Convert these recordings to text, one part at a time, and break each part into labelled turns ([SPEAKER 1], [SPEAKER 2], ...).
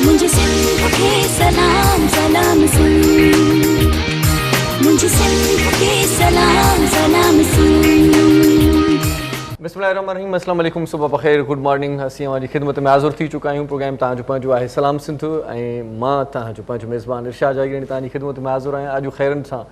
[SPEAKER 1] मुझे सिंध के सलाम सलाम सुन, मुझे सिंध के सलाम सलाम सुन।
[SPEAKER 2] बिस्मिल्लाहिर्रहमानिर्रहीम, अस्सलाम वालेकुम, सुबह बख़ैर, गुड मॉर्निंग। असीं हमारी खिदमत में हाज़िर थी चुका आहियूं। प्रोग्राम तव्हांजो पंहिंजो आहे सलाम सिंध ऐं मां तव्हांजो पंहिंजो मेज़बान इरशाद जागीरणी तव्हांजी खिदमत में हाज़िर आहियां। अॼु ख़ैरनि सां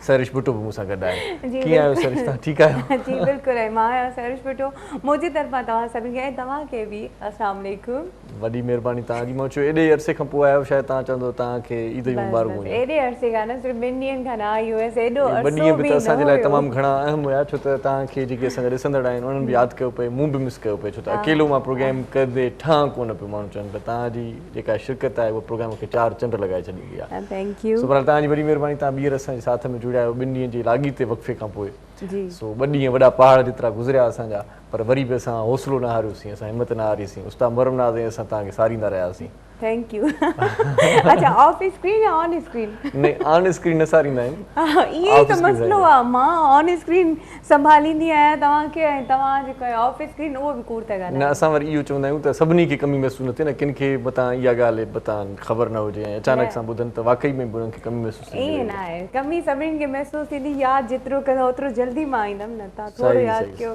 [SPEAKER 2] सरिश भुट्टो बि मूंसां गॾु आहे। कीअं आहियो सरिश, तव्हां ठीकु आहियो?
[SPEAKER 3] जी बिल्कुलु आहे, मां आहियां सरिश भुट्टो। मुंहिंजी तरफ़ां तव्हां सभिनी खे ऐं तव्हांखे बि अस्सलाम वालेकुम।
[SPEAKER 2] वॾी महिरबानी तव्हांजी। मां चयो एॾे अरसे खां पोइ आहियो, शायदि तव्हां चवंदो तव्हांखे ईद जी मुबारक हुजे।
[SPEAKER 3] एॾे अरसे खां न, सिर्फ़ु 2 ॾींहंनि खां न आई हुयसि, एॾो
[SPEAKER 2] ॿ
[SPEAKER 3] अरसो
[SPEAKER 2] ॾींहं बि
[SPEAKER 3] बि
[SPEAKER 2] त
[SPEAKER 3] न
[SPEAKER 2] असांजे लाइ
[SPEAKER 3] हुयो।
[SPEAKER 2] तमामु घणा अहम हुया, छो त तव्हांखे जेके असांजा ॾिसंदड़ आहिनि उन्हनि बि यादि कयो पए, मूं बि मिस कयो पए, छो त अकेलो मां प्रोग्राम कंदे ठां कोन पियो। माण्हू चवनि पिया तव्हांजी जेका शिरकत आहे उहा प्रोग्राम खे 4 चंड लॻाए छॾींदी आहे।
[SPEAKER 3] Thank you.
[SPEAKER 2] सो पर तव्हांजी वॾी महिरबानी, तव्हां ॿीहर असांजे साथ में जुड़िया आहियो 2 ॾींहंनि जे लाॻीते वक़फ़े खां पोइ। सो 2 ॾींहं वॾा पहाड़ जेतिरा गुज़रिया असांजा, पर वरी बि असां हौसलो न हारियोसीं, असां हिमत न हारीसीं, उस्ताद मरमनाज़ ऐं असां तव्हांखे सारींदा रहियासीं।
[SPEAKER 3] Thank you. अच्छा, ऑफ स्क्रीन या ऑन स्क्रीन?
[SPEAKER 2] न, ऑन स्क्रीन न सारींदा आहिनि।
[SPEAKER 3] इहो ई त मसइलो आहे, मां ऑन स्क्रीन संभालींदी आहियां तव्हांखे ऐं तव्हां जेको आहे ऑफ स्क्रीन उहो बि कूड़ था ॻाल्हायो।
[SPEAKER 2] न, असां वरी इहो चवंदा आहियूं त सभिनी खे कमी महसूसु न थिए न, किन खे मतां इहा ॻाल्हि मतां ख़बर न हुजे ऐं अचानक सां ॿुधनि त वाक़ई में बि उन्हनि खे कमी महसूसु थींदी।
[SPEAKER 3] ईअं न आहे, कमी सभिनी खे महसूसु थींदी। यादि जेतिरो कंदो ओतिरो जल्दी मां ईंदमि न, तव्हां थोरो यादि कयो।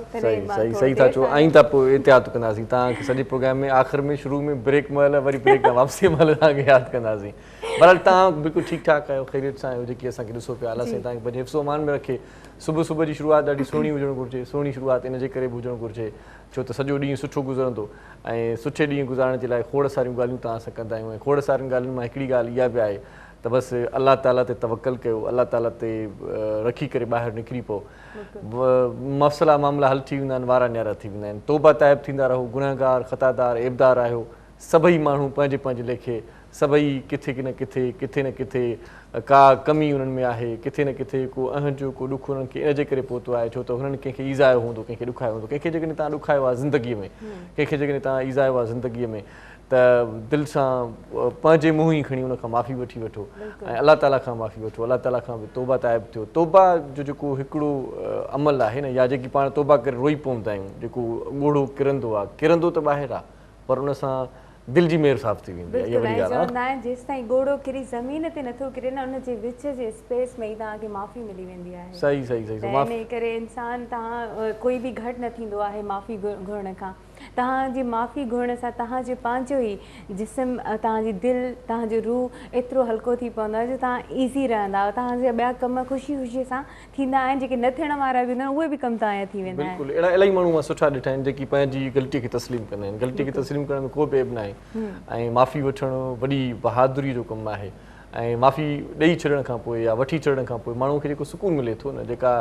[SPEAKER 2] सही था चओ। ऐं था पोइ एहतियात कंदासीं तव्हांखे सॼे प्रोग्राम में, आख़िर में, शुरू में ब्रेक महिल, वरी ब्रेक खां वापसी महिल तव्हांखे यादि कंदासीं। बहरहाल तव्हां बिल्कुलु ठीकु ठाकु आहियो, ख़ैरियत सां आहियो, जेकी असांखे ॾिसो पिया। अलाह साईं तव्हांखे पंहिंजे हिफ़्ज़ो अमान में रखे। सुबुह जी शुरूआति ॾाढी सुहिणी हुजणु घुरिजे। सुहिणी शुरूआति इन जे करे बि हुजणु घुरिजे छो त सॼो ॾींहुं सुठो गुज़रंदो ऐं सुठे ॾींहुं गुज़ारण जे लाइ खोड़ सारियूं ॻाल्हियूं तव्हां सां कंदा आहियूं। ऐं खोड़ सारियुनि ॻाल्हियुनि मां हिकिड़ी ॻाल्हि इहा बि आहे त बसि अलाह ताला ते तवक्कल कयो, अलाह ताला ते रखी करे ॿाहिरि निकिरी पओ। मसइला मामला हल थी वेंदा आहिनि, वारा न्यारा थी वेंदा आहिनि। तौबा ताइब थींदा रहो। गुनहगार, ख़तादार, एबदार आहियो सभई माण्हू पंहिंजे पंहिंजे लेखे। सभई किथे न किथे का कमी उन्हनि में आहे, किथे न किथे को अहंजो को ॾुख उन्हनि खे इन जे करे पहुतो आहे छो त हुननि कंहिंखे ईज़ायो हूंदो, कंहिंखे ॾुखायो हूंदो। कंहिंखे जेकॾहिं तव्हां ॾुखायो आहे ज़िंदगीअ में, कंहिंखे जेकॾहिं तव्हां ईज़ायो आहे ज़िंदगीअ में, त दिलि सां पंहिंजे मुंहुं ई खणी उनखां माफ़ी वठी वठो ऐं अलाह ताला खां माफ़ी वठो। अलाह ताला खां बि तौबा ताइब थियो। तौबा जो जेको हिकिड़ो अमल आहे न, या जेकी पाण तौबा करे रोई पवंदा आहियूं, जेको ॻोढ़ो किरंदो आहे, किरंदो त ॿाहिरि आहे पर उन सां दिलि जी मेर साफ़ थी वेंदी आहे। इहा वॾी ॻाल्हि आहे।
[SPEAKER 3] जेसि ताईं ॻोढ़ो किरी ज़मीन ते नथो किरे न, उनजे विच जे स्पेस में ई तव्हांखे माफ़ी मिली वेंदी आहे।
[SPEAKER 2] सही।
[SPEAKER 3] इन करे इंसान, तव्हां कोई बि घटि न थींदो आहे माफ़ी घुरण खां। तव्हांजी माफ़ी घुरण सां तव्हांजो पंहिंजो ई जिस्म, तव्हांजी दिलि, तव्हांजो रूह एतिरो हल्को थी पवंदो आहे जो तव्हां ईज़ी रहंदा। तव्हांजा ॿिया कम ख़ुशीअ सां थींदा आहिनि, जेके न थियण वारा बि हूंदा आहिनि उहे बि कम तव्हांजा थी वेंदा आहिनि।
[SPEAKER 2] बिल्कुलु। अहिड़ा इलाही माण्हू मां सुठा ॾिठा आहिनि जेकी पंहिंजी ग़लती खे तस्लीम कंदा आहिनि। ग़लती खे तस्लीम करण में को बि ऐब न आहे ऐं माफ़ी वठणु वॾी बहादुरी जो कमु आहे। ऐं माफ़ी ॾेई छॾण खां पोइ या वठी छॾण खां पोइ माण्हू खे जेको सुकून मिले थो न, जेका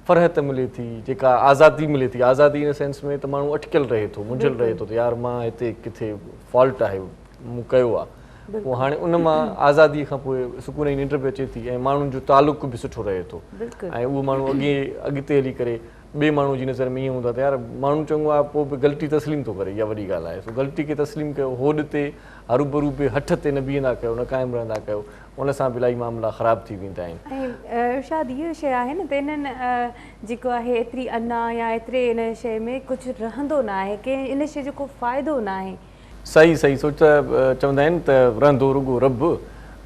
[SPEAKER 2] फ़रहत मिले थी, जेका आज़ादी मिले थी, आज़ादी इन सेंस में त माण्हू अटकियल रहे थो, मुंझियल रहे थो त यार मां हिते किथे फॉल्ट आहे, मूं कयो आहे। पोइ हाणे उन मां आज़ादीअ खां पोइ सुकून जी निंड बि अचे थी ऐं माण्हुनि जो तालुक़ बि सुठो रहे थो ऐं उहो माण्हू अॻिते हली करे ॿिए माण्हू जी नज़र में ईअं हूंदो आहे त यार माण्हू चङो आहे पोइ बि ग़लती तस्लीम थो करे। इहा वॾी ॻाल्हि आहे। सो ग़लती खे तस्लीम कयो, होॾ ते हरूभरू बि हथ ते न बीहंदा कयो, न क़ाइमु रहंदा कयो, उन सां बि इलाही मामला ख़राब थी वेंदा आहिनि।
[SPEAKER 3] ऐं इरशाद इहा शइ आहे न त इन्हनि जेको आहे एतिरी अना या एतिरे इन शइ में कुझु रहंदो न आहे, कंहिं इन शइ जो को फ़ाइदो न आहे।
[SPEAKER 2] सही सोच चवंदा आहिनि त रहंदो रुगो रब,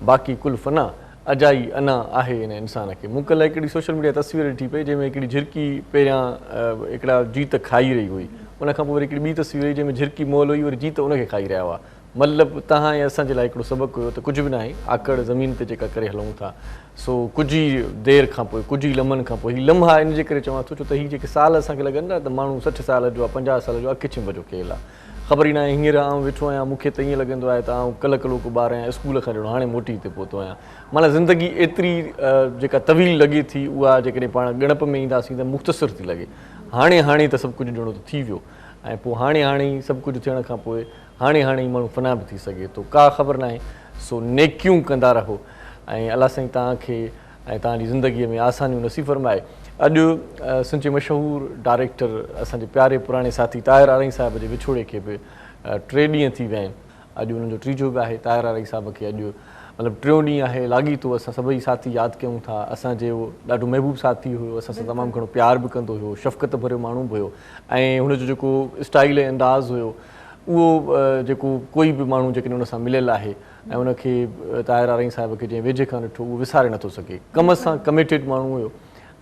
[SPEAKER 2] बाक़ी कुल फना, अजाई अना आहे हिन इंसान खे। मूं कल्ह हिकिड़ी सोशल मीडिया तस्वीर ॾिठी पई जंहिंमें हिकिड़ी झिरकी पहिरियां हिकिड़ा जीत खाई रही हुई, उनखां पोइ वरी हिकिड़ी ॿी तस्वीर हुई जंहिंमें झिरकी मोल हुई, वरी जीत उनखे खाई रहिया हुआ। मतिलबु तव्हां ऐं असांजे लाइ हिकिड़ो सबक़ु हुयो त कुझु बि न आहे, आकड़ ज़मीन ते जेका करे हलूं था। सो कुझु ई देरि खां पोइ, कुझु ई लम्हनि खां पोइ, हीउ लम्हा इन जे करे चवां थो छो त हीअ जेके साल असांखे लॻनि न त माण्हू 60 साल जो आहे, 50 साल जो आहे, किचिंब जो खेल आहे। ख़बर ई न आहे। हींअर आउं वेठो आहियां, मूंखे त ईअं लॻंदो आहे त आउं कल्ह को ॿार आहियां, स्कूल खां ॼणो हाणे मोटी हिते पहुतो आहियां। माना ज़िंदगी एतिरी जेका तवील लॻे थी, उहा जेकॾहिं पाण ॻणप में ईंदासीं त मुख़्तसिर थी लॻे। हाणे त सभु कुझु ॼणो त थी वियो ऐं पोइ हाणे ई सभु कुझु थियण खां पोइ हाणे ई माण्हू फना बि थी सघे थो, का ख़बर न आहे। सो नेकियूं कंदा रहो ऐं अलाह साईं तव्हांखे ऐं तव्हांजी ज़िंदगीअ में आसानियूं नसीब फरमाए। अॼु सिंध जे मशहूरु डायरेक्टर असांजे प्यारे पुराणे साथी ताहिर आरई साहिब जे विछोड़े खे बि 3 ॾींहं थी विया आहिनि। अॼु उन्हनि जो टीजो बि आहे। ताहिर आरई साहिब खे अॼु मतिलबु 3 ॾींहं आहे लाॻीतो असां सभई साथी यादि कयूं था। असांजे उहो ॾाढो महबूब साथी हुयो, असां सां तमामु घणो प्यार बि कंदो हुयो, शफ़क़त भरियो माण्हू बि हुयो ऐं हुनजो जेको स्टाइल ऐं अंदाज़ हुयो उहो जेको कोई बि माण्हू जेकॾहिं उन सां मिलियल आहे ऐं उनखे ताहिर आरई साहिब खे जंहिं वेझे खां ॾिठो उहो विसारे नथो सघे। कम सां कमिटेड माण्हू हुयो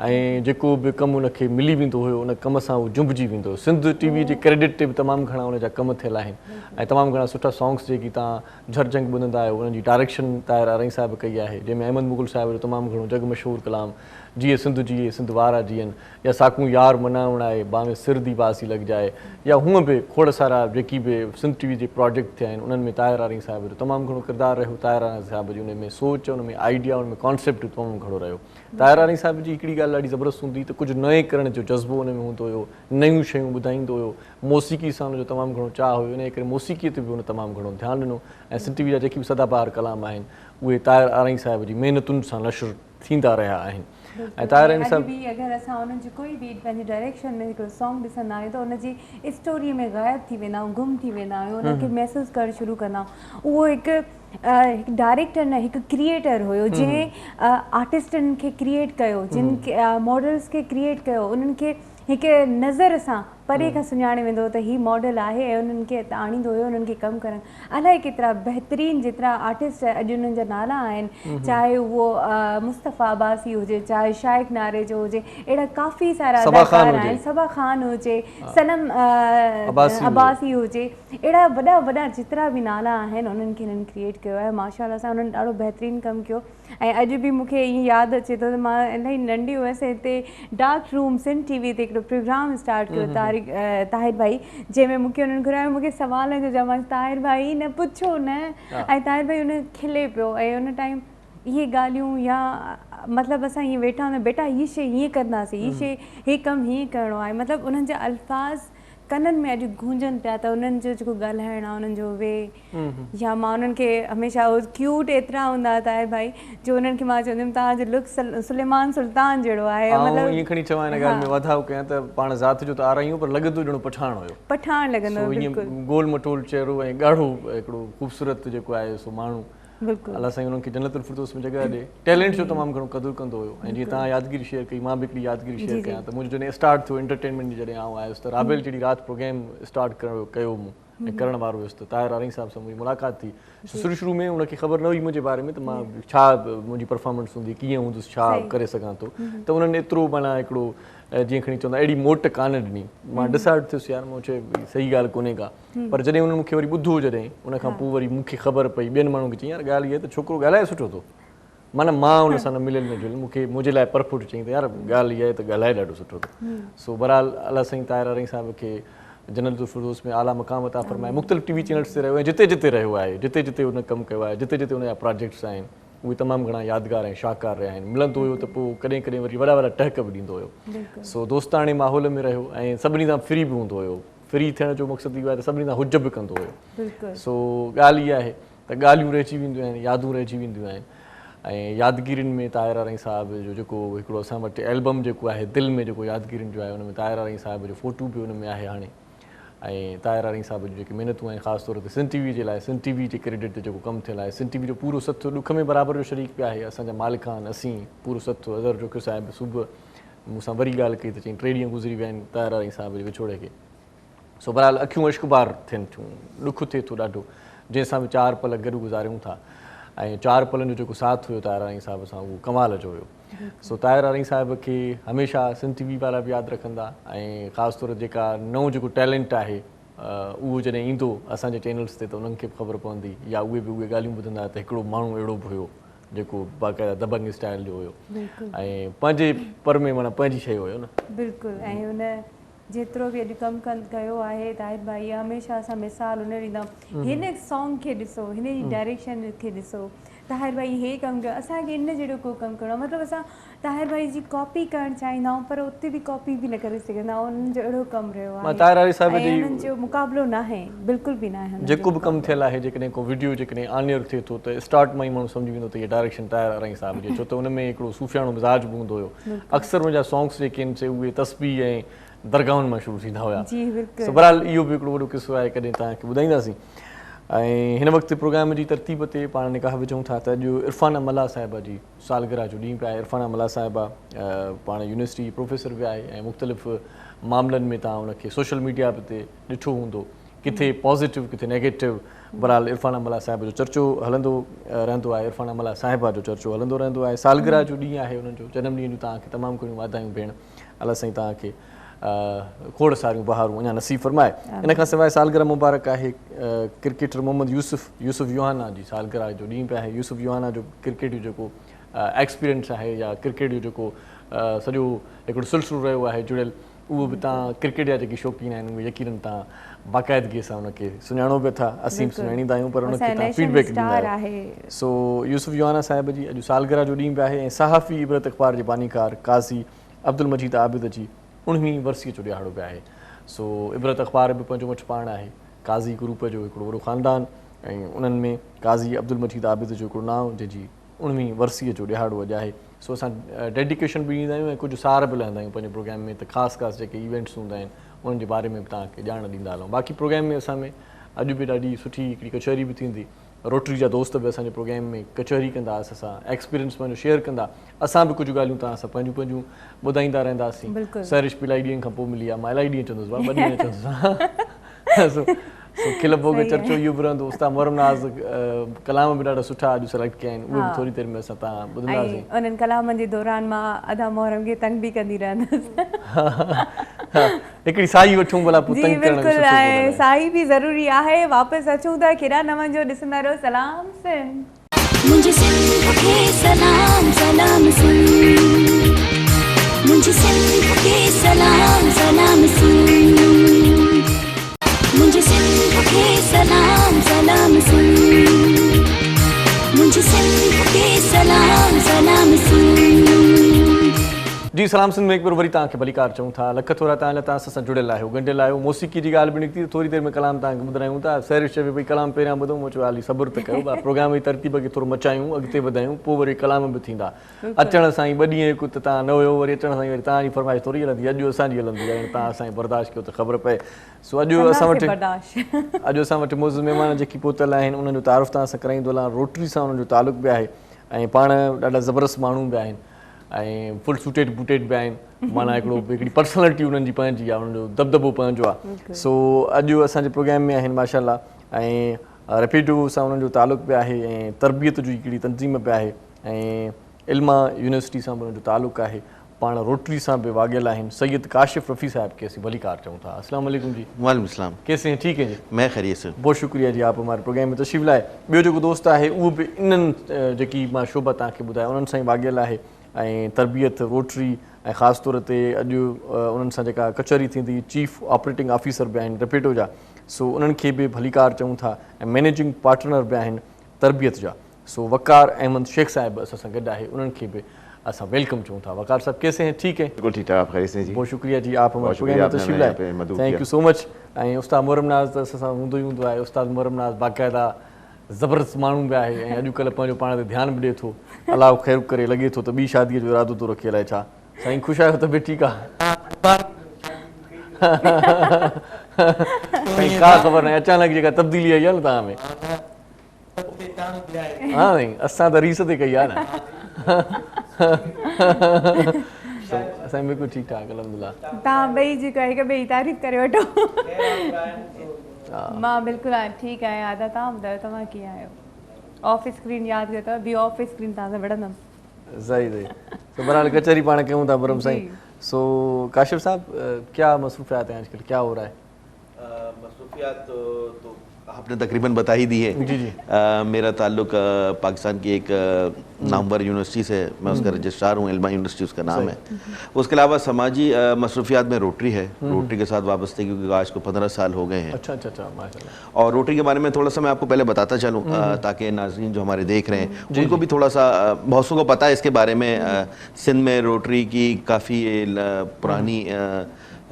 [SPEAKER 2] ऐं जेको बि कमु उनखे मिली वेंदो हुयो उन कम सां उहो जुंबिजी वेंदो हुयो। सिंध टीवी जे क्रेडिट ते बि तमामु घणा उनजा कम थियल आहिनि ऐं तमामु घणा सुठा सॉन्ग्स जेकी तव्हां झरजंग ॿुधंदा आहियो उन्हनि जी डायरेक्शन ताहिर आरई साहिब कई आहे, जंहिंमें अहमद मुग़ल साहिब जो तमामु घणो जग मशहूरु कलाम जीअं सिंध वारा जीअनि या साकूं यार मनावण आहे, बामे सिरदी बासी लॻजाए या हूअं बि खोड़ सारा जेकी बि सिंध टीवी जे प्रोजेक्ट थिया आहिनि उन्हनि में ताहिर आरई साहिब जो तमामु घणो किरदारु रहियो। ताहिर आरई साहिब जी उन में सोच, उन में आइडिया, उन में कॉन्सेप्ट तमामु घणो रहियो। ताहिर आरई साहिब जी हिकिड़ी ॻाल्हि ॾाढी ज़बरदस्त हूंदी त कुझु नए करण जो जज़्बो उन में हूंदो हुयो, नयूं शयूं ॿुधाईंदो हुयो, मौसीक़ी सां हुनजो तमामु घणो चाह हुयो, इन करे मौसीक़ीअ ते बि हुन तमामु घणो ध्यानु ॾिनो ऐं सिंध टीवी जा जेके बि सदाबहार कलाम आहिनि उहे ताहिर आरई साहिब जी महिनतुनि सां नशर थींदा रहिया आहिनि। ऐं ताहिर आरई साहिब
[SPEAKER 3] अगरि असां उन्हनि जी कोई बि पंहिंजी डायरेक्शन में हिकिड़ो सॉन्ग ॾिसंदा आहियूं त उनजी स्टोरीअ में ग़ाइबु थी वेंदा आहियूं, गुम थी वेंदा आहियूं, उनखे महसूसु करणु शुरू कंदा आहियूं। उहो हिकु डायरेक्टर न हिकु क्रिएटर हुयो जंहिं आर्टिस्टनि खे क्रिएट कयो, जिन मॉडल्स खे क्रिएट कयो, उन्हनि खे हिकु नज़र सां परे खां सुञाणे वेंदो त हीउ मॉडल आहे ऐं उन्हनि खे आणींदो हुयो उन्हनि खे कमु करणु। अलाए केतिरा बहितरीनु जेतिरा आर्टिस्ट अॼु उन्हनि जा नाला आहिनि, चाहे उहो मुस्तफ़ा अब्बासी हुजे, चाहे शाइक़ नारे जो हुजे, अहिड़ा काफ़ी सारा अदाकार आहिनि, सबा ख़ान हुजे, सनम अब्बासी हुजे, अहिड़ा वॾा वॾा जेतिरा बि नाला आहिनि उन्हनि खे हिननि क्रिएट कयो आहे। माशाअल्लाह सां उन्हनि ॾाढो बहितरीनु कमु कयो ऐं अॼु बि मूंखे ईअं यादि अचे थो त मां इलाही नंढी हुअसि, हिते डार्क रूम सिंध टीवी ते हिकिड़ो प्रोग्राम स्टार्ट कयो ताहिर भाई, जंहिंमें मूंखे उन्हनि घुरायो, मूंखे सुवाल जो जवाबु ताहिर भाई न पुछो न, ऐं ताहिर भाई उन खिले पियो ऐं उन टाइम इहे ॻाल्हियूं या मतिलबु असां हीअं वेठा हूंदा बेटा हीअ शइ हीअं कंदासीं, हीअ शइ हीअ कमु हीअं करिणो आहे, मतिलबु उन्हनि जा अल्फाज़ कननि में अॼु गूंजनि पिया त उन्हनि जो जेको ॻाल्हाइणु आहे उन्हनि जो वे या मां उन्हनि खे हमेशह उहो क्यूट एतिरा हूंदा हुआ ताहिर भाई जो उन्हनि खे मां चवंदी हुअमि तव्हांजो लुक सुलेमान सुल्तान जहिड़ो आहे।
[SPEAKER 2] मतिलबु ईअं खणी चवां हिन ॻाल्हि में वाधाव कयां त पाण ज़ात जो त आरायूं पर लॻंदो ॼणो पठाण हुयो,
[SPEAKER 3] पठाण लॻंदो हुयो,
[SPEAKER 2] ईअं गोल मटोल चेहरो ऐं ॻाढ़ो हिकिड़ो ख़ूबसूरत जेको आहे सो माण्हू। अलाह साईं उन्हनि खे जन्नतुल फिरदौस में जॻह ॾे। टैलेंट जो तमामु घणो क़दुरु कंदो हुयो ऐं जीअं तव्हां यादगिरी शेयर कई, मां बि हिकिड़ी यादगिरी शेयर कयां त मुंहिंजो जॾहिं स्टार्ट थियो एंटरटेनमेंट जी जॾहिं आउं आयुसि त राबेल जहिड़ी राति प्रोग्राम स्टार्ट कयो मूं ऐं करण वारो हुयुसि त ताहिर आरई साहिब सां मुंहिंजी मुलाक़ात थी। शुरू में उनखे ख़बर न हुई मुंहिंजे बारे में त मां छा मुंहिंजी परफॉर्मेंस हूंदी, कीअं हूंदुसि, छा करे सघां थो, त उन्हनि एतिरो माना हिकिड़ो जीअं खणी चवंदा अहिड़ी मोट कान ॾिनी। मां डिसाइड थियुसि यार, मूं चयो सही ॻाल्हि कोन्हे का, पर जॾहिं उन्हनि मूंखे वरी ॿुधो जॾहिं उनखां पोइ वरी मूंखे ख़बर पई, ॿियनि माण्हुनि खे चई यार ॻाल्हि इहा त छोकिरो ॻाल्हाए सुठो थो, माना मां हुन सां न मिलियल न जुलियल, मूंखे मुंहिंजे लाइ परफुट चई त यार ॻाल्हि इहा आहे त ॻाल्हाए ॾाढो सुठो थो। सो बहरहाल अलाह साईं ताहिर आरई साहिब खे जन्नतुल फिरदौस में आला मक़ाम अता फरमाए। मुख़्तलिफ़ टीवी चैनल्स ते रहियो ऐं जिते जिते रहियो आहे, जिते जिते हुन कमु कयो आहे, जिते जिते हुनजा प्रोजेक्ट्स आहिनि उहे तमामु घणा यादगार ऐं शाहकार रहिया आहिनि। मिलंदो हुयो त पोइ कॾहिं कॾहिं वरी वॾा वॾा टहक बि ॾींदो हुयो। सो दोस्ताणे माहौल में रहियो ऐं सभिनी सां फ्री बि हूंदो हुयो। फ्री थियण जो मक़सदु इहो आहे त सभिनी सां हुज बि कंदो हुयो। सो ॻाल्हि इहा आहे त ॻाल्हियूं रहिजी वेंदियूं आहिनि, यादूं रहिजी वेंदियूं आहिनि ऐं यादगिरियुनि में ताहिर आरई साहिब जो जेको हिकिड़ो असां वटि एल्बम जेको आहे दिलि में जेको यादगिरियुनि जो आहे उन में ताहिर आरई साहिब जो फ़ोटू बि हुन में आहे हाणे ऐं ताहिर आरई साहिब जूं जेके महिनतूं आहिनि ख़ासि तौर ते सिंध टीवी जे लाइ, सिंध टीवी जे क्रेडिट ते जेको कमु थियल आहे, सिंध टीवी जो पूरो सथु ॾुख में बराबरि जो शरीक बि आहे। असांजा मालिकान असीं पूरो सथु अज़हर जोकी साहिब सुबुह मूंसां वरी ॻाल्हि कई त चई 3 ॾींहं गुज़री विया आहिनि ताहिर आरई साहिब जे विछोड़े खे। सो बहरहाल अखियूं अश्कबार थियनि थियूं, ॾुखु थिए थो ॾाढो, जंहिंसां बि 4 पल गॾु गुज़ारियूं था ऐं 4 पलनि जो जेको साथ हुयो ताहिर आरई साहिब सां उहो कमाल जो हुयो। सो ताहिर आरई साहिब खे हमेशह सिंध टीवी वारा बि यादि रखंदा ऐं ख़ासि तौर ते जेका नओं जेको टैलेंट आहे उहो जॾहिं ईंदो असांजे चैनल्स ते त उन्हनि खे बि ख़बर पवंदी या उहे बि उहे ॻाल्हियूं ॿुधंदा त हिकिड़ो माण्हू अहिड़ो बि हुयो जेको बाक़ाइदा दबंग स्टाइल जो हुयो ऐं पंहिंजे पर में माना पंहिंजी शइ हुयो न।
[SPEAKER 3] बिल्कुलु, ऐं हुन जेतिरो बि अॼु कमु कयो आहे ताहिर भाई हमेशह असां मिसाल हुन ॾींदा हिन सॉन्ग खे ॾिसो, हिन जी डायरेक्शन खे ॾिसो, ताहिर भाई हे कमु कयो, असांखे इन जहिड़ो को कमु करिणो आहे। मतिलबु असां ताहिर भाई जी कॉपी करणु चाहींदा आहियूं पर उते बि कॉपी बि न करे सघंदा आहियूं, उन्हनि जो अहिड़ो कमु रहियो आहे,
[SPEAKER 2] ताहिर आरई साहिब जी
[SPEAKER 3] उन्हनि जो मुक़ाबिलो न आहे, बिल्कुलु बि न आहे।
[SPEAKER 2] जेको बि कमु थियल आहे जेकॾहिं को वीडियो जेकॾहिं ऑनियर थिए थो त स्टार्ट मां ई माण्हू सम्झी वेंदो त इहा डायरेक्शन ताहिर आरई साहिब जी, छो त हुन में हिकिड़ो सूफ़ियाणो मिज़ाज बि हूंदो हुयो। अक्सर मुंहिंजा सॉन्ग्स जेके आहिनि से उहे तस्बीह ऐं दरगाहुनि मां शुरू थींदा हुआ। सो बहरहाल इहो बि हिकिड़ो वॾो किस्सो आहे, कॾहिं तव्हांखे ॿुधाईंदासीं। ऐं हिन वक़्तु प्रोग्राम जी तरतीब ते पाण निकाह विझूं था त अॼु इरफाना मल्हा साहिबा जी सालगिरह जो ॾींहुं पिया आहे। इरफाना मल्हा साहिबा पाण यूनिवर्सिटी प्रोफेसर बि आहे ऐं मुख़्तलिफ़ मामलनि में तव्हां उनखे सोशल मीडिया ते ॾिठो हूंदो किथे पॉज़िटिव किथे नेगेटिव। बहरहाल इरफान अमला साहिब जो चर्चो हलंदो रहंदो आहे, इरफान अमला साहिबा जो चर्चो हलंदो रहंदो आहे। सालगिरह जो ॾींहुं आहे उन्हनि जो, जनम ॾींहं जूं तव्हांखे तमामु घणियूं वाधायूं भेण, अलाह साईं तव्हांखे खोड़ सारियूं बहारूं अञा नसीब फरमाए। इन खां सवाइ सालगिरह मुबारक आहे क्रिकेटर मोहम्मद यूसुफ यूहाना जी सालगिरह जो ॾींहुं पिया आहे। यूसुफ यूहाना जो क्रिकेट जो जेको एक्सपीरियंस आहे या क्रिकेट जो जेको सॼो हिकिड़ो सिलसिलो रहियो आहे जुड़ियल, उहो बि तव्हां क्रिकेट जा जेके शौक़ीन आहिनि उहे यकीनन तव्हां बाक़ाइदगीअ सां उनखे सुञाणो बि था, असीं बि सुञाणींदा आहियूं, पर उनखे तव्हां फीडबैक ॾींदा आहियो। सो यूसुफ यूहाना साहिब जी अॼु सालगिरह जो ॾींहुं बि आहे ऐं सहाफ़ी इबरत अख़बार जे बानीकार काज़ी अब्दुल मजीद आबिद जी 19वीं वरसीअ जो ॾियारो बि आहे। सो इबरत अख़बार बि पंहिंजो वटि पाण आहे, काज़ी ग्रुप जो हिकिड़ो वॾो ख़ानदान, ऐं उन्हनि में काज़ी अब्दुल मजीद आबिद जो हिकिड़ो नाव जंहिंजी 19वीं वरसीअ जो ॾियारो अॼु आहे। सो असां डेडिकेशन बि ॾींदा आहियूं ऐं कुझु सार बि लहंदा आहियूं पंहिंजे प्रोग्राम में, त ख़ासि जेके इवेंट्स हूंदा आहिनि उन्हनि जे बारे में बि तव्हांखे ॼाण ॾींदा हलूं। बाक़ी प्रोग्राम में असां में अॼु बि ॾाढी सुठी हिकिड़ी कचहरी बि थींदी, रोटरी जा दोस्त बि असांजे प्रोग्राम में कचहरी कंदा, असां एक्सपीरियंस पंहिंजो शेयर कंदा, असां बि कुझु ॻाल्हियूं तव्हां सां पंहिंजूं ॿुधाईंदा रहंदासीं। सरिश बि इलाही ॾींहंनि खां पोइ मिली आहे, मां इलाही ॾींहं चवंदुसि, 2 ॾींहं चवंदुसि। सो खिल पोइ चर्चो इहो बि रहंदो। उस्ताद मोहरम नाज़ कलाम बि ॾाढा सुठा अॼु सेलेक्ट कया आहिनि, उहे बि थोरी देरि में असां तव्हां ॿुधंदासीं।
[SPEAKER 3] उन्हनि कलामनि जे दौरान मां अदा मोहरम खे तंग बि कंदी रहंदसि।
[SPEAKER 2] हिकिड़ी साई वठूं भला पोइ तंग करण
[SPEAKER 3] बिल्कुलु आहे, साई बि ज़रूरी आहे। वापसि अचूं था, केॾा न वञो, ॾिसंदा रहो सलाम सिंध।
[SPEAKER 1] मुझे सिंध के सलाम सलाम सिंध, मुझे सिंध के सलाम सलाम सिंध, मुझे सिंध के सलाम सलाम सिंध, मुझे सिंध के सलाम सलाम सिंध।
[SPEAKER 2] जी सलाम सिंध में हिकु बार वरी तव्हांखे भलीकार चऊं था, लख थोरा तव्हां तव्हां सां जुड़ियल आहियो, गंढियल आहियो। मौसीक़ी जी ॻाल्हि बि निकिती, थोरी देरि में कलाम तव्हांखे ॿुधायूं था। सैरिश चवे भई कलाम पहिरियां ॿुधूं, मां चयो हाली सब्र त कयो, प्रोग्राम जी तरतीब खे थोरो मचायूं, अॻिते वधायूं, पोइ वरी कलाम बि थींदा। अचण सां ई 2 ॾींहं हिकु त तव्हां न हुयो, वरी अचण सां ई वरी तव्हांजी फरमाइश थोरी हलंदी, अॼु असांजी हलंदी आहे, तव्हां असांजी बर्दाश्त कयो त ख़बर पए। सो अॼु असां वटि मौज़ूद महिमान जेकी पहुतल आहिनि उन्हनि जो तारुफ़ तव्हां सां कराईंदो हलां। रोटरी सां उन्हनि जो तालुक़ बि आहे ऐं पाण ॾाढा ज़बरदस्त माण्हू बि आहिनि ऐं फुल सूटेड बूटेड बि आहिनि, माना हिकिड़ी पर्सनैलिटी उन्हनि जी पंहिंजी आहे, उन्हनि जो दबदबो पंहिंजो आहे। सो अॼु असांजे प्रोग्राम में आहिनि माशाल्लाह, ऐं रेपिडो सां उन्हनि जो तालुक़ बि आहे ऐं तरबियत जी हिकिड़ी तंज़ीम बि आहे ऐं इल्मा यूनिवर्सिटी सां बि उन्हनि जो तालुक़ आहे, पाण रोटरी सां बि वाॻियल आहिनि। सैयद काशिफ रफ़ी साहब के असीं भलीकार चऊं था। अस्सलाम वालेकुम जी।
[SPEAKER 4] वालेकुम सलाम।
[SPEAKER 2] कैसे हैं? ठीक है जी,
[SPEAKER 4] मैं खैरियत से।
[SPEAKER 2] बहुत शुक्रिया जी, आप हमारे प्रोग्राम में तशरीफ़ लाए। ॿियो जेको दोस्त आहे उहो बि इन्हनि जेकी मां शोबा तव्हांखे ॿुधाया उन्हनि सां ई वाॻियल आहे ऐं तरबियत रोटरी ऐं ख़ासि तौर ते अॼु उन्हनि सां जेका कचहरी थींदी, चीफ ऑपरेटिंग ऑफिसर बि आहिनि रेपिडो जा, सो उन्हनि खे बि भलीकार चऊं था ऐं मैनेजिंग पार्टनर बि आहिनि तरबियत जा। सो वक़ार अहमद शेख साहिब असां सां गॾु आहे, उन्हनि खे बि असां वेलकम चऊं था। वक़ार साहब कैसे हैं? ठीक है,
[SPEAKER 4] बिल्कुल ठीक ठाक, आप खैरियत से जी।
[SPEAKER 2] बहुत शुक्रिया जी, आप हमारे प्रोग्राम में तशरीफ़ लाए, थैंक यू सो मच। ऐं उस्ताद मोहरम नाज़ त असां सां हूंदो ई हूंदो आहे। उस्ताद मोहरम नाज़ बाक़ाइदा ज़बरदस्त माण्हू बि आहे ऐं अॼुकल्ह पंहिंजो पाण ते ध्यानु बि ॾिए थो, अलाह ख़ैरु करे। लॻे थो त ॿी शादीअ जो इरादो थो रखे, अलाए छा। साईं ख़ुशि आहियो? तबियत ठीकु आहे? साईं का ख़बर न आहे, अचानक जेका तब्दीली आई आहे न तव्हां में। हा साईं, असां त रीस ते कई आहे न। असां बिल्कुलु ठीकु ठाक अल्हम्दुलिल्लाह।
[SPEAKER 3] तव्हां ॿई जेका हिक ॿिए जी तारीफ़ करे वठो। मां बिल्कुलु ठीकु आहियां। आदा तव्हां ॿुधायो, तव्हां कीअं आहियो? ऑफ स्क्रीन यादि कयो अथव, ॿी ऑफ स्क्रीन तव्हां सां विढ़ंदमि।
[SPEAKER 2] सही सही। तो बहरहाल कचहरी पाण कयूं था बरम साईं। सो काशिफ साहब, क्या मसरूफियात हैं आजकल, क्या हो रहा है?
[SPEAKER 4] मसरूफियात तो आपने तकरीबन बता ही दी है।
[SPEAKER 2] जी जी।
[SPEAKER 4] मेरा ताल्लुक पाकिस्तान की एक नामवर यूनिवर्सिटी से, मैं उसका रजिस्ट्रार हूँ, इल्मा यूनिवर्सिटी उसका नाम है। उसके अलावा समाजी मसरूफियात में रोटरी है, रोटरी के साथ वाबस्ते क्योंकि आज को 15 साल हो गए हैं।
[SPEAKER 2] अच्छा अच्छा अच्छा, माशाल्लाह।
[SPEAKER 4] और रोटरी के बारे में थोड़ा सा मैं आपको पहले बताता चलूँ ताकि नाज़रीन जो हमारे देख रहे हैं उनको भी थोड़ा सा, बहुत को पता है इसके बारे में। सिंध में रोटरी की काफ़ी पुरानी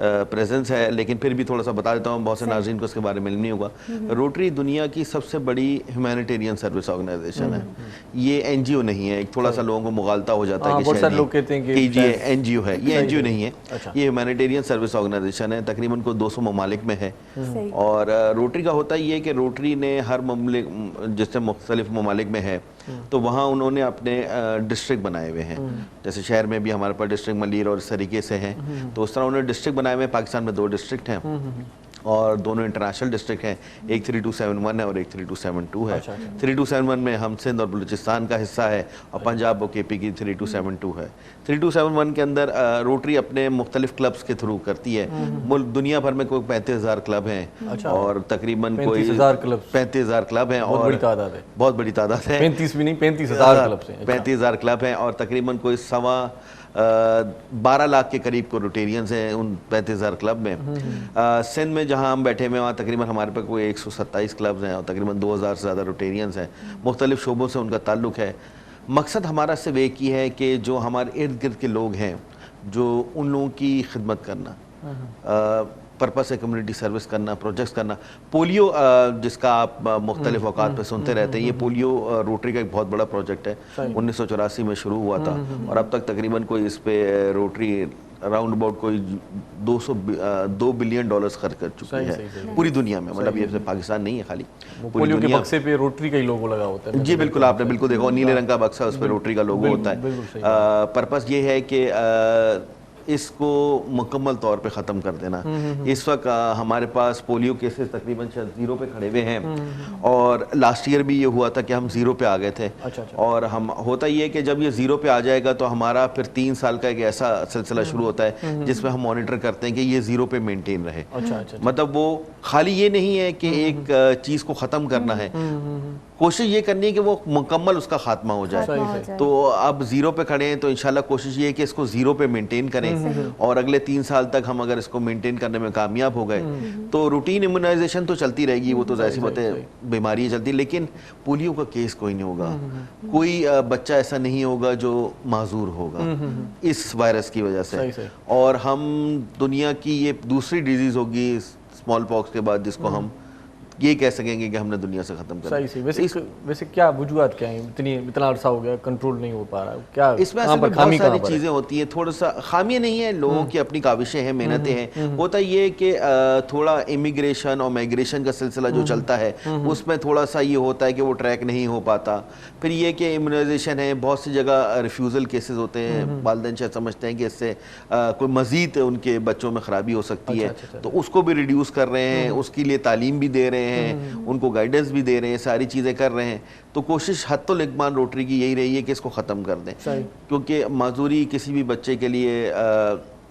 [SPEAKER 4] प्रेजेंस है, लेकिन फिर भी थोड़ा सा बता देता हूँ, बहुत से नाज़रीन को इसके बारे में नहीं होगा। रोटरी दुनिया की सबसे बड़ी ह्यूमैनिटेरियन सर्विस ऑर्गेनाइजेशन है। ये एनजीओ नहीं है, एक थोड़ा सा लोगों को मुगालता हो जाता है कि ये एनजीओ है। ये एनजीओ नहीं है, ये ह्यूमैनिटेरियन सर्विस ऑर्गेनाइजेशन है, तकरीबन को 200 ममालिक में है। और रोटरी का होता ये कि रोटरी ने हर ममालिक, जैसे मुख्तलिफ ममालिक में है तो वहाँ उन्होंने अपने डिस्ट्रिक्ट बनाए हुए हैं। जैसे शहर में भी हमारे पास डिस्ट्रिक्ट मलीर और इस तरीके से हैं, तो उस तरह उन्होंने डिस्ट्रिक्ट बनाए हुए हैं। पाकिस्तान में 2 डिस्ट्रिक्ट हैं और दोनों इंटरनेशनल डिस्ट्रिक्ट हैं, एक 3271 है और एक 3272 है। 3271 में हम सिंध और बलूचिस्तान का हिस्सा है और पंजाब और केपी की 3272 है। 3271 के अंदर रोटरी अपने मुख्तलिफ क्लब्स के थ्रू करती है। मुल्क दुनिया भर में कोई 35,000 क्लब हैं और तकरीबन कोई 35,000 क्लब हैं और बहुत बड़ी तादाद है।
[SPEAKER 2] 35 भी नहीं, 35,000 क्लब हैं।
[SPEAKER 4] 35,000 क्लब हैं और तकरीबन कोई 12 लाख के करीब को रोटेरियंस हैं उन 35,000 क्लब में। सिंध में जहां हम बैठे हुए वहाँ तकरीबन हमारे पास कोई 127 क्लब्स हैं और तकरीबन 2,000 से ज़्यादा रोटेरियंस हैं। मुख्तलिफ शोबों से उनका ताल्लुक़ है। मकसद हमारा सिर्फ एक ही है कि जो हमारे इर्द गिर्द के लोग हैं, जो उन लोगों की खिदमत करना, पर्पस है कम्युनिटी सर्विस करना, प्रोजेक्ट्स करना। पोलियो जिसका आप मुख्तलिफ औकात पे सुनते रहते हैं, ये पोलियो रोटरी का एक बहुत बड़ा प्रोजेक्ट है। 1984 में शुरू हुआ था और अब तक तकरीबन कोई इस पे रोटरी अराउंड अबाउट कोई 2 बिलियन डॉलर्स खर्च कर चुकी है पूरी दुनिया में। मतलब ये पाकिस्तान नहीं है खाली,
[SPEAKER 2] पोलियो के बक्से पे रोटरी का ही लोगो लगा होता है।
[SPEAKER 4] जी बिल्कुल, आपने बिल्कुल देखा, नीले रंग का बक्सा, उस पर रोटरी का लोगो होता है। पर्पस ये है कि इसको मुकम्मल तौर पे ख़त्म कर देना। इस वक्त हमारे पास पोलियो केसेस तकरीबन 0 पे खड़े हुए हैं और लास्ट ईयर भी ये हुआ था कि हम 0 पे आ गए थे। और हम होता ये है कि जब ये 0 पे आ जाएगा तो हमारा फिर 3 साल का एक ऐसा सिलसिला शुरू होता है जिसमें हम मॉनिटर करते हैं कि ये 0 पे मेंटेन रहे। मतलब वो खाली ये नहीं है कि एक चीज़ को ख़त्म करना है, कोशिश ये करनी है कि वो मुकम्मल उसका खात्मा हो जाए। तो अब 0 पे खड़े हैं तो इंशाल्लाह कोशिश ये है कि इसको 0 पे मेंटेन करें और अगले 3 साल तक हम अगर इसको मेंटेन करने में कामयाब हो गए तो रूटीन इम्यूनाइजेशन तो चलती रहेगी, वो तो ज़ाहिर बात है, बीमारी चलती, लेकिन पोलियो का केस कोई नहीं होगा। कोई बच्चा ऐसा नहीं होगा जो माजूर होगा इस वायरस की वजह से। और हम दुनिया की ये दूसरी डिजीज़ होगी स्मॉल पॉक्स के बाद जिसको हम ये कह सकेंगे कि हमने दुनिया से खत्म कर दिया।
[SPEAKER 2] वैसे क्या वजूहत क्या है, इतना अरसा हो गया कंट्रोल नहीं हो पा रहा, क्या
[SPEAKER 4] इसमें बहुत सारी चीज़ें होती हैं। थोड़ा सा खामियां नहीं है, लोगों की अपनी काविशें हैं, मेहनतें हैं। होता ये कि थोड़ा इमिग्रेशन और माइग्रेशन का सिलसिला जो चलता है उसमें थोड़ा सा ये होता है कि वो ट्रैक नहीं हो पाता। फिर ये कि इम्यूनाइजेशन है, बहुत सी जगह रिफ्यूज़ल केसेस होते हैं, वालिदैन शायद समझते हैं कि इससे कोई मज़ीद उनके बच्चों में ख़राबी हो सकती है, तो उसको भी रिड्यूस कर रहे हैं, उसके लिए तालीम भी दे रहे हैं, उनको गाइडेंस भी दे रहे हैं, सारी चीज़ें कर रहे हैं। तो कोशिश हत्तुल इक़बाल रोटरी की यही रही है कि इसको ख़त्म कर दें, क्योंकि माजूरी किसी भी बच्चे के लिए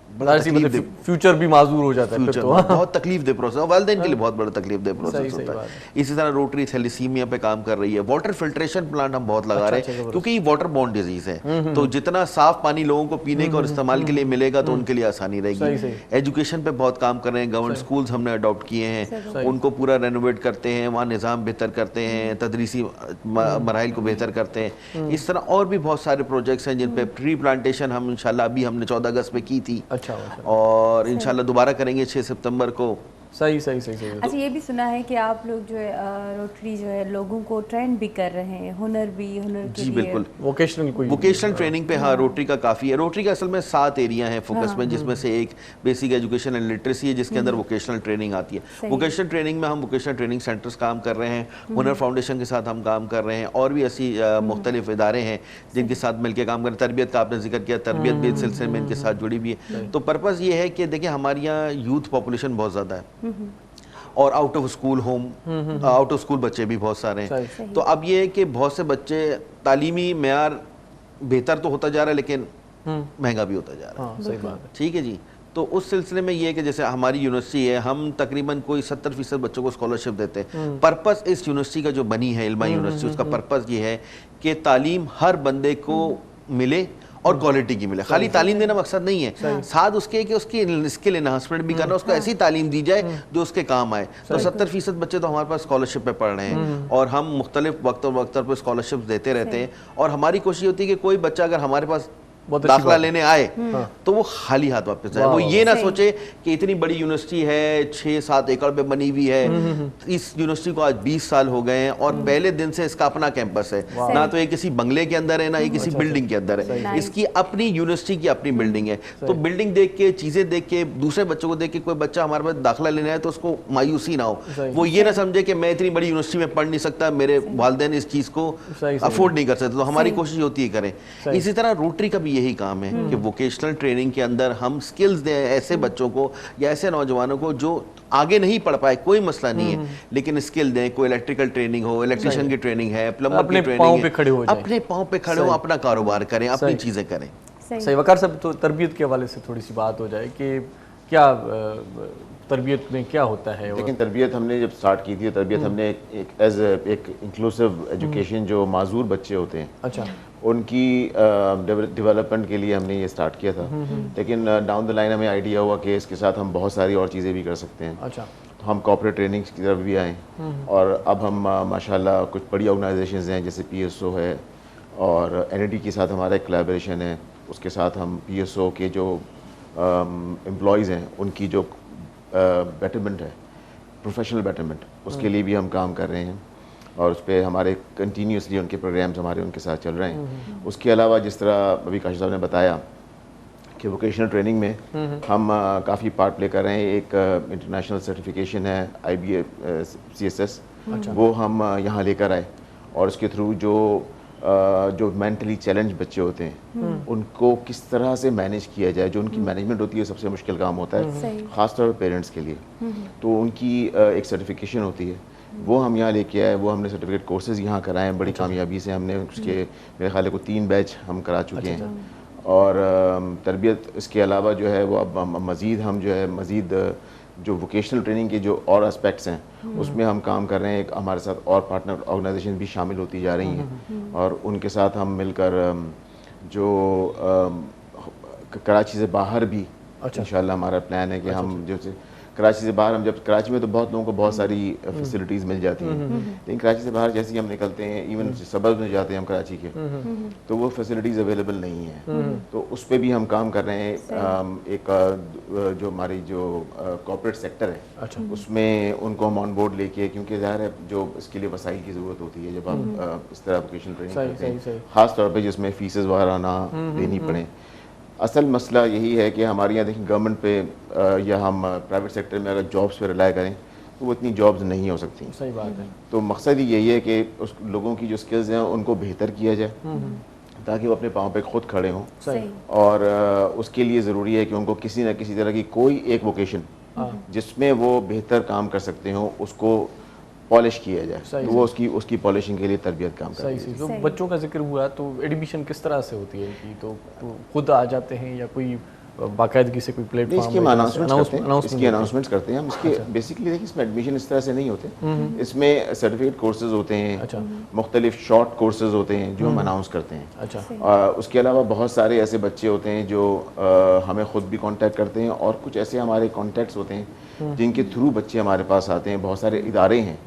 [SPEAKER 2] फ्यूचर भी माजूर हो जाता है, तो
[SPEAKER 4] बहुत तकलीफ दे प्रोसेस, वालिदैन के लिए बहुत बड़ा तकलीफ दे प्रोसेस होता है। इसी तरह रोटरी थैलेसीमिया पे काम कर रही है। वाटर फिल्ट्रेशन प्लांट हम बहुत लगा रहे हैं क्योंकि ये वाटर बॉर्न डिजीज है, तो जितना साफ पानी लोगों को पीने का और इस्तेमाल के लिए मिलेगा तो उनके लिए आसानी रहेगी। एजुकेशन पे बहुत काम कर रहे हैं, गवर्नमेंट स्कूल्स हमने अडॉप्ट किए हैं, उनको पूरा रेनोवेट करते हैं, वहाँ निज़ाम बेहतर करते हैं, तदरीसी मराहिल को बेहतर करते हैं। इस तरह और भी बहुत सारे प्रोजेक्ट्स हैं जिन पे ट्री प्लांटेशन हम इंशाल्लाह अभी हमने 14 अगस्त पे की थी और इंशाल्लाह दोबारा करेंगे 6 सितंबर को।
[SPEAKER 2] सही।
[SPEAKER 3] अच्छा, ये भी सुना है कि आप लोग जो है रोटरी जो है लोगों को ट्रेन भी कर रहे हैं, हुनर के
[SPEAKER 4] जी बिल्कुल,
[SPEAKER 2] वोकेशनल
[SPEAKER 4] ट्रेनिंग पे हाँ रोटरी का काफ़ी है। रोटरी का असल में 7 एरिया है फोकस में, जिसमें से एक बेसिक एजुकेशन एंड लिटरेसी है जिसके अंदर वोकेशनल ट्रेनिंग आती है। वोकेशनल ट्रेनिंग में हम वोकेशनल ट्रेनिंग सेंटर्स काम कर रहे हैं, हुनर फाउंडेशन के साथ हम काम कर रहे हैं और भी ऐसी मुख्तलिफ इदारे हैं जिनके साथ मिलकर काम कर रहे हैं। तरबियत का आपने जिक्र किया, तरबियत भी इस सिलसिले में इनके साथ जुड़ी हुई है। तो पर्पज़ ये है कि देखिए हमारे यहाँ यूथ पॉपुलेशन बहुत ज़्यादा है और out of school out of school बच्चे भी बहुत सारे हैं। तो अब ये है कि बहुत से बच्चे तालीमी मेयार बेहतर तो होता जा रहा है लेकिन महंगा भी होता जा रहा है।
[SPEAKER 2] सही बात है,
[SPEAKER 4] ठीक है जी। तो उस सिलसिले में ये है कि जैसे हमारी यूनिवर्सिटी है, हम तकरीबन कोई 70% बच्चों को स्कॉलरशिप देते हैं। पर्पस इस यूनिवर्सिटी का जो बनी है इल्मा यूनिवर्सिटी, उसका पर्पस ये है कि तालीम हर बंदे को मिले और क्वालिटी की मिले। खाली तालीम देना मकसद नहीं है, साथ उसके कि उसकी स्किल एनहांसमेंट भी करना, उसको ऐसी तालीम दी जाए जो उसके काम आए। तो 70% बच्चे तो हमारे पास स्कॉलरशिप पे पढ़ रहे हैं और हम मुख्तलिफ वक्त पर स्कॉलरशिप देते रहते हैं। और हमारी कोशिश होती है कि कोई बच्चा अगर हमारे पास दाखिला लेने आए तो वो खाली हाथ वापस जाए। वो ये ना सोचे कि इतनी बड़ी यूनिवर्सिटी है, 6-7 एकड़ पे बनी हुई है, इस यूनिवर्सिटी को आज 20 साल हो गए हैं और पहले दिन से इसका अपना कैंपस है, ना तो ये किसी बंगले के अंदर है ना ये किसी बिल्डिंग के अंदर है, इसकी अपनी यूनिवर्सिटी की अपनी बिल्डिंग है। तो बिल्डिंग देख के, चीजें देख के, दूसरे बच्चों को देख के कोई बच्चा हमारे पास दाखिला लेने आए तो उसको मायूसी ना हो, वो ये ना समझे कि मैं इतनी बड़ी यूनिवर्सिटी में पढ़ नहीं सकता, मेरे वालिदैन इस चीज को अफोर्ड नहीं कर सकते। तो हमारी कोशिश होती है करें। इसी तरह रोटरी का भी यही काम है कि वोकेशनल ट्रेनिंग के अंदर हम स्किल्स दें ऐसे बच्चों को या ऐसे नौजवानों को जो आगे नहीं पढ़ पाए, कोई मसला नहीं है, लेकिन स्किल दें। कोई इलेक्ट्रिकल ट्रेनिंग हो, इलेक्ट्रिशियन की ट्रेनिंग है, प्लम्बर की ट्रेनिंग है, अपने पाँव पे खड़े हो, अपना कारोबार करें, अपनी चीज़ें करें।
[SPEAKER 2] सही। वकार साहब, तो तरबियत के हवाले से थोड़ी सी बात हो जाए कि क्या तरबियत में क्या होता है?
[SPEAKER 5] लेकिन तरबियत हमने जब स्टार्ट की थी, तरबियत हमने एक इंक्लूसिव एजुकेशन जो माजूर बच्चे होते हैं,
[SPEAKER 2] अच्छा,
[SPEAKER 5] उनकी डेवलपमेंट के लिए हमने ये स्टार्ट किया था। लेकिन डाउन द लाइन हमें आइडिया हुआ कि इसके साथ हम बहुत सारी और चीज़ें भी कर सकते हैं।
[SPEAKER 2] अच्छा,
[SPEAKER 5] तो हम कॉर्पोरेट ट्रेनिंग की तरफ भी आए और अब हम माशाल्लाह कुछ बड़ी ऑर्गेनाइजेशंस हैं जैसे PSO है और NID के साथ हमारा एक कोलैबोरेशन है। उसके साथ हम PSO के जो एम्प्लॉयज़ हैं उनकी जो बेटरमेंट है, प्रोफेशनल बेटरमेंट, उसके लिए भी हम काम कर रहे हैं और उस पर हमारे कंटिन्यूसली उनके प्रोग्राम्स हमारे उनके साथ चल रहे हैं। उसके अलावा जिस तरह अभी काशिफ साहब ने बताया कि वोकेशनल ट्रेनिंग में हम काफ़ी पार्ट प्ले कर रहे हैं। एक इंटरनेशनल सर्टिफिकेशन है IBA CSS, वो हम यहाँ लेकर आए और उसके थ्रू जो मेंटली चैलेंज बच्चे होते हैं उनको किस तरह से मैनेज किया जाए, जो उनकी मैनेजमेंट होती है सबसे मुश्किल काम होता है, ख़ासतौर पर पेरेंट्स के लिए। तो उनकी एक सर्टिफिकेशन होती है, वो हम यहाँ लेके आए, वो हमने सर्टिफिकेट कोर्सेज यहाँ कराए हैं बड़ी कामयाबी से। हमने उसके मेरे ख्याल को 3 बैच हम करा चुके हैं और तरबियत इसके अलावा जो है वो अब मज़ीद हम जो है मज़ीद जो वोकेशनल ट्रेनिंग के जो और एस्पेक्ट्स हैं उसमें हम काम कर रहे हैं। एक हमारे साथ और पार्टनर ऑर्गेनाइजेशन भी शामिल होती जा रही हैं और उनके साथ हम मिलकर जो कराची से बाहर भी इंशाल्लाह हमारा प्लान है कि हम जैसे कराची से बाहर, हम जब कराची में तो बहुत लोगों को बहुत सारी फैसिलिटीज़ मिल जाती हैं, लेकिन कराची से बाहर जैसे ही हम निकलते हैं, इवन सबर्ब में जाते हैं हम कराची के, तो वो फैसिलिटीज़ अवेलेबल नहीं है। तो उस पर भी हम काम कर रहे हैं। एक जो हमारी जो कॉर्पोरेट सेक्टर है उसमें उनको हम ऑन बोर्ड लेके, क्योंकि ज़ाहिर है जो इसके लिए वसाइल की ज़रूरत होती है जब आप इस तरह वोकेशनल ट्रेनिंग करते हैं, ख़ास तौर पर जिसमें फीसेस वगैरह ना देनी पड़े। असल मसला यही है कि हमारे यहाँ देखिए गवर्नमेंट पे या हम प्राइवेट सेक्टर में अगर जॉब्स पे रिलाई करें तो वो इतनी जॉब्स नहीं हो सकती।
[SPEAKER 2] सही बात है।
[SPEAKER 5] तो मकसद ही यही है कि उस लोगों की जो स्किल्स हैं उनको बेहतर किया जाए ताकि वो अपने पाँव पे खुद खड़े हों। और उसके लिए ज़रूरी है कि उनको किसी न किसी तरह की कोई एक वोकेशन जिसमें वो बेहतर काम कर सकते हो उसको पॉलिश किया जाए, तो वो उसकी पॉलिशिंग के लिए तरबियत काम करती है।
[SPEAKER 2] सही। तो बच्चों का जिक्र हुआ, तो एडमिशन किस तरह से होती है इनकी? तो खुद आ जाते हैं या कोई बाकायदगी से कोई प्लेटफॉर्म?
[SPEAKER 5] इसकी अनाउंसमेंट्स करते हैं हम। इसके बेसिकली देखिए इसमें एडमिशन इस तरह से नहीं होते, इसमें सर्टिफिकेट कोर्सेज होते हैं, मुख्तलिफ शॉर्ट कोर्सेज होते हैं जो हम अनाउंस करते हैं। उसके अलावा बहुत सारे ऐसे बच्चे होते हैं जो हमें ख़ुद भी कांटेक्ट करते हैं और कुछ ऐसे हमारे कॉन्टैक्ट्स होते हैं जिनके थ्रू बच्चे हमारे पास आते हैं। बहुत सारे इदारे हैं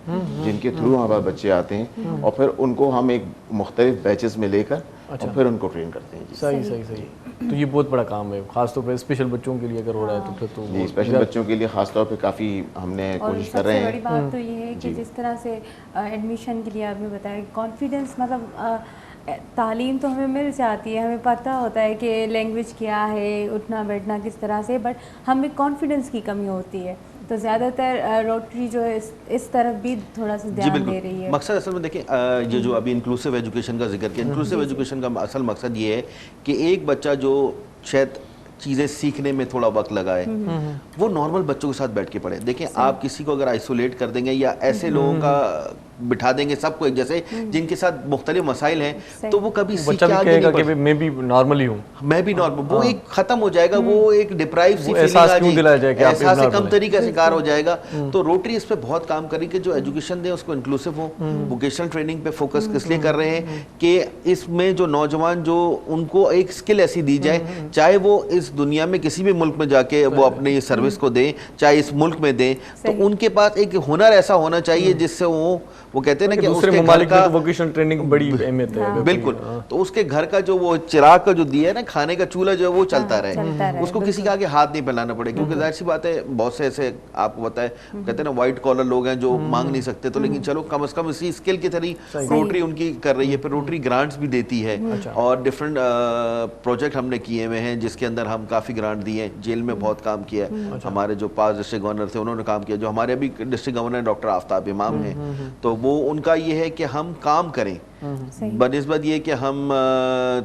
[SPEAKER 5] जिनके थ्रू हमारे पास बच्चे आते हैं और फिर उनको हम एक मुख्तलिफ बैचेस में लेकर और फिर उनको ट्रेन करते हैं।
[SPEAKER 2] सही। तो ये बहुत बड़ा काम है, खासतौर पर स्पेशल बच्चों के लिए अगर हो रहा है तो फिर तो
[SPEAKER 5] जी स्पेशल बच्चों के लिए खास तौर पे काफ़ी हमने कोशिश कर रहे हैं।
[SPEAKER 3] बड़ी बात तो ये है कि जिस तरह से एडमिशन के लिए आपने बताया कॉन्फिडेंस, मतलब तालीम तो हमें मिल जाती है, हमें पता होता है कि लैंग्वेज क्या है, उठना बैठना किस तरह से, बट हमें कॉन्फिडेंस की कमी होती है। तो ज़्यादातर रोटरी जो है इस तरफ भी थोड़ा सा ध्यान दे रही है।
[SPEAKER 4] मकसद असल में देखें, ये जो अभी इंक्लूसिव एजुकेशन का जिक्र किया, इंक्लूसिव एजुकेशन का असल मकसद ये है कि एक बच्चा जो शायद चीज़ें सीखने में थोड़ा वक्त लगाए वो नॉर्मल बच्चों के साथ बैठ के पढ़े। देखें आप किसी को अगर आइसोलेट कर देंगे या ऐसे लोगों का बिठा देंगे सबको एक जैसे जिनके साथ मुख्तलिफ मसाइल हैं, तो वो कभी सीख के आगे नहीं बढ़।
[SPEAKER 2] मैं भी नॉर्मली हूँ,
[SPEAKER 4] मैं भी नॉर्मल, वो एक खत्म हो जाएगा, वो एक डिप्राइव सी फीलिंग
[SPEAKER 2] आ जाएगी,
[SPEAKER 4] एहसास कम तरीके का शिकार हो जाएगा। तो रोटरी इस पे बहुत काम करी कि जो एजुकेशन दे उसको इंक्लूसिव हो। वोकेशनल ट्रेनिंग पे फोकस इसलिए कर रहे हैं कि इसमें जो नौजवान जो उनको एक स्किल ऐसी दी जाए, चाहे वो इस दुनिया में किसी भी मुल्क में जाके वो अपनी सर्विस को दें, चाहे इस मुल्क में दें, तो उनके पास एक हुनर ऐसा होना चाहिए जिससे वो कहते हैं ना कि
[SPEAKER 2] दूसरे ममालिक में तो वोकेशनल ट्रेनिंग बड़ी अहमियत है।
[SPEAKER 4] बिल्कुल। तो उसके घर का जो वो चिराग का जो दिया है ना, खाने का चूल्हा जो है वो चलता रहे, उसको किसी के आगे हाथ नहीं फैलाना पड़े। क्योंकि जाहिर सी बात है बहुत से ऐसे आपको पता है कहते हैं ना व्हाइट कॉलर लोग हैं जो मांग नहीं सकते, तो लेकिन चलो कम से कम इसी स्किल की तरह रोटरी उनकी कर रही है। फिर रोटरी ग्रांट्स भी देती है और डिफरेंट प्रोजेक्ट हमने किए हुए हैं जिसके अंदर हम काफ़ी ग्रांट दिए हैं। जेल में बहुत काम किया है, हमारे जो 5 डिस्ट्रिक्ट गवर्नर थे उन्होंने काम किया, जो हमारे अभी डिस्ट्रिक्ट गवर्नर डॉक्टर आफ्ताब इमाम हैं, तो वो उनका ये है कि हम काम करें बनिस्बत ये कि हम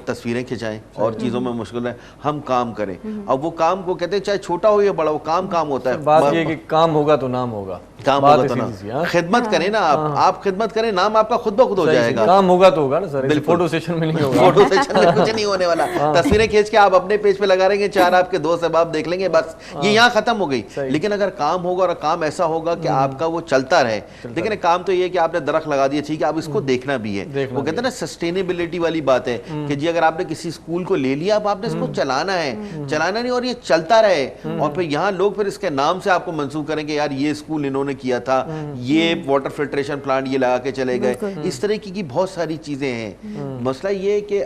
[SPEAKER 4] तस्वीरें खिंचाएं और चीज़ों में मुश्किल है, हम काम करें। अब वो काम को कहते हैं चाहे छोटा हो या बड़ा, वो काम होता है।
[SPEAKER 2] बात ये कि काम होगा तो नाम होगा,
[SPEAKER 4] काम होगा तो नाम, खिदमत करें ना आप खिदमत करें, नाम आपका खुद ब खुद हो जाएगा।
[SPEAKER 2] काम होगा तो होगा ना सर, बिल्कुल फोटो सेशन में नहीं होगा।
[SPEAKER 4] फोटो सेशन में कुछ नहीं होने वाला, तस्वीरें खींच के आप अपने पेज पे लगा रहेंगे, 4 आपके दोस्त अहबाब देख लेंगे, बस ये यहाँ खत्म हो गई। लेकिन अगर काम होगा और काम ऐसा होगा कि आपका वो चलता रहे, लेकिन काम तो ये है कि आपने दरख्त लगा दिया, ठीक है, आप इसको देखना भी है। वो कहते हैं ना सस्टेनेबिलिटी वाली बात है कि जी अगर आपने किसी स्कूल को ले लिया, अब आपने इसको चलाना है, चलाना नहीं और ये चलता रहे, और फिर यहाँ लोग फिर इसके नाम से आपको मंसूब करेंगे यार ये स्कूल इन्होंने किया था, ये वाटर फिल्ट्रेशन प्लांट ये लगा के चले गए। इस तरह की बहुत सारी चीजें हैं। मसला ये है कि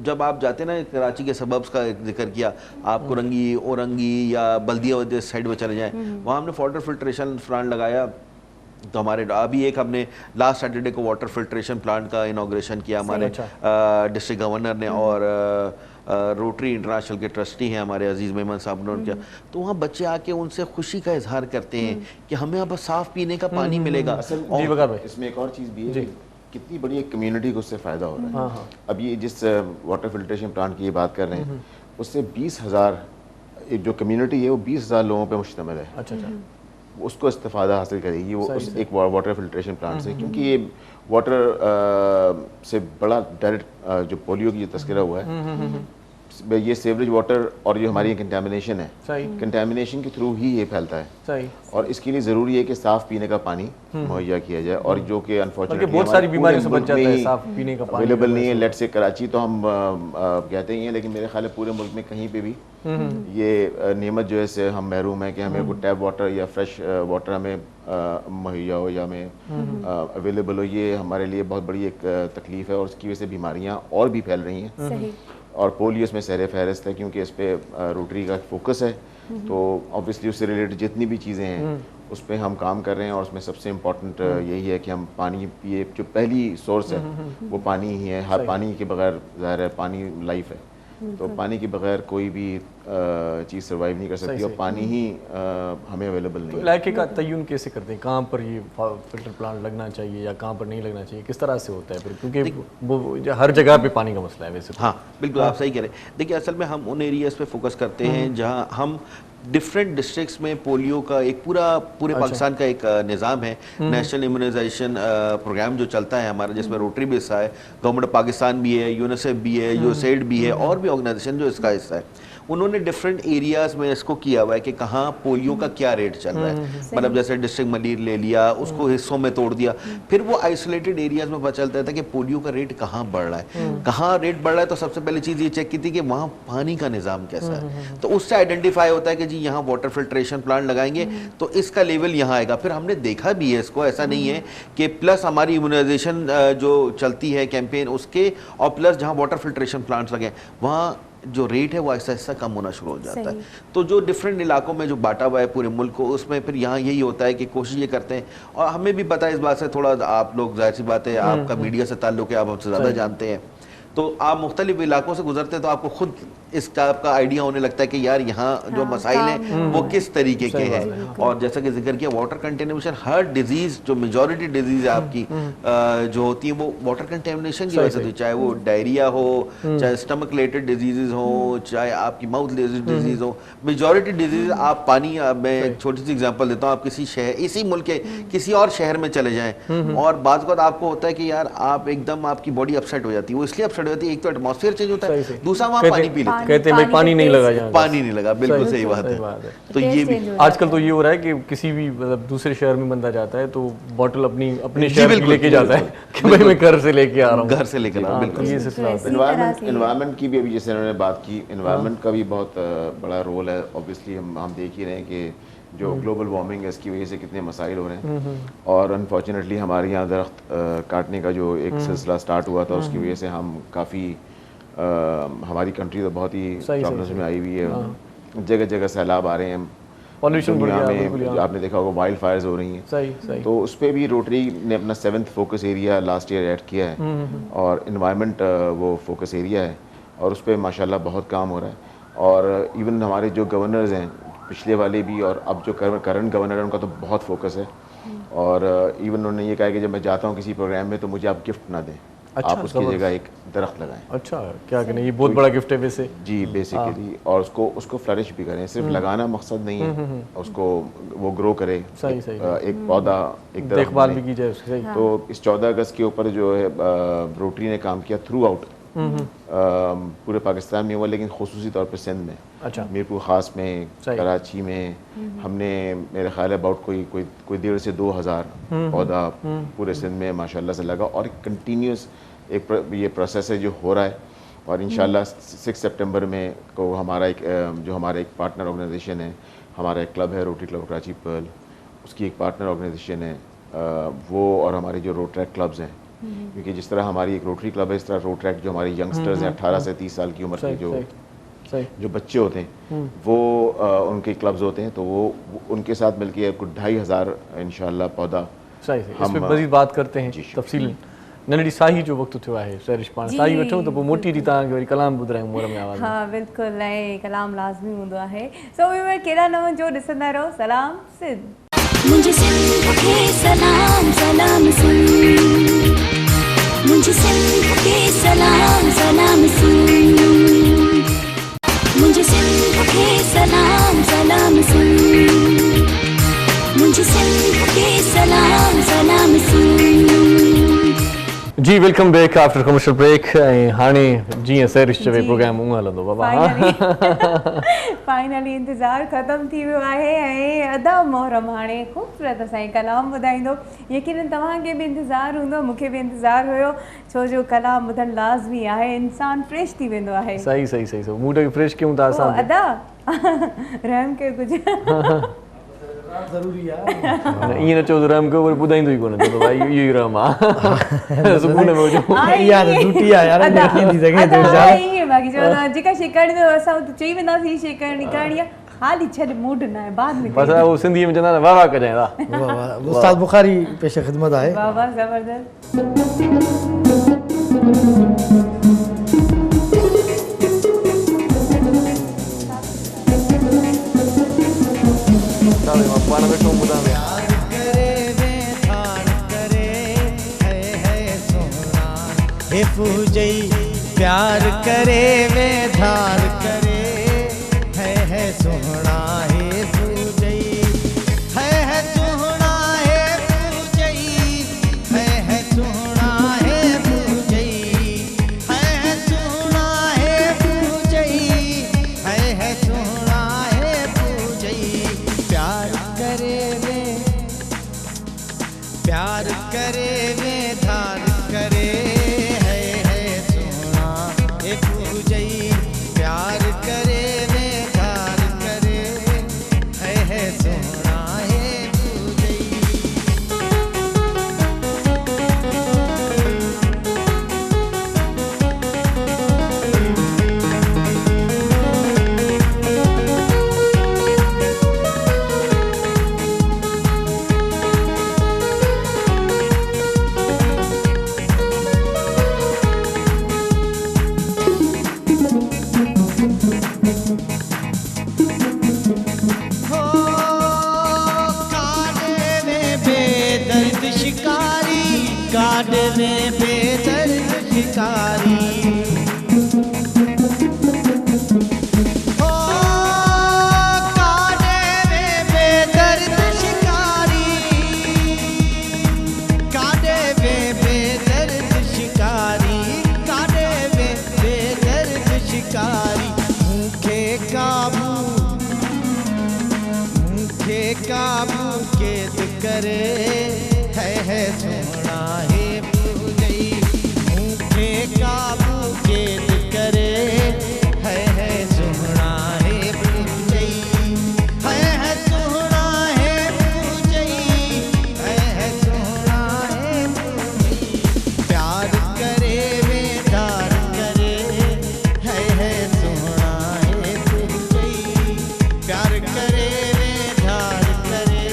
[SPEAKER 4] जब आप जाते ना, कराची के सबब्स का जिक्र किया, आप कुरंगी, औरंगी या बल्दिया साइड में चले जाएं, वहाँ हमने वाटर फिल्ट्रेशन प्लांट लगाया। तो हमारे अभी एक हमने लास्ट सैटरडे को वाटर फिल्ट्रेशन प्लांट का इनॉग्रेशन किया हमारे डिस्ट्रिक्ट गवर्नर ने, और रोटरी इंटरनेशनल के ट्रस्टी हैं हमारे अजीज़ मेमन साहब ने किया। तो वहाँ बच्चे आके उनसे खुशी का इजहार करते हैं कि हमें अब साफ़ पीने का पानी मिलेगा।
[SPEAKER 5] और इसमें एक और चीज़ भी है, कितनी बड़ी एक कम्युनिटी को उससे फ़ायदा हो रहा है। अब ये जिस वाटर फिल्ट्रेशन प्लांट की ये बात कर रहे हैं, उससे 20,000 एक जो कम्युनिटी है वो 20,000 लोगों पे मुश्तमिल है। अच्छा, उसको इस्तेफादा हासिल करेगी वो उस एक वाटर फिल्ट्रेशन प्लांट से, क्योंकि ये वाटर से बड़ा डायरेक्ट जो पोलियो की जो तस्करा हुआ है, ये सेवरेज वाटर और जो हमारी कंटेमिनेशन है, कंटेमिनेशन के थ्रू ही ये फैलता है। और इसके लिए ज़रूरी है कि साफ़ पीने का पानी मुहैया किया जाए, और जो कि अनफॉर्चुनेटली
[SPEAKER 2] बहुत सारी बीमारियों से बच जाता है, साफ़ पीने का पानी
[SPEAKER 5] अवेलेबल नहीं है। लेट से कराची तो हम कहते ही हैं, लेकिन मेरे ख्याल है पूरे मुल्क में कहीं पे भी ये नेमत जो है से हम महरूम है कि हमें कोई टैप वाटर या फ्रेश वाटर हमें मुहैया हो या हमें अवेलेबल हो। ये हमारे लिए बहुत बड़ी एक तकलीफ़ है, और उसकी वजह से बीमारियाँ और भी फैल रही हैं। और पोलियो इसमें सर फहरिस्त है, क्योंकि इस पर रोटरी का फोकस है। तो ऑब्वियसली उससे रिलेटेड जितनी भी चीज़ें हैं उस पर हम काम कर रहे हैं, और उसमें सबसे इम्पॉर्टेंट यही है कि हम पानी पिए। जो पहली सोर्स है वो पानी ही है। हर पानी के बगैर ज़ाहिर है पानी लाइफ है, तो पानी के बगैर कोई भी चीज़ सर्वाइव नहीं कर सकती, और पानी ही हमें अवेलेबल नहीं है।
[SPEAKER 2] इलाके का तयन कैसे करते हैं, कहाँ पर ये फिल्टर प्लांट लगना चाहिए या कहाँ पर नहीं लगना चाहिए, किस तरह से होता है फिर? क्योंकि वो हर जगह पे पानी का मसला है वैसे।
[SPEAKER 4] हाँ बिल्कुल, आप सही कह रहे हैं। देखिए असल में हम उन एरियाज़ पे फोकस करते हैं जहाँ हम डिफरेंट डिस्ट्रिक्ट्स में पोलियो का एक पूरे पाकिस्तान का एक निज़ाम है, नेशनल इम्यूनाइजेशन प्रोग्राम जो चलता है हमारा, जिसमें रोटरी भी हिस्सा है, गवर्नमेंट ऑफ पाकिस्तान भी है, यूनिसेफ भी है, यूएसएड भी है, और भी ऑर्गेनाइजेशन जो इसका हिस्सा है। उन्होंने डिफरेंट एरियाज़ में इसको किया हुआ है कि कहाँ पोलियो का क्या रेट चल रहा है। मतलब जैसे डिस्ट्रिक्ट मलीर ले लिया, उसको हिस्सों में तोड़ दिया, फिर वो आइसोलेटेड एरियाज़ में पता चलता था कि पोलियो का रेट कहाँ बढ़ रहा है, कहाँ रेट बढ़ रहा है। तो सबसे पहले चीज़ ये चेक की थी कि वहाँ पानी का निज़ाम कैसा है। तो उससे आइडेंटिफाई होता है कि जी यहाँ वाटर फिल्ट्रेशन प्लांट लगाएंगे तो इसका लेवल यहाँ आएगा। फिर हमने देखा भी है इसको, ऐसा नहीं है कि प्लस हमारी इम्यूनाइजेशन जो चलती है कैंपेन उसके, और प्लस जहाँ वाटर फिल्ट्रेशन प्लांट्स लगे वहाँ जो रेट है वो ऐसा ऐसा कम होना शुरू हो जाता है। तो जो डिफरेंट इलाकों में जो बांटा हुआ है पूरे मुल्क को, उसमें फिर यहाँ यही होता है कि कोशिश ये करते हैं, और हमें भी पता है इस बात से, थोड़ा आप लोग जाहिर सी बात है आपका मीडिया से ताल्लुक है, आप हमसे ज़्यादा जानते हैं, तो आप मुख्तलिफ इलाकों से गुजरते हैं तो आपको खुद इस टाइप का आइडिया होने लगता है कि यार यहाँ जो मसाइल हैं वो किस तरीके के हैं। और जैसा कि जिक्र किया वाटर कंटेमिनेशन, हर डिजीज़ जो मेजॉरिटी डिजीज़ है आपकी जो होती है वो वाटर कंटेमिनेशन की वजह से होती है, चाहे वो डायरिया हो, चाहे स्टमक रिलेटेड डिजीज़ हो, चाहे आपकी माउथ रिलेटेड डिजीज़ हो, मेजॉरिटी डिजीज़ आप पानी, मैं छोटी सी एग्जांपल देता हूँ, आप किसी शहर, इसी मुल्क के किसी और शहर में चले जाएँ और बाज़ वक़्त आपको होता है कि यार आप एकदम आपकी बॉडी अपसेट हो जाती है। वो इसलिए अपसेट हो जाती है, एक तो एटमॉस्फेयर चेंज होता है, दूसरा वहाँ पानी पी लेते हैं,
[SPEAKER 2] कहते हैं भाई पानी नहीं लगा यहाँ,
[SPEAKER 4] पानी नहीं लगा, बिल्कुल सही बात है। तो ये भी
[SPEAKER 2] आजकल तो ये हो रहा है कि किसी भी मतलब दूसरे शहर में बंदा जाता है तो बॉटल अपने शहर की लेके जाता है कि भाई मैं घर से लेके आ रहा हूँ,
[SPEAKER 4] घर से लेकर आ रहा हूँ। बिल्कुल
[SPEAKER 2] ये सिलसिला होता है।
[SPEAKER 5] एनवायरनमेंट की भी अभी जैसे उन्होंने बात की, एनवायरनमेंट का भी बहुत बड़ा रोल है। ऑब्वियसली हम देख ही रहे हैं कि जो ग्लोबल वार्मिंग है इसकी वजह से कितने मसाइल हो रहे हैं, और अनफॉर्चुनेटली हमारे यहाँ दरख्त काटने का जो एक सिलसिला स्टार्ट हुआ था उसकी वजह से हम काफ़ी हमारी कंट्री तो बहुत ही प्रॉब्लम्स में आई हुई है। जगह जगह सैलाब आ रहे हैं,
[SPEAKER 2] पॉल्यूशन
[SPEAKER 5] दुनिया में आपने देखा होगा वाइल्ड फायर्स हो रही हैं।
[SPEAKER 2] सही।
[SPEAKER 5] तो उस पर भी रोटरी ने अपना 7th focus area last year add किया है, और इन्वायरमेंट वो फोकस एरिया है, और उस पर माशाल्लाह बहुत काम हो रहा है। और इवन हमारे जो गवर्नर्स हैं पिछले वाले भी और अब जो करंट गवर्नर है उनका तो बहुत फोकस है, और इवन उन्होंने ये कहा कि जब मैं जाता हूँ किसी प्रोग्राम में तो मुझे आप गिफ्ट ना दें,
[SPEAKER 2] अच्छा,
[SPEAKER 5] आप उसकी जगह एक दरख्त लगाएं।
[SPEAKER 2] अच्छा, क्या कहने, ये बहुत बड़ा गिफ्ट है वैसे।
[SPEAKER 5] जी बेसिकली, और उसको फ्लरिश भी करें, सिर्फ लगाना मकसद नहीं है, उसको वो ग्रो करे,
[SPEAKER 2] सही सही,
[SPEAKER 5] एक पौधा, एक दरख्त
[SPEAKER 2] देखभाल भी
[SPEAKER 5] बने।
[SPEAKER 2] की जाए उसकी। सही।
[SPEAKER 5] तो इस 14 अगस्त के ऊपर जो है रोटरी ने काम किया थ्रू आउट पूरे पाकिस्तान में हुआ, लेकिन खुसूसी तौर पर सिंध में,
[SPEAKER 2] अच्छा,
[SPEAKER 5] मीरपुर ख़ास में,
[SPEAKER 2] सही।
[SPEAKER 5] कराची में हमने मेरे ख्याल है अबाउट कोई 1,500 से 2,000 पौधा पूरे सिंध में माशाल्लाह से लगा, और कंटिन्यूस ये प्रोसेस है जो हो रहा है। और इंशाल्लाह 6 सितंबर में को हमारा एक पार्टनर ऑर्गेनाइजेशन है, हमारा एक क्लब है रोटरी क्लब कराची पर्ल, उसकी एक पार्टनर ऑर्गेनाइजेशन है वो, और हमारे जो रोट्रैक क्लब्स हैं, क्योंकि जिस तरह हमारी एक रोटरी क्लब है, इस तरह रोट्रैक जो हमारे यंगस्टर्स हैं 18 से 30 साल की उम्र के जो बच्चे होते हैं वो उनके क्लब्स होते हैं, तो वो उनके साथ मिलकर कुछ 2,500 इंशाल्लाह पौधा
[SPEAKER 2] सही सही। इस पे मज़ीद बात करते हैं तफ़सील। नंढड़ी साही जो वक़्तु थियो आहे, सैरिश पाण साही वठूं त पोइ मोटी री तव्हांखे वरी कलाम ॿुधायूं मोर में आवाज़।
[SPEAKER 3] हाँ बिल्कुलु, ऐं कलाम लाज़मी हूंदो आहे। सो व्यूअर कहिड़ा नव जो ॾिसंदा रहो सलाम सिंध।
[SPEAKER 1] मुझे सिंध के सलाम सलाम सिंध, मुझे सिंध के सलाम सलाम सिंध, मुझे सिंध के सलाम सलाम सिंध, मुझे सिंध के सलाम सलाम सिंध।
[SPEAKER 2] जी welcome back after commercial break. ऐं हाणे जीअं सैरिश चवे प्रोग्राम उहो हलंदो बाबा।
[SPEAKER 3] फाइनली इंतज़ारु ख़तमु थी वियो आहे ऐं अदा मुहर्रम हाणे ख़ूबसूरत असांजी कलाम ॿुधाईंदो। यकीनन तव्हांखे बि इंतज़ारु हूंदो, मूंखे बि इंतज़ारु हुयो, छो जो कलाम ॿुधणु लाज़मी आहे, इंसानु फ्रेश थी वेंदो आहे।
[SPEAKER 2] सही सही सही सही, मूड खे फ्रेश कयूं था असां।
[SPEAKER 3] अदा रहम कयो कुझु
[SPEAKER 6] ज़रूरी आहे,
[SPEAKER 2] ईअं न चओ त रहम कयो वरी ॿुधाईंदो ई कोन, चवंदो भाई इहो ई रहम आहे, सुकून में हुजो।
[SPEAKER 6] यार ड्यूटी आहे यार, थी सघे तो
[SPEAKER 3] ईअं बाक़ी चवंदा जेका शइ करणी अथव असां चई वेंदासीं, हीअ शइ करणी आहे, हाली छॾ मूड न आहे, बाद में
[SPEAKER 2] बस वो सिंधी में चवंदा वाह वाह कजांइ था।
[SPEAKER 6] वाह वाह, उस्ताद बुखारी पेश ख़िदमत आहे।
[SPEAKER 3] वाह वाह ज़बरदस्त।
[SPEAKER 2] पाण वेठो ॿुधां
[SPEAKER 7] हे पूजई प्यार करे वे धार करे, है सोहना हे पूजई, है सोहना हे पूजई, है सोहना हे पूजई, है सोहना हे पूजई, है सोहना हे पूजई। प्यार करे वे धार करे, पूजई प्यार करे वे धार करे, है सोना है पूजई। काटे में बेदर्द शिकारी, ओ काटे में बेदर्द शिकारी, काटे में बेदर्द शिकारी, काटे में बेदर्द शिकारी। मुखे काबू कैद करे, है सोना है पूजई। मुखे काबू कैद करे, है सोना है पूजई, है सोना है पूजई, है सोना है पूजई। प्यार करे वे धार करे, है सोना है पूजई। प्यार करे वे धार करे,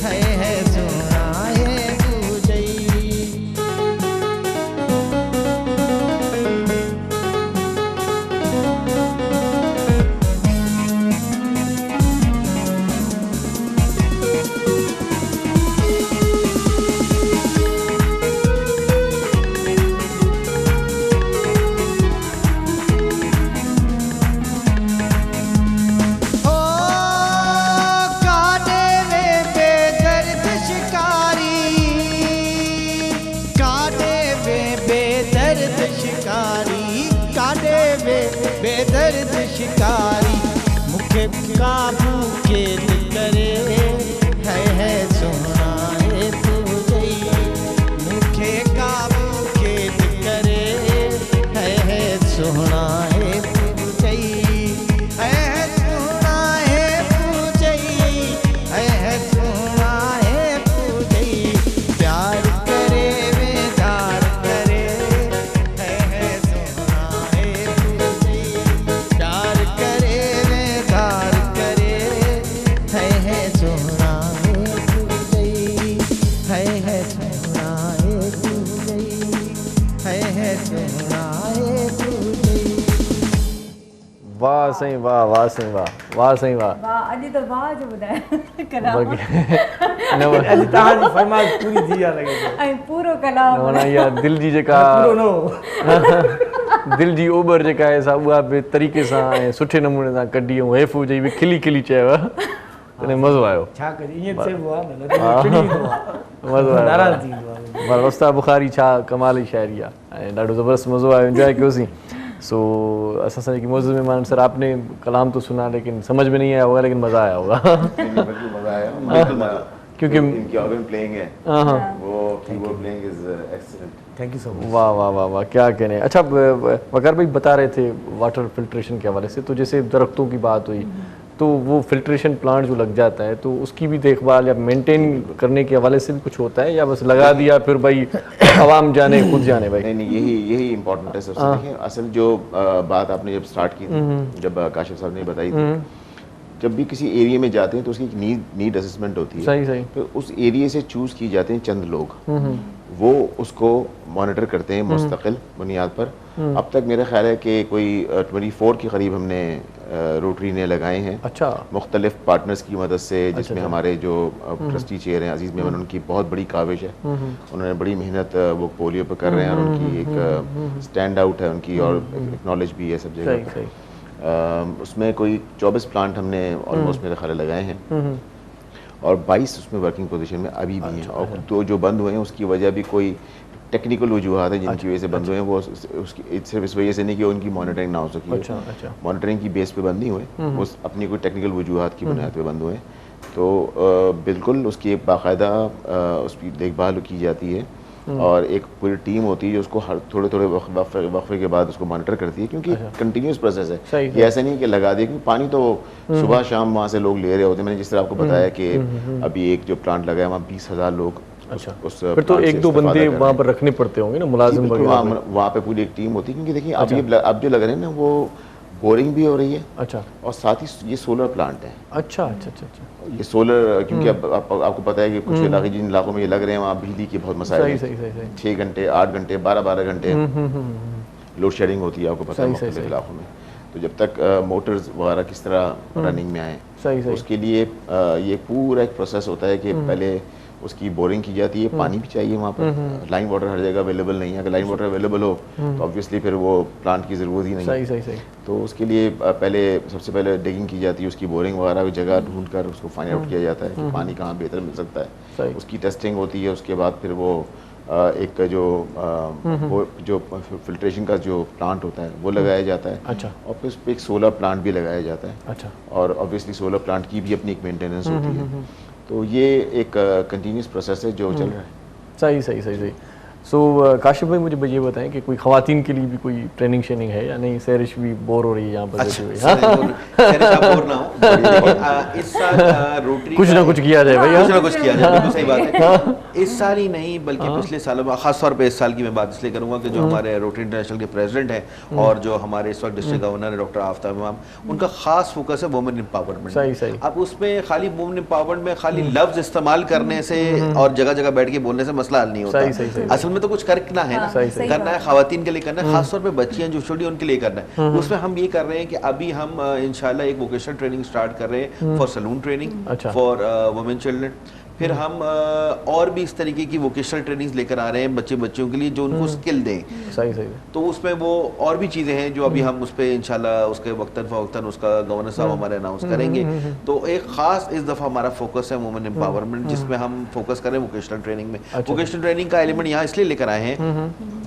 [SPEAKER 7] है सोना है पूजई। बेदर्द शिकारी मुखे काबू केद करे है सोना है तुझे मुखे काबू केद करे है सोना है तुझे है सोना है तुझे है सोना है तुझे प्यार करे बेदार करे है सोना है तुझे प्यार करे बेदार करे है सोना है तुझे है सोना है तुझे है सोना है तुझे
[SPEAKER 2] वाह साईं वाह, वाह साईं वाह, वाह साईं वाह।
[SPEAKER 3] वाह, अॼु त वाह जो ॿुधायो कलाम
[SPEAKER 2] बाक़ी न
[SPEAKER 6] अॼु तव्हांजी फरमाइश पूरी थी आहे लॻे थो।
[SPEAKER 3] ऐं पूरो कलाम
[SPEAKER 2] माना इहा दिलि जी जेका
[SPEAKER 6] पूरो न हो।
[SPEAKER 2] दिलि जी ओभर जेका आहे सा उहा बि तरीक़े सां ऐं सुठे नमूने सां कढी ऐं हेफ़ हुजे बि खिली खिली चयव, तॾहिं मज़ो आयो,
[SPEAKER 6] छा कजे ईअं चइबो आहे न, न त चिड़ी ईंदो आहे,
[SPEAKER 2] मज़ो
[SPEAKER 6] नाराज़
[SPEAKER 2] आयो।
[SPEAKER 6] थींदो आहे।
[SPEAKER 2] पर उस्ताद बुखारी छा कमाल जी शाइरी आहे ऐं ॾाढो ज़बरदस्त मज़ो आयो, एंजॉय कयोसीं। सो असां सां जेकी मौजूद मेहमान सर, आपने कलाम तो सुना लेकिन समझ में नहीं आया होगा, लेकिन मज़ा आया होगा
[SPEAKER 5] बिल्कुल मजा आया,
[SPEAKER 2] क्योंकि
[SPEAKER 5] इनकी ऑर्गन प्लेइंग है, वो keyboard playing is excellent.
[SPEAKER 6] Thank you so much.
[SPEAKER 2] वाह वाह वाह वाह, क्या कहने। अच्छा वकार भाई बता रहे थे वाटर फिल्ट्रेशन के हवाले से, तो जैसे दरख्तों की बात हुई तो वो फिल्ट्रेशन प्लांट जो लग जाता है तो उसकी भी देखभाल या मेंटेन करने के हवाले से भी कुछ होता है, या बस लगा दिया फिर भाई आवाम जाने खुद जाने भाई?
[SPEAKER 5] नहीं यही इम्पोर्टेंट है सबसे। देखिए असल जो बात आपने जब स्टार्ट की थी, जब काशिफ साहब ने बताई थी, जब भी किसी एरिया में जाते हैं तो उसकी नीड असेसमेंट होती है।
[SPEAKER 2] सही सही।
[SPEAKER 5] तो उस एरिया से चूज की जाते हैं चंद लोग, वो उसको मॉनिटर करते हैं मुस्तकिल बुनियाद पर। अब तक मेरा ख्याल है कि कोई 24 के करीब हमने रोटरी ने लगाए हैं।
[SPEAKER 2] अच्छा।
[SPEAKER 5] मुख्तलिफ पार्टनर्स की मदद से, जिसमें हमारे जो ट्रस्टी चेयर हैं अजीज़ मेमन, उनकी बहुत बड़ी काविश है, उन्होंने बड़ी मेहनत वो पोलियो पर कर रहे हैं और उनकी एक स्टैंड आउट है उनकी, और एक्नॉलेज भी है सब जगह पर। उसमें कोई 24 प्लांट हमने ऑलमोस्ट मेरे ख्याल लगाए हैं और 22 उसमें वर्किंग पोजीशन में अभी भी हैं, और तो जो बंद हुए हैं उसकी वजह भी कोई टेक्निकल वजूहत है जिनकी वजह से बंद हुए हैं। वो उसकी सिर्फ इस वजह से नहीं कि उनकी मॉनिटरिंग ना हो सकी, मॉनिटरिंग की बेस पे बंद नहीं हुए, वो अपनी कोई टेक्निकल वजूहत की बुनियाद पे बंद हुए। तो बिल्कुल उसकी एक बाकायदा उसकी देखभाल की जाती है और एक पूरी टीम होती है जो उसको हर थोड़े थोड़े वक्फे के बाद उसको मॉनिटर करती है, क्योंकि कंटिन्यूस प्रोसेस है। ये ऐसा नहीं कि लगा दिया, क्योंकि पानी तो सुबह शाम वहाँ से लोग ले रहे होते हैं। मैंने जिस तरह आपको बताया कि अभी एक जो प्लांट लगा है वहाँ 20,000 लोग।
[SPEAKER 2] अच्छा, फिर तो एक दो बंदे वहाँ पर रखने पड़ते होंगे ना, मुलाजिम वगैरह।
[SPEAKER 5] वहाँ पे पूरी एक टीम होती है, क्योंकि देखिए अब जो लग रहे हैं ना वो बोरिंग भी हो रही है।
[SPEAKER 2] अच्छा।
[SPEAKER 5] और साथ ही ये सोलर प्लांट है।
[SPEAKER 2] अच्छा अच्छा अच्छा अच्छा।
[SPEAKER 5] ये सोलर, क्योंकि अब आपको पता है कि कुछ इलाके जिन इलाकों में ये लग रहे हैं वहाँ बिजली के बहुत मसाइल हैं। 6 घंटे 8 घंटे 12 घंटे लोड शेडिंग होती है, आपको पता है मुख्तलिफ इलाकों में। तो जब तक मोटर्स वगैरह किस तरह रनिंग में आए, उसके लिए ये पूरा एक प्रोसेस होता है कि पहले उसकी बोरिंग की जाती है, पानी भी चाहिए वहाँ पर। लाइन वाटर हर जगह अवेलेबल नहीं है, अगर लाइन वाटर अवेलेबल हो तो ऑब्वियसली फिर वो प्लांट की ज़रूरत ही नहीं है।
[SPEAKER 2] सही।
[SPEAKER 5] तो उसके लिए सबसे पहले डिगिंग की जाती है, उसकी बोरिंग वगैरह की जगह ढूंढ कर उसको फाइंड आउट किया जाता है कि पानी कहाँ बेहतर मिल सकता है। उसकी टेस्टिंग होती है, उसके बाद फिर वो एक जो फिल्ट्रेशन का जो प्लांट होता है वो लगाया जाता है।
[SPEAKER 2] अच्छा।
[SPEAKER 5] और फिर उस पर एक सोलर प्लांट भी लगाया जाता है।
[SPEAKER 2] अच्छा।
[SPEAKER 5] और ऑब्वियसली सोलर प्लांट की भी अपनी एक मेंटेनेंस होती है। तो ये एक कंटिन्यूस प्रोसेस है जो चल रहा है।
[SPEAKER 2] सही। सो काशिफ भाई मुझे ये बताएं कि कोई ख़वातीन के लिए भी कोई ट्रेनिंग शेनिंग है या नहीं? सैरिश भी बोर हो रही है यहाँ पर बैठी हुई।
[SPEAKER 4] बोर ना हो, इस साल रोटरी
[SPEAKER 2] कुछ ना कुछ किया जाए भैया,
[SPEAKER 4] कुछ ना कुछ किया जाए, बिल्कुल सही बात है। इस साल ही नहीं बल्कि पिछले सालों में, खासतौर पे इस साल की मैं बात इसलिए करूँगा कि जो हमारे रोटरी इंटरनेशनल के प्रेसिडेंट हैं और जो हमारे इस वक्त डिस्ट्रिक्ट गवर्नर है डॉक्टर आफ्ताब इमाम, उनका खास फोकस है वुमेन एम्पावरमेंट।
[SPEAKER 2] सही।
[SPEAKER 4] अब उसमें खाली वुमेन एम्पावरमेंट में खाली लफ्ज इस्तेमाल करने से और जगह जगह बैठ के बोलने से मसला हल नहीं होता। असल में तो कुछ करना है ना, करना है, खवातीन के लिए करना है, खासतौर पे बच्चियां जो छोटी उनके लिए करना है। उसमें हम ये कर रहे हैं कि अभी हम इंशाल्लाह एक वोकेशनल ट्रेनिंग स्टार्ट कर रहे हैं for salon training for women children. फिर हम और भी इस तरीके की वोकेशनल ट्रेनिंग्स लेकर आ रहे हैं बच्चों के लिए जो उनको स्किल दें।
[SPEAKER 2] सही। तो
[SPEAKER 4] उसमें वो और भी चीज़ें हैं जो अभी हम उस पर इंशाल्लाह उसके वक्तन उसका गवर्नर साहब हमारे अनाउंस करेंगे। तो एक खास इस दफ़ा हमारा फोकस है वुमेन एम्पावरमेंट, जिसमें हम फोकस करें वोकेशनल ट्रेनिंग में। वोकेशनल ट्रेनिंग का एलिमेंट यहाँ इसलिए लेकर आए हैं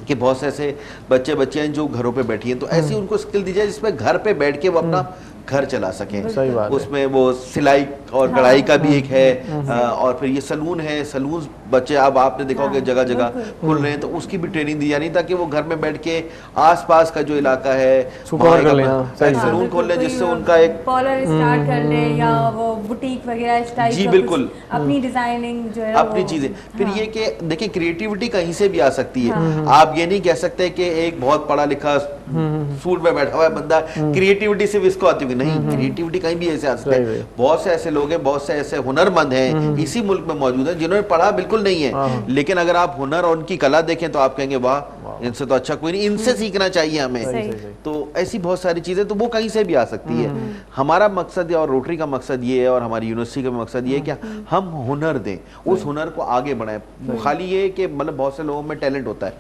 [SPEAKER 4] कि बहुत से ऐसे बच्चे हैं जो घरों पे बैठी हैं, तो ऐसी उनको स्किल दी जाए जिसमें घर पे बैठ के वो अपना घर चला सकें।
[SPEAKER 2] सही बात है।
[SPEAKER 4] उसमें वो सिलाई और कढ़ाई का भी एक है, और फिर ये सलून है, सलून बच्चे अब आपने देखा होगा जगह जगह खुल रहे हैं, तो उसकी भी ट्रेनिंग दी जानी ताकि वो घर में बैठ के आसपास का जो इलाका है सलून खोल लें, जिससे उनका एक
[SPEAKER 3] पार्लर स्टार्ट कर ले या वो बुटीक वगैरह इस टाइप
[SPEAKER 4] जी
[SPEAKER 3] का
[SPEAKER 4] बिल्कुल
[SPEAKER 3] अपनी डिजाइनिंग जो है
[SPEAKER 4] अपनी चीजें। फिर ये कि देखिए क्रिएटिविटी कहीं से भी आ सकती है। आप ये नहीं कह सकते कि एक बहुत पढ़ा लिखा सूट में बैठा हुआ है बंदा क्रिएटिविटी सिर्फ इसको आती होगी, नहीं, क्रिएटिविटी कहीं भी ऐसे आ सकती है। बहुत से ऐसे लोग हैं, बहुत से ऐसे हुनरमंद हैं इसी मुल्क में मौजूद हैं जिन्होंने पढ़ा बिल्कुल नहीं है, लेकिन अगर आप हुनर और उनकी कला देखें तो आप कहेंगे वाह, इनसे तो अच्छा कोई नहीं, इनसे सीखना चाहिए हमें। तो ऐसी बहुत सारी चीजें तो वो कहीं से भी आ सकती है। हमारा मकसद और रोटरी का मकसद ये है और हमारी यूनिवर्सिटी का मकसद ये है कि हम हुनर दें, उस हुनर को आगे बढ़ाएं। खाली ये कि मतलब बहुत से लोगों में टैलेंट होता है,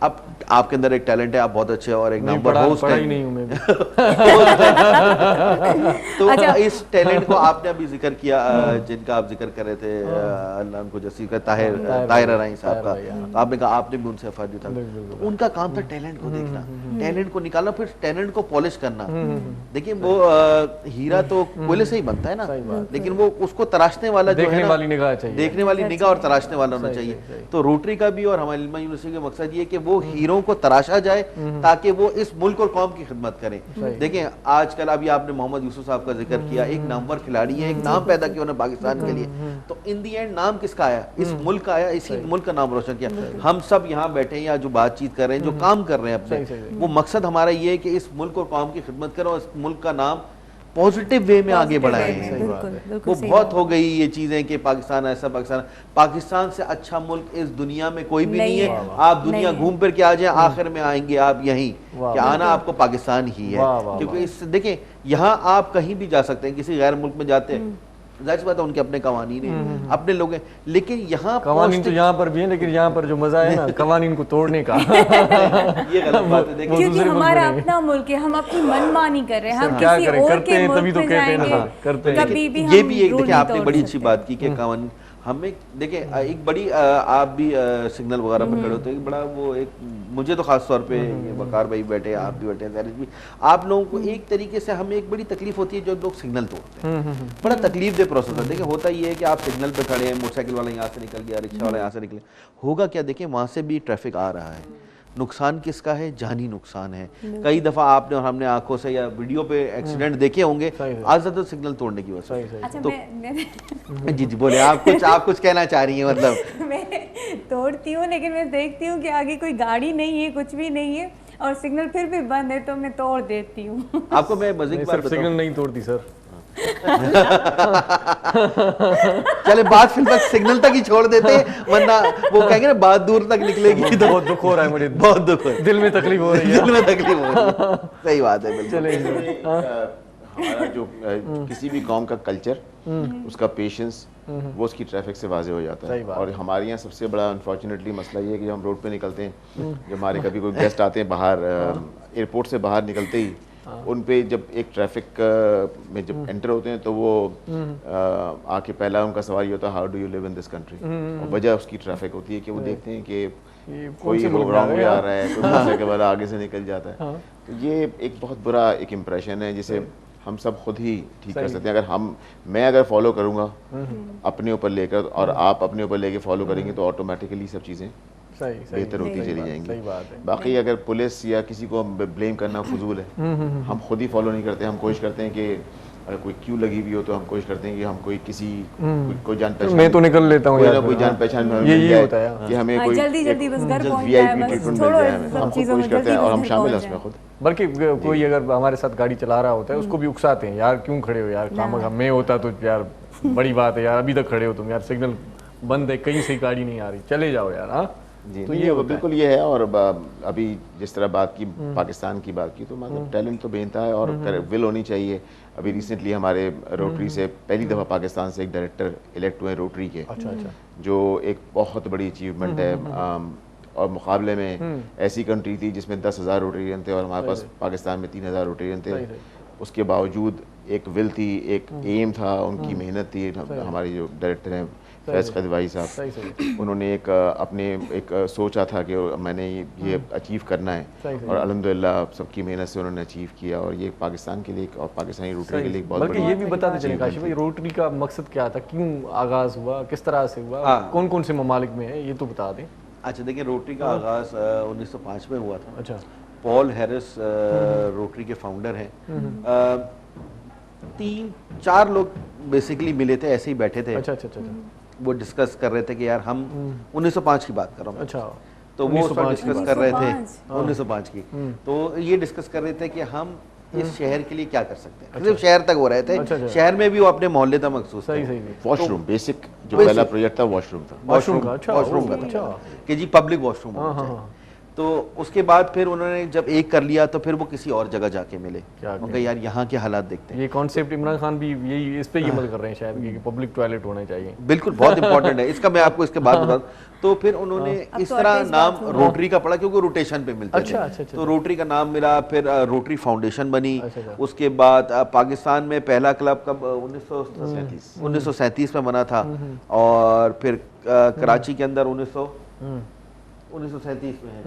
[SPEAKER 4] अब आपके अंदर एक टैलेंट है, आप बहुत अच्छे और एक नंबर होस्ट हैं तो इस टैलेंट को आपने अभी जिक्र किया, जिनका आप जिक्र कर रहे थे, अल्लाह उनको जैसी का ताहिर राई साहब का, तो आपने कहा आपने भी उनसे फायदा था, तो उनका काम था टैलेंट को देखना, टैलेंट को निकालना, फिर टैलेंट को पॉलिश करना। देखिए वो हीरा तो कोयले से ही बनता है ना, लेकिन वो उसको तराशने वाला जो है ना, देखने वाली निगाह और तराशने वाला होना चाहिए। तो रोटरी का भी और हमारी इल्मा यूनिवर्सिटी का मकसद ये कि वो हीरों को तराशा जाए ताकि वो इस मुल्क और कौम की खिदमत करें। देखें आजकल अभी आपने मोहम्मद यूसुफ साहब का जिक्र किया, एक नामवर खिलाड़ी है, एक नाम पैदा किया उन्होंने पाकिस्तान के लिए, तो इन दी एंड नाम किसका आया? इस मुल्क का आया, इसी मुल्क का नाम रोशन किया। हम सब यहाँ बैठे या जो बातचीत कर रहे हैं, जो काम कर रहे हैं अपने, वो मकसद हमारा ये है कि इस मुल्क और कौम की खिदमत करें और इस मुल्क का नाम पॉजिटिव वे में आगे बढ़ाए हैं। वो बहुत हो गई ये चीजें कि पाकिस्तान ऐसा, पाकिस्तान से अच्छा मुल्क इस दुनिया में कोई भी नहीं है। आप दुनिया घूम फिर के आ जाए, आखिर में आएंगे आप यहीं कि आना आपको पाकिस्तान ही है, क्योंकि इस देखें यहाँ आप कहीं भी जा सकते हैं, किसी गैर मुल्क में जाते हैं, जाहिर सी बात है उनके अपने कवानीन हैं, अपने लोग हैं, लेकिन यहाँ
[SPEAKER 2] कवानीन तो यहाँ पर भी है, लेकिन यहाँ पर जो मजा है ना कवानीन को तोड़ने का
[SPEAKER 4] ये गलत बात है। देखिए
[SPEAKER 3] क्योंकि हमारा अपना मुल्क है, हम अपनी मनमानी कर रहे हैं, हम
[SPEAKER 2] क्या
[SPEAKER 3] किसी
[SPEAKER 2] करें,
[SPEAKER 3] और
[SPEAKER 2] करते
[SPEAKER 3] के
[SPEAKER 2] हैं
[SPEAKER 3] मुल्क
[SPEAKER 2] तभी तो
[SPEAKER 3] में
[SPEAKER 2] कहते हैं ना,
[SPEAKER 3] जाएंगे,
[SPEAKER 2] करते हैं।
[SPEAKER 3] कभी भी
[SPEAKER 4] ये
[SPEAKER 3] हम
[SPEAKER 4] भी एक
[SPEAKER 3] रूल
[SPEAKER 4] देखिए
[SPEAKER 3] नहीं
[SPEAKER 4] आपने
[SPEAKER 3] तोड़
[SPEAKER 4] बड़ी अच्छी
[SPEAKER 3] सकते।
[SPEAKER 4] बात की कि कवानीन हमें देखें, एक बड़ी आप भी सिग्नल वगैरह पर खड़े होते हैं, बड़ा वो एक मुझे तो खास तौर पे वकार भाई बैठे, आप भी बैठे हैं, भी आप लोगों को एक तरीके से हमें एक बड़ी तकलीफ होती है जब लोग सिग्नल तोड़ते हैं, बड़ा तकलीफ दे प्रोसेस है। देखिए होता ये है कि आप सिग्नल पे खड़े हैं, मोटरसाइकिल वाला यहाँ से निकल गया, रिक्शा वाला यहाँ से निकले, होगा क्या, देखें वहाँ से भी ट्रैफिक आ रहा है, नुकसान किसका है? जानी नुकसान है। कई दफा आपने और हमने आंखों से या वीडियो पे एक्सीडेंट देखे होंगे आज तो सिग्नल तोड़ने की वजह से।
[SPEAKER 3] अच्छा
[SPEAKER 4] तो
[SPEAKER 3] मैं
[SPEAKER 4] जी बोले आप कुछ कहना चाह रही हैं? मतलब
[SPEAKER 3] मैं तोड़ती हूँ, लेकिन मैं देखती हूँ कि आगे कोई गाड़ी नहीं है, कुछ भी नहीं है और सिग्नल फिर भी बंद है, तो मैं तोड़ देती हूँ।
[SPEAKER 4] आपको मैं मजे की बात बताऊं,
[SPEAKER 2] सिग्नल नहीं तोड़ती सर
[SPEAKER 4] चले बात फिर तक सिग्नल तक ही छोड़ देते, वरना वो कहेंगे ना बात दूर तक निकलेगी। तो
[SPEAKER 2] बहुत दुख हो रहा है मुझे,
[SPEAKER 4] बहुत दुख है,
[SPEAKER 2] दिल में तकलीफ हो रही है,
[SPEAKER 4] दिल में तकलीफ हो रही है। सही बात है,
[SPEAKER 2] चले
[SPEAKER 5] हमारा जो किसी भी कौम का कल्चर, उसका पेशेंस, वो उसकी ट्रैफिक से वाजे हो जाता है। और हमारे यहाँ सबसे बड़ा अनफॉर्चुनेटली मसला ये है कि जब हम रोड पे निकलते हैं, जब हमारे कभी कोई गेस्ट आते हैं बाहर, एयरपोर्ट से बाहर निकलते ही उन पे जब एक ट्रैफिक में जब एंटर होते हैं तो वो आके पहला उनका सवाल ये होता है how do you live in this country, और वजह उसकी ट्रैफिक होती है कि वो देखते हैं कि कोई रॉन्ग वे आ रहा है, कोई दूसरे के बाद आगे से निकल जाता है। तो ये एक बहुत बुरा एक इम्प्रेशन है जिसे हम सब खुद ही ठीक कर सकते हैं। अगर मैं अगर फॉलो करूँगा अपने ऊपर लेकर और आप अपने ऊपर लेके फॉलो करेंगे तो ऑटोमेटिकली सब चीज़ें बेहतर होती चली जाएंगी। बाकी अगर पुलिस या किसी को ब्लेम करना फजूल है, हम खुद ही फॉलो नहीं करते। हम कोशिश करते हैं कि अगर कोई क्यू लगी हुई हो तो हम कोशिश करते हैं कि हम कोई किसी कोई जान पहचान, मैं
[SPEAKER 2] तो निकल लेता हूँ यार,
[SPEAKER 5] कोई जान पहचान में
[SPEAKER 2] ये होता है
[SPEAKER 5] कि हमें कोई
[SPEAKER 3] जल्दी बस घर पहुंच
[SPEAKER 5] VIP ट्रीटमेंट मिल जाए, हम कोशिश करते हैं और हम शामिल हैं उसमें खुद।
[SPEAKER 2] बल्कि कोई अगर हमारे साथ गाड़ी चला रहा होता है उसको भी उकसाते हैं, यार क्यों खड़े हो यार, खामखा मैं होता तो यार बड़ी बात है यार, अभी तक खड़े हो तुम यार, सिग्नल बंद है, कहीं से गाड़ी नहीं आ रही, चले जाओ यार। हाँ
[SPEAKER 5] जी, तो ये बिल्कुल ये है। और अभी जिस तरह बात की पाकिस्तान की बात की, तो मतलब टैलेंट तो बेनता है और विल होनी चाहिए। अभी रिसेंटली हमारे रोटरी से पहली दफ़ा पाकिस्तान से एक डायरेक्टर इलेक्ट हुए रोटरी के, जो एक बहुत बड़ी अचीवमेंट है। और मुकाबले में ऐसी कंट्री थी जिसमें 10,000 रोटेरियन थे और हमारे पास पाकिस्तान में 3,000 रोटेरियन थे। उसके बावजूद एक विल थी, एक एम था, उनकी मेहनत थी। हमारी जो डायरेक्टर हैं फैज़ क़दवाई साहब,
[SPEAKER 2] सही सही
[SPEAKER 5] उन्होंने एक अपने एक सोचा था कि मैंने ये अचीव करना है,
[SPEAKER 2] सही।
[SPEAKER 5] और अल्हम्दुलिल्लाह सबकी मेहनत से उन्होंने अचीव किया, और ये पाकिस्तान के लिए और पाकिस्तानी रोटरी के लिए एक बहुत
[SPEAKER 2] बल्कि
[SPEAKER 5] बड़ी
[SPEAKER 2] ये भी बताते चले काशिफ भाई, रोटरी का मकसद क्या था, क्यों आगाज़ हुआ, किस तरह से हुआ,
[SPEAKER 4] हाँ।
[SPEAKER 2] कौन कौन से ममालिक में है, ये तो बता दें।
[SPEAKER 4] अच्छा देखिए, रोटरी का आगाज़ 1905 में हुआ था।
[SPEAKER 2] अच्छा
[SPEAKER 4] पॉल हैरिस रोटरी के फाउंडर हैं। 3-4 लोग बेसिकली मिले थे, ऐसे ही बैठे थे।
[SPEAKER 2] अच्छा अच्छा अच्छा
[SPEAKER 4] वो डिस्कस कर रहे थे कि यार हम 1905 की बात कर रहा हूँ मैं।
[SPEAKER 2] अच्छा
[SPEAKER 4] तो वो उस पर
[SPEAKER 2] 1905 की
[SPEAKER 4] डिस्कस
[SPEAKER 2] बात।
[SPEAKER 4] कर रहे थे
[SPEAKER 3] 1905
[SPEAKER 4] 1905 की। तो ये डिस्कस कर रहे थे कि हम इस शहर के लिए क्या कर सकते हैं। सिर्फ शहर तक हो रहे थे,
[SPEAKER 2] अच्छा, अच्छा।
[SPEAKER 4] शहर में भी वो अपने मोहल्ले तक मखसूस
[SPEAKER 2] सही
[SPEAKER 4] थे।
[SPEAKER 2] सही
[SPEAKER 5] वॉशरूम, बेसिक जो
[SPEAKER 4] Basic।
[SPEAKER 5] पहला प्रोजेक्ट था वॉशरूम था।
[SPEAKER 2] वॉशरूम का, अच्छा
[SPEAKER 4] वॉशरूम का
[SPEAKER 2] अच्छा
[SPEAKER 4] था कि जी पब्लिक वॉशरूम होना
[SPEAKER 2] हाँ,
[SPEAKER 4] चाहिए।
[SPEAKER 2] हाँ।
[SPEAKER 4] तो उसके बाद फिर उन्होंने जब एक कर लिया तो फिर वो किसी और जगह जाके मिले,
[SPEAKER 2] क्या
[SPEAKER 4] उनका यार यहाँ के हालात देखते हैं।
[SPEAKER 2] ये कॉन्सेप्ट इमरान खान भी यही इस पे ही अमल कर रहे हैं शायद कि पब्लिक टॉयलेट होने चाहिए।
[SPEAKER 4] बिल्कुल बहुत इंपॉर्टेंट है, इसका मैं आपको इसके बाद बता दूं। तो फिर उन्होंने इस
[SPEAKER 3] तो
[SPEAKER 4] तरह
[SPEAKER 3] अटैच
[SPEAKER 4] नाम
[SPEAKER 3] बाथरूम
[SPEAKER 4] रोटरी का पड़ा क्योंकि रोटेशन पे मिलते
[SPEAKER 2] अच्छा,
[SPEAKER 4] थे।
[SPEAKER 2] अच्छा, अच्छा।
[SPEAKER 4] तो रोटरी का नाम मिला, फिर रोटरी फाउंडेशन बनी।
[SPEAKER 2] अच्छा, अच्छा।
[SPEAKER 4] उसके बाद पाकिस्तान में पहला क्लब कब 1937 में बना था, और फिर कराची के अंदर 1937 में है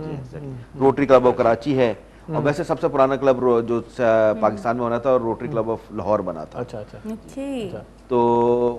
[SPEAKER 4] रोटरी क्लब ऑफ कराची है। और वैसे सबसे पुराना क्लब जो पाकिस्तान में बना था और रोटरी क्लब ऑफ लाहौर बना था,
[SPEAKER 2] अच्छा अच्छा
[SPEAKER 3] अच्छी
[SPEAKER 4] तो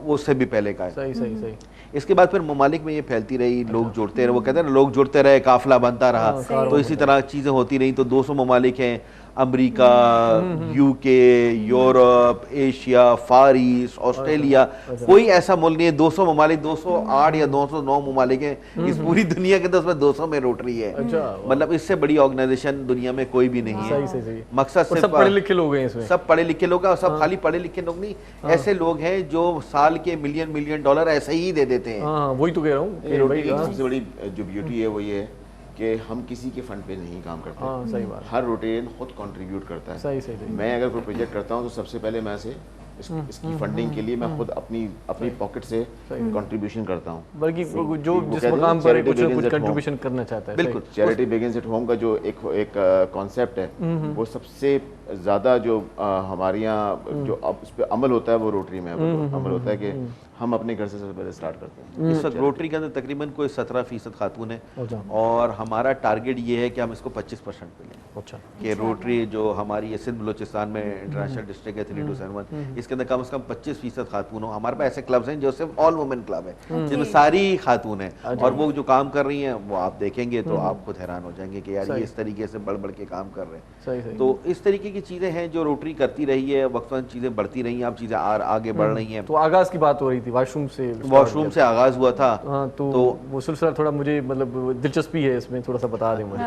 [SPEAKER 4] वो उससे भी पहले का है।
[SPEAKER 2] सही सही सही
[SPEAKER 4] इसके बाद फिर ममालिक में ये फैलती रही, लोग जुड़ते रहे, वो कहते हैं ना लोग जुड़ते रहे, काफिला बनता रहा। तो इसी तरह चीज़ें होती रही। तो 200 ममालिक हैं, अमेरिका, यूके, यूरोप, एशिया, फार ईस्ट, ऑस्ट्रेलिया, कोई ऐसा मुल्क नहीं है। 200 ममालिक, 208 या 209 ममालिक हैं इस पूरी दुनिया के, तो उसमें 200 में रोटरी है।
[SPEAKER 2] अच्छा,
[SPEAKER 4] मतलब इससे बड़ी ऑर्गेनाइजेशन दुनिया में कोई भी नहीं
[SPEAKER 2] सही
[SPEAKER 4] है।
[SPEAKER 2] सही सही।
[SPEAKER 4] मकसद
[SPEAKER 2] और
[SPEAKER 4] सिर्फ
[SPEAKER 2] सब पढ़े लिखे लोग हैं इसमें।
[SPEAKER 4] सब पढ़े लिखे लोग हैं, और सब खाली पढ़े लिखे लोग नहीं, ऐसे लोग हैं जो साल के मिलियन डॉलर ऐसे ही दे देते हैं।
[SPEAKER 2] हाँ वही तो कह रहा हूँ
[SPEAKER 5] ये
[SPEAKER 2] कि
[SPEAKER 5] रोटरी
[SPEAKER 2] भाई
[SPEAKER 5] की
[SPEAKER 2] हाँ
[SPEAKER 5] सबसे बड़ी जो ब्यूटी है वो ये है कि हम किसी के फंड पे नहीं काम करते।
[SPEAKER 2] हाँ, सही बात।
[SPEAKER 5] हर रोटेरियन खुद कंट्रीब्यूट करता है।
[SPEAKER 2] सही सही सही।
[SPEAKER 5] मैं अगर कोई प्रोजेक्ट करता हूँ तो सबसे पहले मैं इसकी फंडिंग के लिए मैं खुद अपनी पॉकेट से कंट्रीब्यूशन करता हूँ।
[SPEAKER 2] बल्कि जो
[SPEAKER 5] वो
[SPEAKER 2] जिस
[SPEAKER 5] कहते हैं
[SPEAKER 2] मकाम
[SPEAKER 5] ना,
[SPEAKER 2] पर
[SPEAKER 5] charity
[SPEAKER 2] कुछ ना
[SPEAKER 5] begins
[SPEAKER 2] कुछ
[SPEAKER 5] at home।
[SPEAKER 2] कंट्रीब्यूशन करना चाहता है।
[SPEAKER 4] बिल्कुल।
[SPEAKER 5] चैरिटी बिगिंस एट होम का जो एक कॉन्सेप्ट है, वो सबसे ज़्यादा जो हमारे यहाँ जो अब इस पे अमल होता है वो रोटरी में अमल होता है कि हम अपने घर से सबसे पहले स्टार्ट करते हैं।
[SPEAKER 4] इस वक्त रोटरी के अंदर तकरीबन कोई 17% खातून है,
[SPEAKER 2] अच्छा।
[SPEAKER 4] और हमारा टारगेट ये है कि हम इसको 25% पे लें।
[SPEAKER 2] अच्छा
[SPEAKER 4] कि रोटरी जो हमारी ये सिंध बलोचिस्तान में इंटरनेशनल डिस्ट्रिक्ट है 3271, इसके अंदर कम से कम 25% खातून हो। हमारे पास ऐसे क्लब्स हैं जो सिर्फ ऑल वुमेन क्लब है, जिसमें सारी खातून है, और वो जो काम कर रही हैं वो आप देखेंगे तो आप खुद हैरान हो जाएंगे कि यार ये इस तरीके से बढ़ बढ़ के काम कर रहे हैं।
[SPEAKER 2] सही सही।
[SPEAKER 4] तो इस तरीके की चीज़ें हैं जो रोटरी करती रही है, वक्तन चीज़ें बढ़ती रही हैं, अब चीज़ें आगे बढ़ रही हैं।
[SPEAKER 2] तो आगाज की बात हो रही थी वॉशरूम से।
[SPEAKER 4] वॉशरूम से आगाज हुआ था।
[SPEAKER 2] हाँ तो वो सिलसिला थोड़ा मुझे मतलब दिलचस्पी है इसमें, थोड़ा सा बता दें मुझे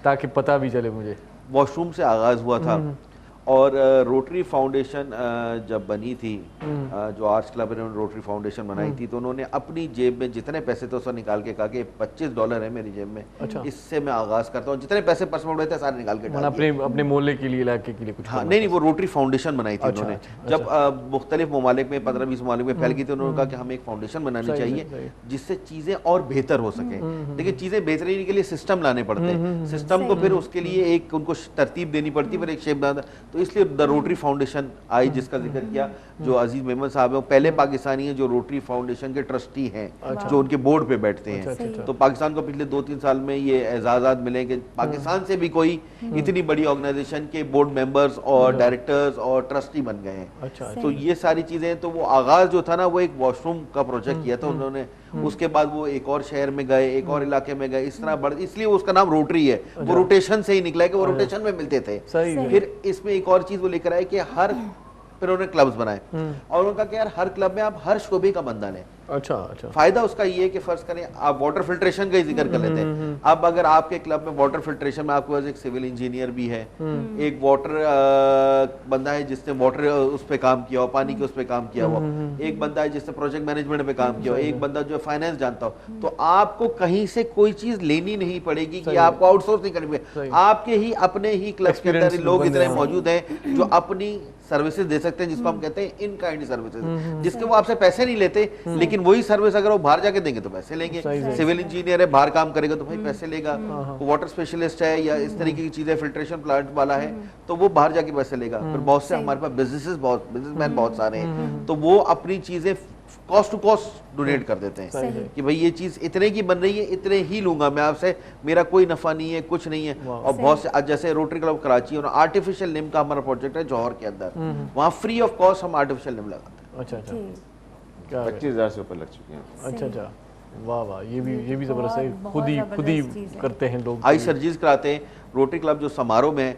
[SPEAKER 2] ताकि पता भी चले मुझे।
[SPEAKER 4] वॉशरूम से आगाज़ हुआ था, और रोटरी फाउंडेशन जब बनी थी, जो आर्ट्स क्लब ने रोटरी फाउंडेशन बनाई थी, तो उन्होंने अपनी जेब में जितने पैसे थे उसको निकाल के कहा कि $25 है मेरी जेब में,
[SPEAKER 2] अच्छा।
[SPEAKER 4] इससे मैं आगाज़ करता हूँ। जितने पैसे पर्स में उड़े थे सारे निकाल के डाल दिए।
[SPEAKER 2] अपने मोहल्ले के लिए, इलाके के लिए कुछ।
[SPEAKER 4] हाँ नहीं, वो रोटरी फाउंडेशन बनाई थी
[SPEAKER 2] अच्छा,
[SPEAKER 4] उन्होंने।
[SPEAKER 2] अच्छा,
[SPEAKER 4] जब मुख्तलिफ ममालिक में 15-20 ममालिक में फैल गई थी, उन्होंने कहा कि हमें एक फाउंडेशन बनानी चाहिए जिससे चीज़ें और बेहतर हो सके। लेकिन चीज़ें बेहतरीन के लिए सिस्टम लाने पड़ते हैं, सिस्टम को फिर उसके लिए एक उनको तरतीब देनी पड़ती है, फिर एक शेप बनाना। तो इसलिए द रोटरी फाउंडेशन आई, जिसका जिक्र किया जो अजीज मेमन साहब हैं, पहले पाकिस्तानी हैं जो रोटरी फाउंडेशन के ट्रस्टी हैं, जो उनके बोर्ड पे बैठते हैं। तो पाकिस्तान को पिछले 2-3 साल में ये एजाज़ात मिले कि पाकिस्तान से भी कोई इतनी बड़ी ऑर्गेनाइजेशन के बोर्ड मेंबर्स और डायरेक्टर्स और ट्रस्टी बन गए हैं।
[SPEAKER 2] अच्छा।
[SPEAKER 4] तो ये सारी चीजें, तो वो आगाज जो था ना वो एक वॉशरूम का प्रोजेक्ट किया था उन्होंने। उसके बाद वो एक और शहर में गए, एक और इलाके में गए, इस तरह बढ़, इसलिए उसका नाम रोटरी है। वो रोटेशन से ही निकला है कि वो रोटेशन में मिलते थे। फिर इसमें एक और चीज वो लेकर आए कि फिर उन्होंने क्लब्स बनाए, और उनका कि यार हर क्लब में आप हर शोबे का बंदा लें।
[SPEAKER 2] अच्छा अच्छा।
[SPEAKER 4] फायदा उसका ये है कि फर्ज करें आप वाटर फिल्ट्रेशन का ही जिक्र कर लेते हैं। अब अगर आपके क्लब में वाटर फिल्ट्रेशन में आपके पास एक सिविल इंजीनियर भी है, एक वाटर बंदा है जिसने वाटर उस पर काम किया हो, पानी के उस पर काम किया हुआ, एक बंदा है जिसने प्रोजेक्ट मैनेजमेंट पे काम किया हो, एक बंदा जो फाइनेंस जानता हो, तो आपको कहीं से कोई चीज लेनी नहीं पड़ेगी कि आपको आउटसोर्स नहीं करनी पड़ेगी। आपके ही अपने ही क्लब के अंदर लोग इतने मौजूद हैं जो अपनी सर्विसेज दे सकते हैं, जिसको हम कहते हैं इन काइंड सर्विसेज, जिसके वो आपसे पैसे नहीं लेते, लेकिन वही सर्विस अगर वो बाहर जाके देंगे तो पैसे लेंगे। सिविल इंजीनियर है, बाहर काम करेगा तो भाई पैसे लेगा। वाटर स्पेशलिस्ट है या इस तरीके की चीजें, फिल्ट्रेशन प्लांट वाला है तो वो बाहर जाके पैसे लेगा। फिर बहुत से हमारे पास बिजनेसमैन बहुत सारे हैं, तो वो अपनी चीजें कॉस्ट टू कॉस्ट डोनेट कर देते हैं कि भाई ये चीज़ इतने की बन रही है, इतने ही लूंगा मैं आपसे, मेरा कोई नफ़ा नहीं है, कुछ नहीं है। और बहुत से आज जैसे रोटरी क्लब कराची और आर्टिफिशियल निम का हमारा प्रोजेक्ट है जौहर के अंदर, वहाँ फ्री ऑफ कॉस्ट हम आर्टिफिशियल निम लगाते हैं।
[SPEAKER 2] अच्छा अच्छा,
[SPEAKER 3] जी,
[SPEAKER 2] क्या
[SPEAKER 5] 25,000 से ऊपर लग चुके हैं।
[SPEAKER 2] अच्छा अच्छा, वाह वाह, ये भी ज़बरदस्त है,
[SPEAKER 3] बहुत
[SPEAKER 2] खुद ही
[SPEAKER 3] ज़बरदस्त चीज़ है।
[SPEAKER 2] करते हैं लोग।
[SPEAKER 4] आई सर्जरीज कराते हैं। रोटरी क्लब जो समारोह में है,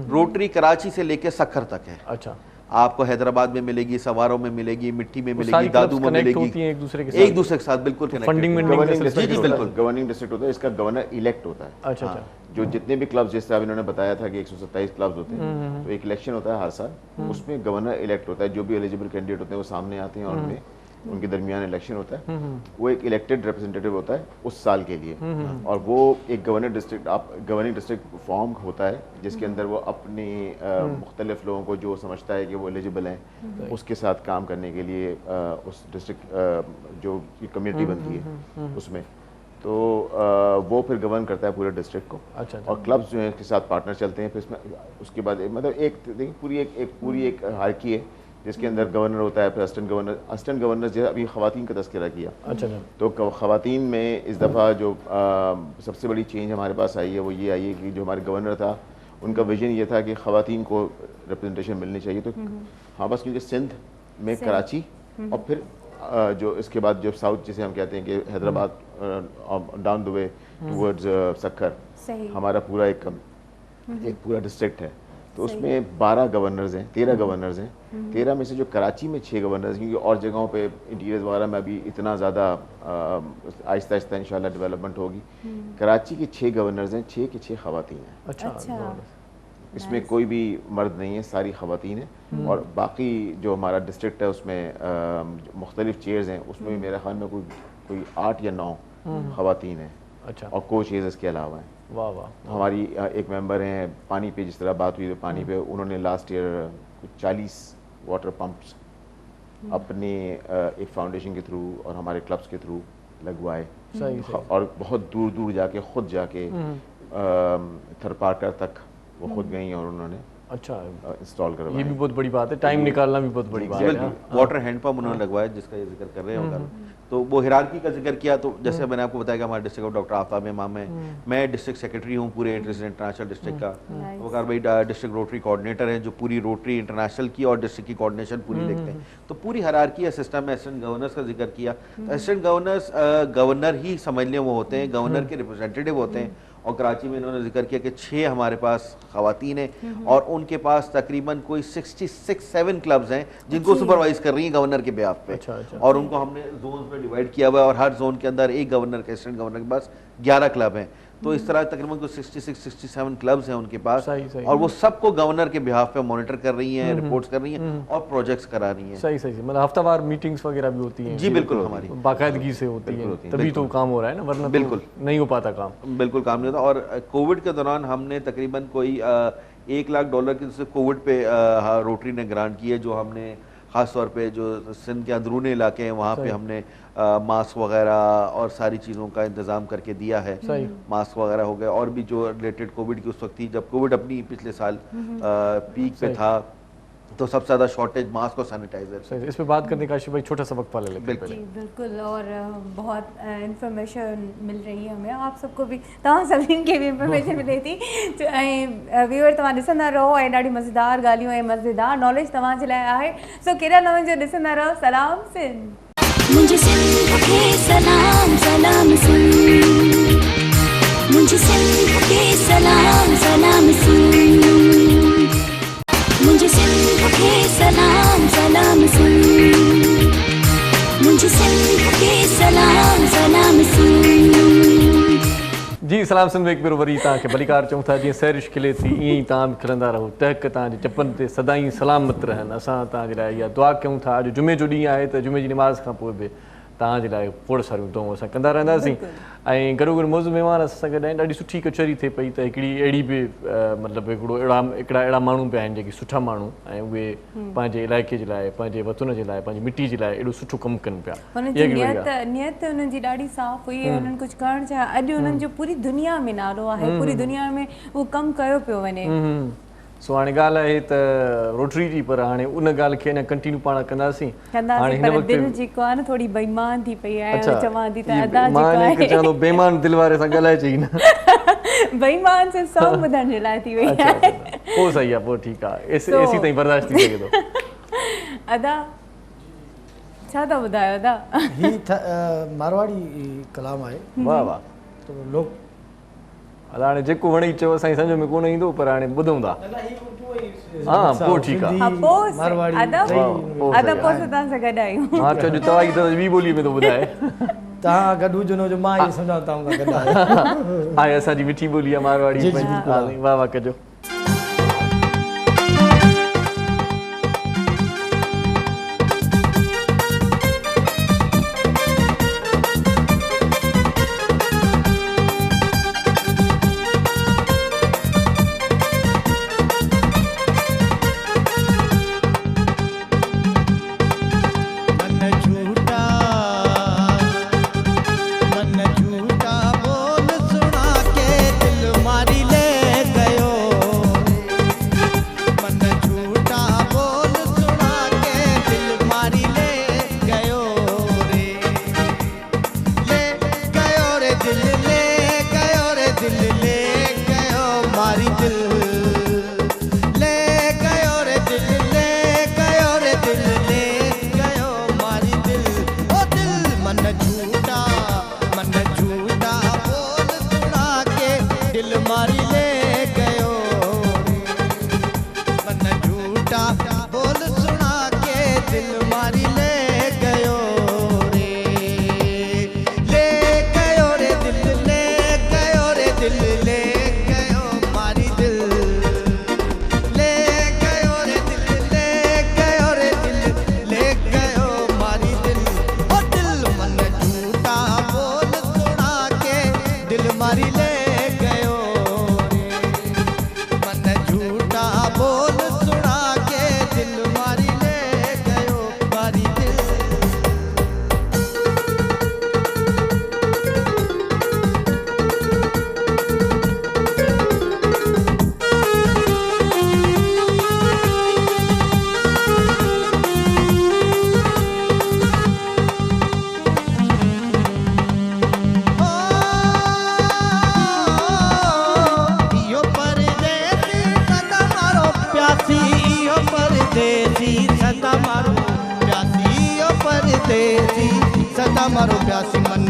[SPEAKER 4] रोटरी कराची से लेके सखर तक है।
[SPEAKER 2] अच्छा,
[SPEAKER 4] आपको हैदराबाद में मिलेगी, सवारों में मिलेगी, मिट्टी में मिलेगी,
[SPEAKER 2] सारी
[SPEAKER 4] दादू
[SPEAKER 2] clubs
[SPEAKER 4] में
[SPEAKER 2] connect
[SPEAKER 4] मिलेगी,
[SPEAKER 2] होती हैं एक दूसरे के साथ।
[SPEAKER 4] एक दूसरे के साथ बिल्कुल connected
[SPEAKER 2] Funding
[SPEAKER 4] होती हैं।
[SPEAKER 2] में
[SPEAKER 5] गवर्निंग
[SPEAKER 2] जी, जी,
[SPEAKER 5] डिस्ट्रिक्ट
[SPEAKER 4] बिल्कुल।
[SPEAKER 5] गवर्निंग डिस्ट्रिक्ट होता है, इसका गवर्नर इलेक्ट होता है।
[SPEAKER 2] अच्छा अच्छा,
[SPEAKER 5] जो जितने भी क्लब्स, जैसे अभी इन्होंने बताया था कि 127 क्लब्स होते हैं, तो एक इलेक्शन होता है हर साल, उसमें गवर्नर इलेक्ट होता है। जो भी एलिजिबल कैंडिडेट होते हैं वो सामने आते हैं और उनमें उनके दरमियान इलेक्शन होता है। वो एक इलेक्टेड रिप्रेजेंटेटिव होता है उस साल के लिए, और वो एक गवर्निंग डिस्ट्रिक्ट फॉर्म होता है जिसके अंदर वो अपने मुख्तलिफ लोगों को जो समझता है कि वो एलिजिबल हैं उसके साथ काम करने के लिए उस डिस्ट्रिक्ट जो कम्युनिटी बनती है उसमें, तो वो फिर गवर्न करता है पूरे डिस्ट्रिक्ट को।
[SPEAKER 2] अच्छा
[SPEAKER 5] और क्लब्स जो है इसके साथ पार्टनर चलते हैं। फिर इसमें उसके बाद मतलब पूरी एक हायरार्की है जिसके अंदर गवर्नर होता है, फिर असिस्टेंट गवर्नर जो है, अभी ख़वातीन का तज़किरा किया।
[SPEAKER 2] अच्छा अच्छा,
[SPEAKER 5] तो ख़वातीन में इस दफ़ा जो सबसे बड़ी चेंज हमारे पास आई है वो ये आई है कि जो हमारे गवर्नर था उनका विजन ये था कि ख़वातीन को रिप्रेजेंटेशन मिलनी चाहिए। तो हाँ, बस क्योंकि सिंध में कराची और फिर जो इसके बाद जो साउथ जिसे हम कहते हैं कि Hyderabad down the way towards Sukkur, हमारा पूरा एक पूरा डिस्ट्रिक्ट है। तो उसमें 12 गवर्नर्स हैं, 13 गवर्नर्स हैं। 13 में से जो कराची में 6 गवर्नर्स, क्योंकि और जगहों पे इंटीरियर्स वगैरह में अभी इतना ज़्यादा आहिस्ता आहिस्ता इंशाल्लाह डेवलपमेंट होगी। कराची के 6 गवर्नर्स हैं, 6 के 6 ख़वातीन हैं।
[SPEAKER 2] अच्छा,
[SPEAKER 5] इसमें कोई भी मर्द नहीं है, सारी ख़वातीन हैं। और बाकी जो हमारा डिस्ट्रिक्ट है उसमें मुख्तलिफ चेयर्स हैं, उसमें भी मेरे ख्याल में कोई 8 या 9 ख़वातीन हैं।
[SPEAKER 2] अच्छा,
[SPEAKER 5] और को चेयर्स इसके अलावा हैं।
[SPEAKER 2] वाह वाह,
[SPEAKER 5] हमारी एक मेंबर हैं पानी पे, जिस तरह बात हुई तो पानी पे उन्होंने लास्ट ईयर 40 वाटर पंप्स अपने एक फाउंडेशन के थ्रू और हमारे क्लब्स के थ्रू लगवाए।
[SPEAKER 2] सही
[SPEAKER 5] और बहुत दूर दूर जाके खुद जाके थरपारकर तक वो खुद गई और उन्होंने
[SPEAKER 2] अच्छा,
[SPEAKER 5] इंस्टॉल करवाया।
[SPEAKER 2] ये भी बहुत बड़ी बात है, टाइम निकालना भी बहुत बड़ी बात है।
[SPEAKER 4] वाटर हैंड पंप उन्होंने लगवाया जिसका ये जिक्र कर रहे हैं उधर। तो वो हिरार्की का जिक्र किया, तो जैसे मैंने आपको बताया कि हमारे डिस्ट्रिक्ट ऑफ डॉक्टर आफताब इमाम है, मैं डिस्ट्रिक्ट सेक्रेटरी हूँ पूरे इंटरनेशनल डिस्ट्रिक्ट का। वकार भाई डिस्ट्रिक्ट रोटरी कोऑर्डिनेटर हैं जो पूरी रोटरी इंटरनेशनल की और डिस्ट्रिक्ट की कोऑर्डिनेशन पूरी देखते हैं। तो पूरी हिरार्की है सिस्टम में। असिस्टेंट गवर्नर्स का जिक्र किया, असिस्टेंट गवर्नर्स गवर्नर ही समझ लें वो होते हैं, गवर्नर के रिप्रेजेंटेटिव होते हैं। और कराची में इन्होंने जिक्र किया कि 6 हमारे पास ख़वातीन हैं और उनके पास तकरीबन कोई 66-7 क्लब्स हैं जिनको सुपरवाइज कर रही हैं गवर्नर के बेहाफ पे।
[SPEAKER 2] अच्छा।
[SPEAKER 4] और उनको हमने जोन में डिवाइड किया हुआ है और हर जोन के अंदर एक गवर्नर के असिस्टेंट गवर्नर के पास 11 क्लब हैं। तो इस तरह तकरीबन कोई 66-67 क्लब्स हैं उनके पास।
[SPEAKER 2] सही।
[SPEAKER 4] और वो सबको गवर्नर के बिहाफ पे मॉनिटर कर रही हैं, रिपोर्ट्स कर रही हैं और प्रोजेक्ट्स करा रही हैं।
[SPEAKER 2] सही मतलब हफ्तावार मीटिंग्स वगैरह भी होती हैं?
[SPEAKER 4] जी बिल्कुल, हमारी
[SPEAKER 2] बाकायदगी से होती हैं, तभी तो काम हो रहा है ना, वरना
[SPEAKER 4] बिल्कुल
[SPEAKER 2] नहीं हो पाता काम।
[SPEAKER 4] बिल्कुल काम नहीं होता। और कोविड के दौरान हमने तकरीबन कोई $1 लाख की जैसे कोविड पे रोटरी ने ग्रांट की है, जो हमने ख़ास तौर पे जो सिंध के अंदरूनी इलाके हैं वहाँ पे हमने मास्क वगैरह और सारी चीज़ों का इंतज़ाम करके दिया है। मास्क वगैरह हो गए और भी जो रिलेटेड कोविड की उस वक्त थी जब कोविड अपनी पिछले साल पीक पे था, तो सबसे ज़्यादा शॉर्टेज मास्क और सैनिटाइजर।
[SPEAKER 2] इस पे बात करने का भाई छोटा सा वक्फा ले लेते हैं।
[SPEAKER 3] जी बिल्कुल, और बहुत इंफॉर्मेशन मिल रही है हमें, आप सबको भी, तव्हां सभिनीनि खे भी इंफॉर्मेशन मिले थी। ऐं व्यूअर तव्हां ॾिसंदा रहो ऐं ॾाढी मज़ेदार ॻाल्हियूं ऐं मज़ेदार नॉलेज तव्हां जे लाइ आहे। सो कहिड़ा नवनि जो ॾिसंदा रहो। सलाम सिंध।
[SPEAKER 1] मुझे सिंध के सलाम सलाम सिंध, मुझे सिंध के सलाम सलाम सिंध, मुझे सिंध के सलाम सलाम सिंध, मुझे सिंध के सलाम सलाम सिंध।
[SPEAKER 2] जी सलाम सिंध में एक भेरो वरी तव्हांखे भलीकार चऊं था। जीअं सैरिश खिले थी ईअं ई तव्हां बि खिलंदा रहो, तहक तव्हांजे चपनि ते सदाईं सलामत रहनि। असां तव्हांजे लाइ इहा दुआ कयूं था। अॼु जुमे जो ॾींहुं आहे त जुमे जी नमाज़ खां पोइ बि तव्हांजे लाइ खोड़ सारियूं दुआऊं असां कंदा रहंदासीं। ऐं गॾोगॾु मौज़ महिमान असां गॾु आहिनि। ॾाढी सुठी कचहरी थिए पई त हिकिड़ी अहिड़ी बि मतिलबु हिकिड़ा अहिड़ा माण्हू पिया आहिनि जेके सुठा माण्हू ऐं उहे पंहिंजे इलाइक़े जे लाइ, पंहिंजे वतन जे लाइ, पंहिंजी मिट्टी जे लाइ एॾो सुठो कमु कनि पिया।
[SPEAKER 3] हुनजी नियत हुननि जी ॾाढी साफ़ हुई, हुननि कुझु करणु चाहियो। अॼु हुननि जो पूरी दुनिया में नालो आहे, पूरी दुनिया में उहो कमु कयो पियो वञे।
[SPEAKER 2] सो हाणे ॻाल्हि आहे त रोटरी जी, पर हाणे उन ॻाल्हि खे अञा कंटिन्यू पाण कंदासीं।
[SPEAKER 3] कंदासीं, पर दिलि जेको आहे न थोरी बेईमान थी पई आहे। चवां थी त अदा
[SPEAKER 2] मां हिनखे चवंदो बेईमान दिलि वारे सां ॻाल्हाए चई न,
[SPEAKER 3] बेईमान सिर्फ़ु सॉन्ग ॿुधण जे लाइ थी वई आहे।
[SPEAKER 2] पोइ सही आहे, पोइ ठीकु आहे, एसी ताईं बर्दाश्त थी सघे थो।
[SPEAKER 3] अदा छा था ॿुधायो अदा?
[SPEAKER 6] ही मारवाड़ी कलाम आहे।
[SPEAKER 2] वाह वाह।
[SPEAKER 6] तो लोग
[SPEAKER 2] अदा हाणे जेको वणे चयो, असांजी सम्झ में कोन ईंदो, पर हाणे ॿुधूं था। हाँ, पोइ ठीकु आहे।
[SPEAKER 6] मारवाड़ी
[SPEAKER 3] अदा पोइ तव्हां सां गॾु आहियूं।
[SPEAKER 2] मां चयो तव्हां त ॿी ॿोलीअ में थो ॿुधाए।
[SPEAKER 6] तव्हां गॾु हुजो जो मां इहो सम्झां तव्हां खां गॾु आहियां।
[SPEAKER 2] आहे असांजी मिठी ॿोली आहे मारवाड़ी। वाह वाह कजो।
[SPEAKER 7] सदा मारो प्यासी मन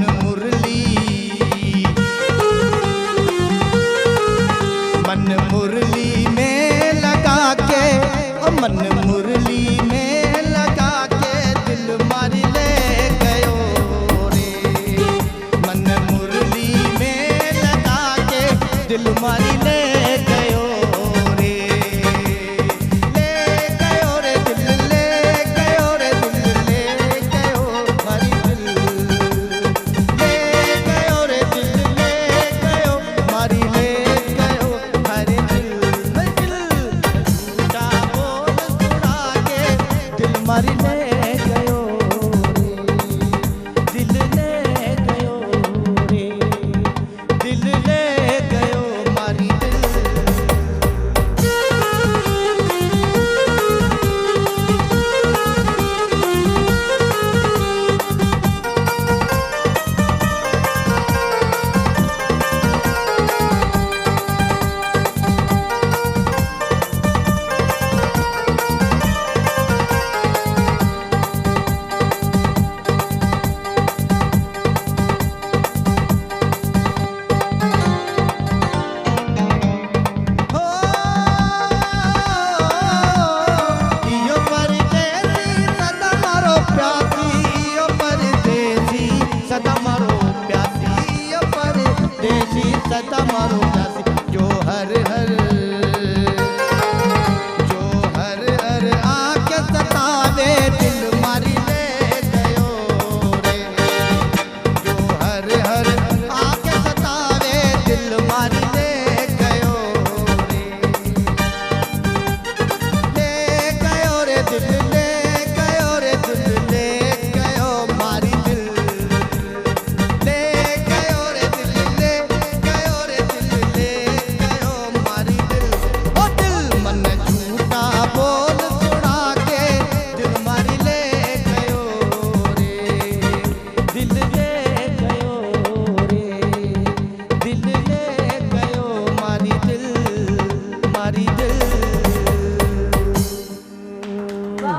[SPEAKER 7] मुरली में लगा के, मन मुरली में लगा के दिल मारी ले गयो रे। मन मुरली में लगा के दिल मारी ले गयो रे। ले गयो रे दिल, ले गयो रे दिल, ले गयो मारी दिल। ले गयो रे दिल, ले गयो मारी ले गयो हरे दिल। दिल झूठा बोल सुना के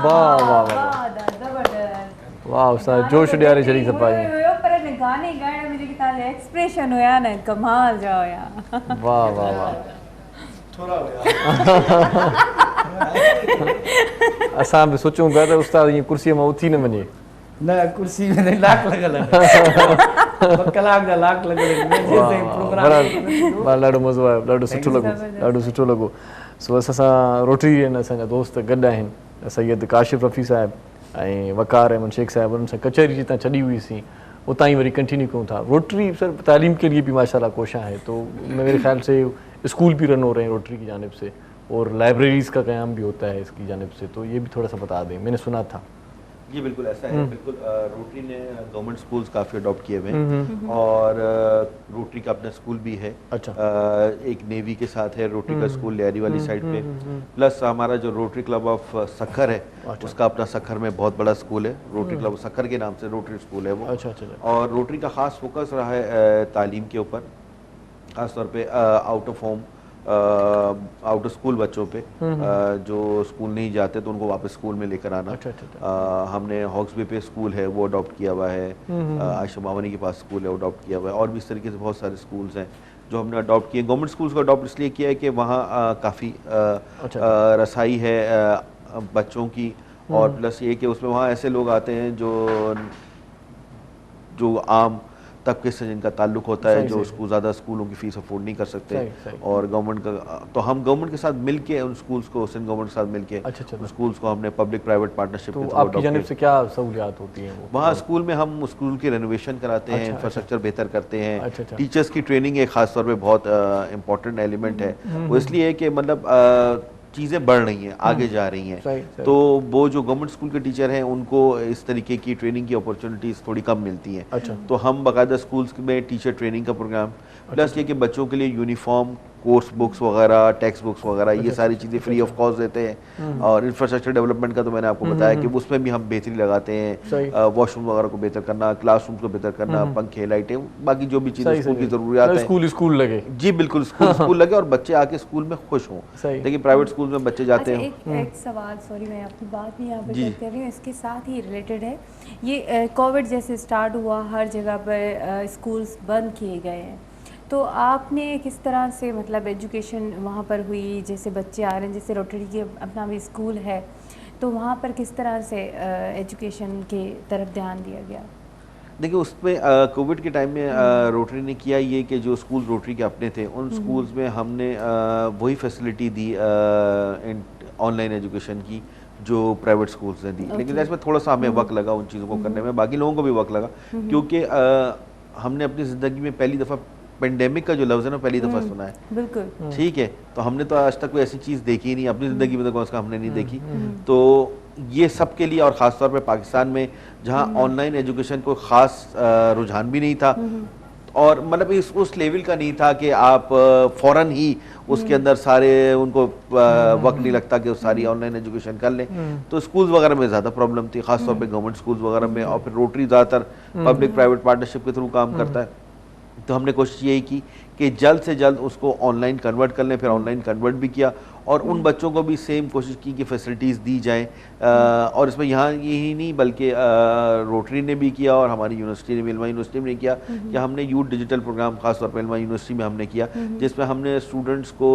[SPEAKER 2] वाह वाह वाह
[SPEAKER 3] ज़बरदस्त
[SPEAKER 2] वाह उस्ताद जोश ॾियारे छॾी सफ़ाई
[SPEAKER 3] पर हिन गाने ॻाइण में जेके तव्हांजा एक्सप्रेशन हुया न कमाल जा हुया
[SPEAKER 2] वाह वाह वाह असां बि सोचूं पिया त उस्ताद ईअं कुर्सीअ मां उथी न वञे
[SPEAKER 6] न कुर्सी में लाख लॻल आहिनि कलाक जा लाख लॻल आहिनि प्रोग्राम
[SPEAKER 2] ॾाढो मज़ो आयो ॾाढो सुठो लॻो ॾाढो सुठो लॻो सो बसि असां रोटी आहिनि असांजा दोस्त गॾु आहिनि सैयद काशिफ़ रफ़ी साहिबु ऐं वकार अहमद शेख साहिबु उन्हनि सां कचहरी जितां छॾी हुईसीं उतां ई वरी कंटिन्यू कयूं था रोटरी सर तालीम के लिए भी माशाल्लाह कोशिश है तो मेरे ख्याल से स्कूल भी रन हो रहे हैं रोटरी की जानिब से और लाइब्रेरीज़ का क़याम भी होता है इसकी जानिब से तो ये भी थोड़ा सा बता दें मैंने सुना था
[SPEAKER 4] जी बिल्कुल ऐसा है बिल्कुल रोटरी ने गवर्नमेंट स्कूल्स काफ़ी अडॉप्ट किए हुए हैं और रोटरी का अपना स्कूल भी है
[SPEAKER 2] अच्छा
[SPEAKER 4] एक नेवी के साथ है रोटरी का स्कूल लियारी वाली साइड पे प्लस हमारा जो रोटरी क्लब ऑफ सखर है उसका अपना सखर में बहुत बड़ा स्कूल है रोटरी क्लब सखर के नाम से रोटरी स्कूल है वो
[SPEAKER 2] अच्छा अच्छा
[SPEAKER 4] और रोटरी का ख़ास फोकस रहा है तालीम के ऊपर ख़ासतौर पे out of home out of school बच्चों पे जो स्कूल नहीं जाते तो उनको वापस स्कूल में लेकर आना हमने हॉक्सबे पे स्कूल है वो अडॉप्ट किया हुआ है आयशा मावनी के पास स्कूल है वो अडॉप्ट किया हुआ है और भी इस तरीके से बहुत सारे स्कूल्स हैं जो हमने अडॉप्ट किए गवर्नमेंट स्कूल्स को अडॉप्ट इसलिए किया है कि वहाँ काफ़ी रसाई है बच्चों की और प्लस ये कि उसमें वहाँ ऐसे लोग आते हैं जो आम तबके से जिनका ताल्लुक होता है जो उसको ज़्यादा स्कूलों की फ़ीस अफोर्ड नहीं कर सकते और गवर्नमेंट का तो हम गवर्नमेंट के साथ मिलके उन स्कूल्स को सिंध गवर्नमेंट के साथ मिलके उन स्कूल्स को हमने पब्लिक प्राइवेट पार्टनरशिप के थ्रू
[SPEAKER 2] आपकी जानिब से क्या सहूलियात होती हैं
[SPEAKER 4] वहाँ स्कूल में हम स्कूल की रेनोवेशन कराते हैं इंफ्रास्ट्रक्चर बेहतर करते हैं टीचर्स की ट्रेनिंग एक खास तौर पर बहुत इंपॉर्टेंट एलिमेंट है वो इसलिए कि मतलब चीज़ें बढ़ रही हैं आगे जा रही हैं तो वो जो गवर्नमेंट स्कूल के टीचर हैं उनको इस तरीके की ट्रेनिंग की अपॉर्चुनिटीज़ थोड़ी कम मिलती हैं तो हम बाकायदा स्कूल्स में टीचर ट्रेनिंग का प्रोग्राम प्लस ये कि बच्चों के लिए यूनिफॉर्म कोर्स बुक्स वगैरह टेक्स्ट बुक्स वगैरह ये सारी चीज़ें फ्री ऑफ कॉस्ट देते हैं और इंफ्रास्ट्रक्चर डेवलपमेंट का तो मैंने आपको बताया कि उसमें भी हम बेहतरी लगाते हैं वॉशरूम वगैरह को बेहतर करना क्लासरूम को बेहतर करना पंखे लाइटें बाकी जो भी चीज़ें स्कूल की ज़रूरियात है
[SPEAKER 2] स्कूल लगे
[SPEAKER 4] जी बिल्कुल स्कूल लगे और बच्चे आके स्कूल में खुश हों लेकिन प्राइवेट स्कूल में बच्चे जाते हैं
[SPEAKER 3] एक सवाल सॉरी मैं आपकी बात नहीं यहाँ पर कर रही हूँ इसके साथ ही रिलेटेड है ये कोविड जैसे स्टार्ट हुआ हर जगह पर स्कूल्स बंद किए गए हैं तो आपने किस तरह से मतलब एजुकेशन वहाँ पर हुई जैसे बच्चे आ रहे हैं जैसे रोटरी के अपना भी स्कूल है तो वहाँ पर किस तरह से एजुकेशन के तरफ ध्यान दिया गया
[SPEAKER 4] देखिए उसमें कोविड के टाइम में रोटरी ने किया ये कि जो स्कूल रोटरी के अपने थे उन स्कूल्स में हमने वही फैसिलिटी दी ऑनलाइन एजुकेशन की जो प्राइवेट स्कूल्स ने दी लेकिन इसमें थोड़ा सा हमें वक्त लगा उन चीज़ों को करने में बाकी लोगों को भी वक्त लगा क्योंकि हमने अपनी ज़िंदगी में पहली दफ़ा पेंडेमिक का जो लफ्ज़ है ना पहली दफ़ा सुना है
[SPEAKER 3] बिल्कुल
[SPEAKER 4] ठीक है तो हमने तो आज तक कोई ऐसी चीज़ देखी ही नहीं अपनी ज़िंदगी में तो कौन सा हमने नहीं देखी तो ये सब के लिए और ख़ास तौर पे पाकिस्तान में जहाँ ऑनलाइन एजुकेशन को ख़ास रुझान भी नहीं था और मतलब उस लेवल का नहीं था कि आप फ़ौरन ही उसके अंदर सारे उनको वक्त नहीं लगता कि वो सारी ऑनलाइन एजुकेशन कर लें तो स्कूल्स वगैरह में ज़्यादा प्रॉब्लम थी ख़ास तौर पे गवर्नमेंट स्कूल्स वगैरह में और फिर रोटरी ज़्यादातर पब्लिक प्राइवेट पार्टनरशिप के थ्रू काम करता है तो हमने कोशिश यही की कि जल्द से जल्द उसको ऑनलाइन कन्वर्ट कर लें फिर ऑनलाइन कन्वर्ट भी किया और उन बच्चों को भी सेम कोशिश की कि फैसिलिटीज़ दी जाएं और इसमें यहाँ यही नहीं बल्कि रोटरी ने भी किया और हमारी यूनिवर्सिटी ने भी इल्मा यूनिवर्सिटी में किया कि हमने यूथ डिजिटल प्रोग्राम खासतौर पर इल्मा यूनिवर्सिटी में हमने किया जिसमें हमने स्टूडेंट्स को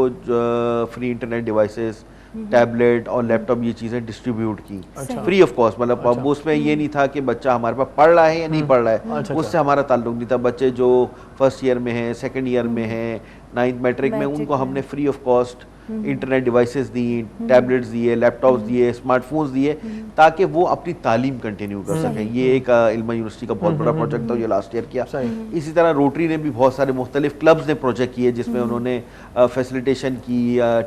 [SPEAKER 4] फ्री इंटरनेट डिवाइसेस टैबलेट और लैपटॉप ये चीज़ें डिस्ट्रीब्यूट की फ्री ऑफ कॉस्ट मतलब अब उसमें ये नहीं था कि बच्चा हमारे पास पढ़ रहा है या नहीं पढ़ रहा है उससे हमारा ताल्लुक नहीं था बच्चे जो फर्स्ट ईयर में हैं सेकंड ईयर में हैं 9th मैट्रिक में उनको हमने free of cost internet devices the tablets दिए लैपटॉप्स दिए स्मार्टफोन्स दिए ताकि वो अपनी तालीम कंटिन्यू कर सकें ये एक इल्मा यूनिवर्सिटी का बहुत बड़ा प्रोजेक्ट था ये लास्ट ईयर किया इसी तरह रोटरी ने भी बहुत सारे मुख्तलिफ क्लब्स ने प्रोजेक्ट किए जिसमें उन्होंने फैसिलिटेशन की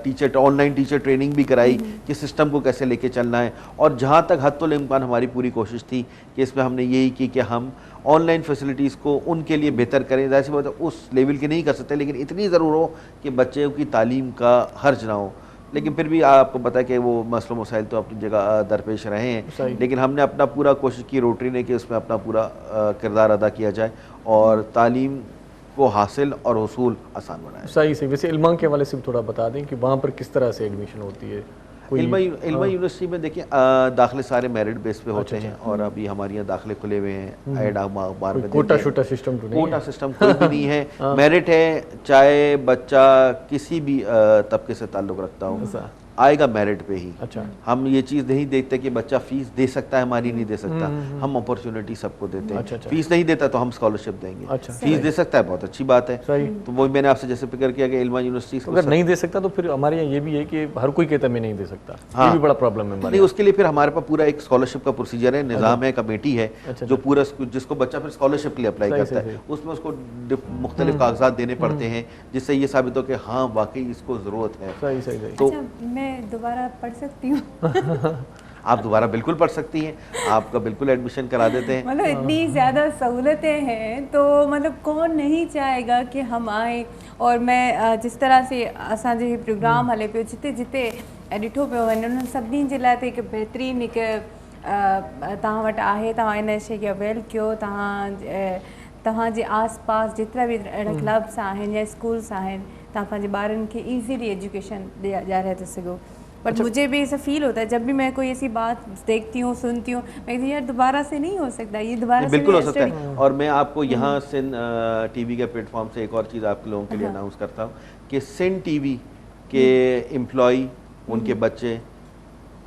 [SPEAKER 4] टीचर ऑनलाइन टीचर ट्रेनिंग भी कराई कि सिस्टम को कैसे लेके चलना है और जहाँ तक हद इम्कान हमारी पूरी कोशिश थी कि इसमें हमने यही की कि हम ऑनलाइन फैसिलिटीज़ को उनके लिए बेहतर करें ज़ाहिर सी बात है उस लेवल के नहीं कर सकते लेकिन इतनी ज़रूर हो कि बच्चों की तालीम का हर्ज ना हो लेकिन फिर भी आपको पता है कि वो मसलों मसाइल तो अपनी जगह दरपेश रहे हैं लेकिन हमने अपना पूरा कोशिश की रोटरी ने कि उसमें अपना पूरा किरदार अदा किया जाए और तालीम को हासिल और वसूल आसान बनाए
[SPEAKER 2] सही वैसे इल्मा के हवाले से भी थोड़ा बता दें कि वहाँ पर किस तरह से एडमिशन होती है कोई
[SPEAKER 4] इल्मा यूनिवर्सिटी में देखिए दाखिले सारे मेरिट बेस पे होते हैं और अभी हमारे यहाँ दाखिले खुले हुए हैं, ऐड अखबार में
[SPEAKER 2] कोटा शोटा सिस्टम तो नहीं
[SPEAKER 4] कोटा सिस्टम कोई भी नहीं है, मेरिट है, चाहे बच्चा किसी भी तबके से ताल्लुक रखता हो आएगा मेरिट पे ही।
[SPEAKER 2] अच्छा।
[SPEAKER 4] हम ये चीज़ नहीं देखते कि बच्चा फीस दे सकता है हमारी नहीं दे सकता, हम अपॉर्चुनिटी सबको देते हैं।
[SPEAKER 2] अच्छा, अच्छा।
[SPEAKER 4] फीस नहीं देता तो हम स्कॉलरशिप देंगे।
[SPEAKER 2] अच्छा।
[SPEAKER 4] फीस दे सकता है बहुत अच्छी बात है।
[SPEAKER 2] सही।
[SPEAKER 4] तो वो मैंने आपसे जैसे फिक्र किया कि इल्मा यूनिवर्सिटी
[SPEAKER 2] अगर नहीं दे सकता तो फिर हमारे यहाँ ये भी है कि हर कोई कहता है मैं नहीं दे सकता,
[SPEAKER 4] हाँ।
[SPEAKER 2] ये भी बड़ा प्रॉब्लम है हमारे
[SPEAKER 4] नहीं, उसके लिए फिर हमारे पास पूरा एक स्कॉलरशिप का प्रोसीजर है, निज़ाम है, कमेटी है जो पूरा जिसको बच्चा फिर स्कॉलरशिप के लिए अप्लाई करता है, उसमें उसको मुख्तलिफ कागजात देने पड़ते हैं जिससे ये साबित हो कि हाँ वाकई इसको ज़रूरत है।
[SPEAKER 2] सही सही सही।
[SPEAKER 4] तो
[SPEAKER 3] मैं दोबारा पढ़ सकती हूँ?
[SPEAKER 4] आप दोबारा बिल्कुल पढ़ सकती हैं, आपका बिल्कुल एडमिशन करा देते हैं।
[SPEAKER 3] मतलब इतनी ज़्यादा सहूलतें हैं तो मतलब कौन नहीं चाहेगा कि हम आए। और मैं जिस तरह से असांजे ही प्रोग्राम हले पियो जिते जिते ॾिठो पियो वञे उन्हनि सभिनी जे लाइ त हिकु बहितरीनु हिकु तव्हां वटि आहे, तव्हां इन शइ खे अवेल कयो। तव्हांजे आस पास जेतिरा बि अहिड़ा क्लब्स आहिनि या स्कूल्स आहिनि, तव्हां पंहिंजे ॿारनि खे ईज़ीली एजुकेशन ॾियारे था सघो। बट मुझे भी ऐसा फील होता है जब भी मैं कोई ऐसी बात देखती हूँ सुनती हूँ, मैं कहती हूँ यार दोबारा से नहीं हो सकता, ये दोबारा से
[SPEAKER 4] बिल्कुल हो सकता है। और मैं आपको यहाँ सिन टीवी के प्लेटफॉर्म से एक और चीज़ आप लोगों के लिए अनाउंस करता हूँ कि सिन टीवी के एम्प्लॉय उनके बच्चे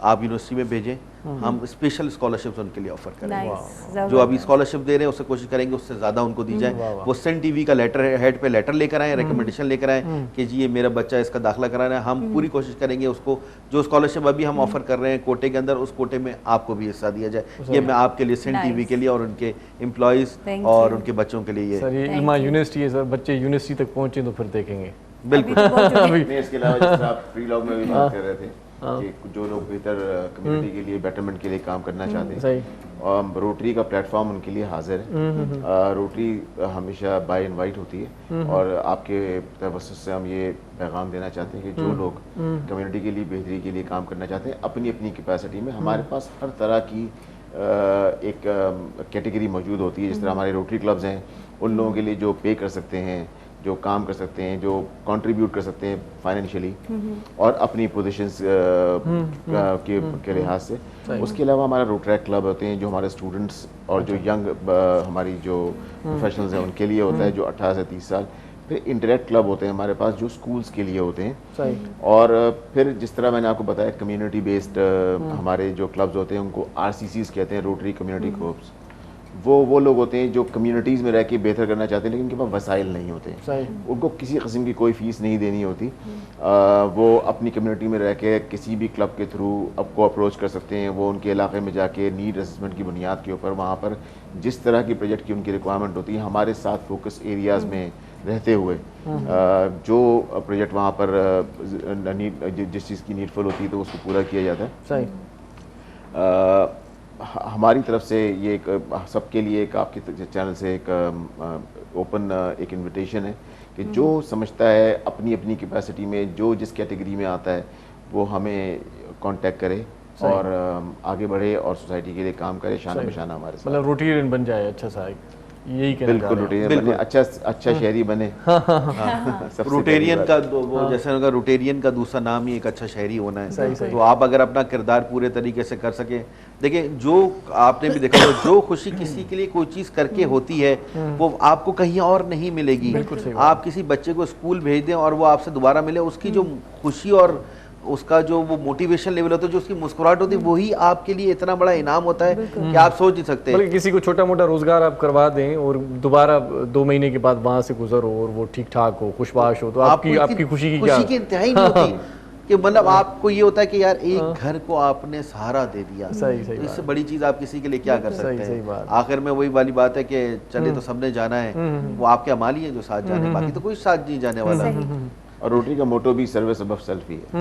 [SPEAKER 4] आप यूनिवर्सिटी में भेजें, हम स्पेशल स्कॉलरशिप्स उनके लिए ऑफर करेंगे। जो अभी स्कॉलरशिप दे रहे हैं उससे कोशिश करेंगे उससे ज़्यादा उनको दी जाए। वो सिन टीवी का लेटर हेड पे लेटर लेकर आए, रिकमेंडेशन लेकर आए कि जी ये मेरा बच्चा इसका दाखिला कराना है, हम पूरी कोशिश करेंगे उसको जो स्कॉलरशिप अभी हम ऑफर कर रहे हैं कोटे के अंदर, उस कोटे में आपको भी हिस्सा दिया जाए। ये मैं आपके लिए सिन टीवी के लिए और उनके एम्प्लॉयज़ और उनके बच्चों के लिए
[SPEAKER 2] सर ये इल्मा यूनिवर्सिटी है सर, बच्चे यूनिवर्सिटी तक पहुँचे तो फिर देखेंगे।
[SPEAKER 4] बिल्कुल।
[SPEAKER 5] इसके अलावा जिस तरह आप प्री लॉग में भी बात कर रहे थे कि जो लोग बेहतर कम्युनिटी के लिए बेटरमेंट के लिए काम करना चाहते हैं, रोटरी का प्लेटफॉर्म उनके लिए हाजिर है। रोटरी हमेशा बाय इनवाइट होती है और आपके तवज्जुह से हम ये पैगाम देना चाहते हैं कि जो लोग कम्युनिटी के लिए बेहतरी के लिए काम करना चाहते हैं अपनी अपनी कैपेसिटी में, हमारे पास हर तरह की एक कैटेगरी मौजूद होती है। जिस तरह हमारे रोटरी क्लब्स हैं उन लोगों के लिए जो पे कर सकते हैं, जो काम कर सकते हैं, जो कंट्रीब्यूट कर सकते हैं फाइनेंशियली और अपनी पोजीशंस के लिहाज से। उसके अलावा हमारा रोटरैक क्लब होते हैं जो हमारे स्टूडेंट्स और जो यंग हमारी जो प्रोफेशनल्स हैं उनके लिए होता है जो 18 से 30 साल। फिर इंटरेक्ट क्लब होते हैं हमारे पास जो स्कूल्स के लिए होते हैं। और फिर जिस तरह मैंने आपको बताया कम्युनिटी बेस्ड हमारे जो क्लब्स होते हैं उनको RCCs कहते हैं, रोटरी कम्युनिटी क्लब्स। वो लोग होते हैं जो कम्युनिटीज़ में रह के बेहतर करना चाहते हैं लेकिन उनके पास वसाइल नहीं होते, उनको किसी किस्म की कोई फ़ीस नहीं देनी होती। वो अपनी कम्युनिटी में रह के किसी भी क्लब के थ्रू आपको अप्रोच कर सकते हैं। वो उनके इलाके में जाके नीड असेसमेंट की बुनियाद के ऊपर वहाँ पर जिस तरह की प्रोजेक्ट की उनकी रिक्वायरमेंट होती है हमारे साथ फोकस एरियाज़ में रहते हुए जो प्रोजेक्ट वहाँ पर जिस चीज़ की नीडफुल होती है तो उसको पूरा किया जाता है। हमारी तरफ से ये एक सबके लिए एक आपके चैनल से एक ओपन एक इनविटेशन है कि जो समझता है अपनी अपनी कैपेसिटी में जो जिस कैटेगरी में आता है वो हमें कांटेक्ट करे और आगे बढ़े और सोसाइटी के लिए काम करे शाना बशाना हमारे साथ।
[SPEAKER 2] मतलब रोटेरियन बन जाए अच्छा सा, यही कहना
[SPEAKER 5] बिल्कुल रोटेरियन बने, अच्छा शहरी बने।
[SPEAKER 4] रोटेरियन का वो जैसे उनका रोटेरियन का दूसरा नाम ही एक अच्छा शहरी होना है। तो आप अगर अपना किरदार पूरे तरीके से कर सके, देखिए जो आपने भी देखा जो खुशी किसी के लिए कोई चीज़ करके होती है वो आपको कहीं और नहीं मिलेगी। आप किसी बच्चे को स्कूल भेज दें और वो आपसे दोबारा मिले, उसकी जो खुशी और उसका जो वो मोटिवेशन लेवल होता है, जो उसकी मुस्कुराहट होती है, वही आपके लिए इतना बड़ा इनाम होता है कि आप सोच नहीं सकते।
[SPEAKER 2] बल्कि किसी को छोटा मोटा रोजगार आप करवा दें और दोबारा 2 महीने के बाद वहाँ से गुजरो और वो ठीक ठाक हो, खुशबाश हो, तो आपकी खुशी की क्या?
[SPEAKER 4] खुशी की इंतहाई नहीं होती कि मतलब आपको ये होता है कि यार एक घर को आपने सहारा दे दिया।
[SPEAKER 2] सही
[SPEAKER 4] इससे बड़ी चीज आप किसी के लिए क्या कर सकते हैं। आखिर में वही वाली बात है कि चले तो सबने जाना है, वो आपके अमाली है जो साथ जाने, बाकी तो कोई साथ नहीं जाने वाला।
[SPEAKER 5] और रोटरी का मोटो भी सर्विस अबव सेल्फ ही है,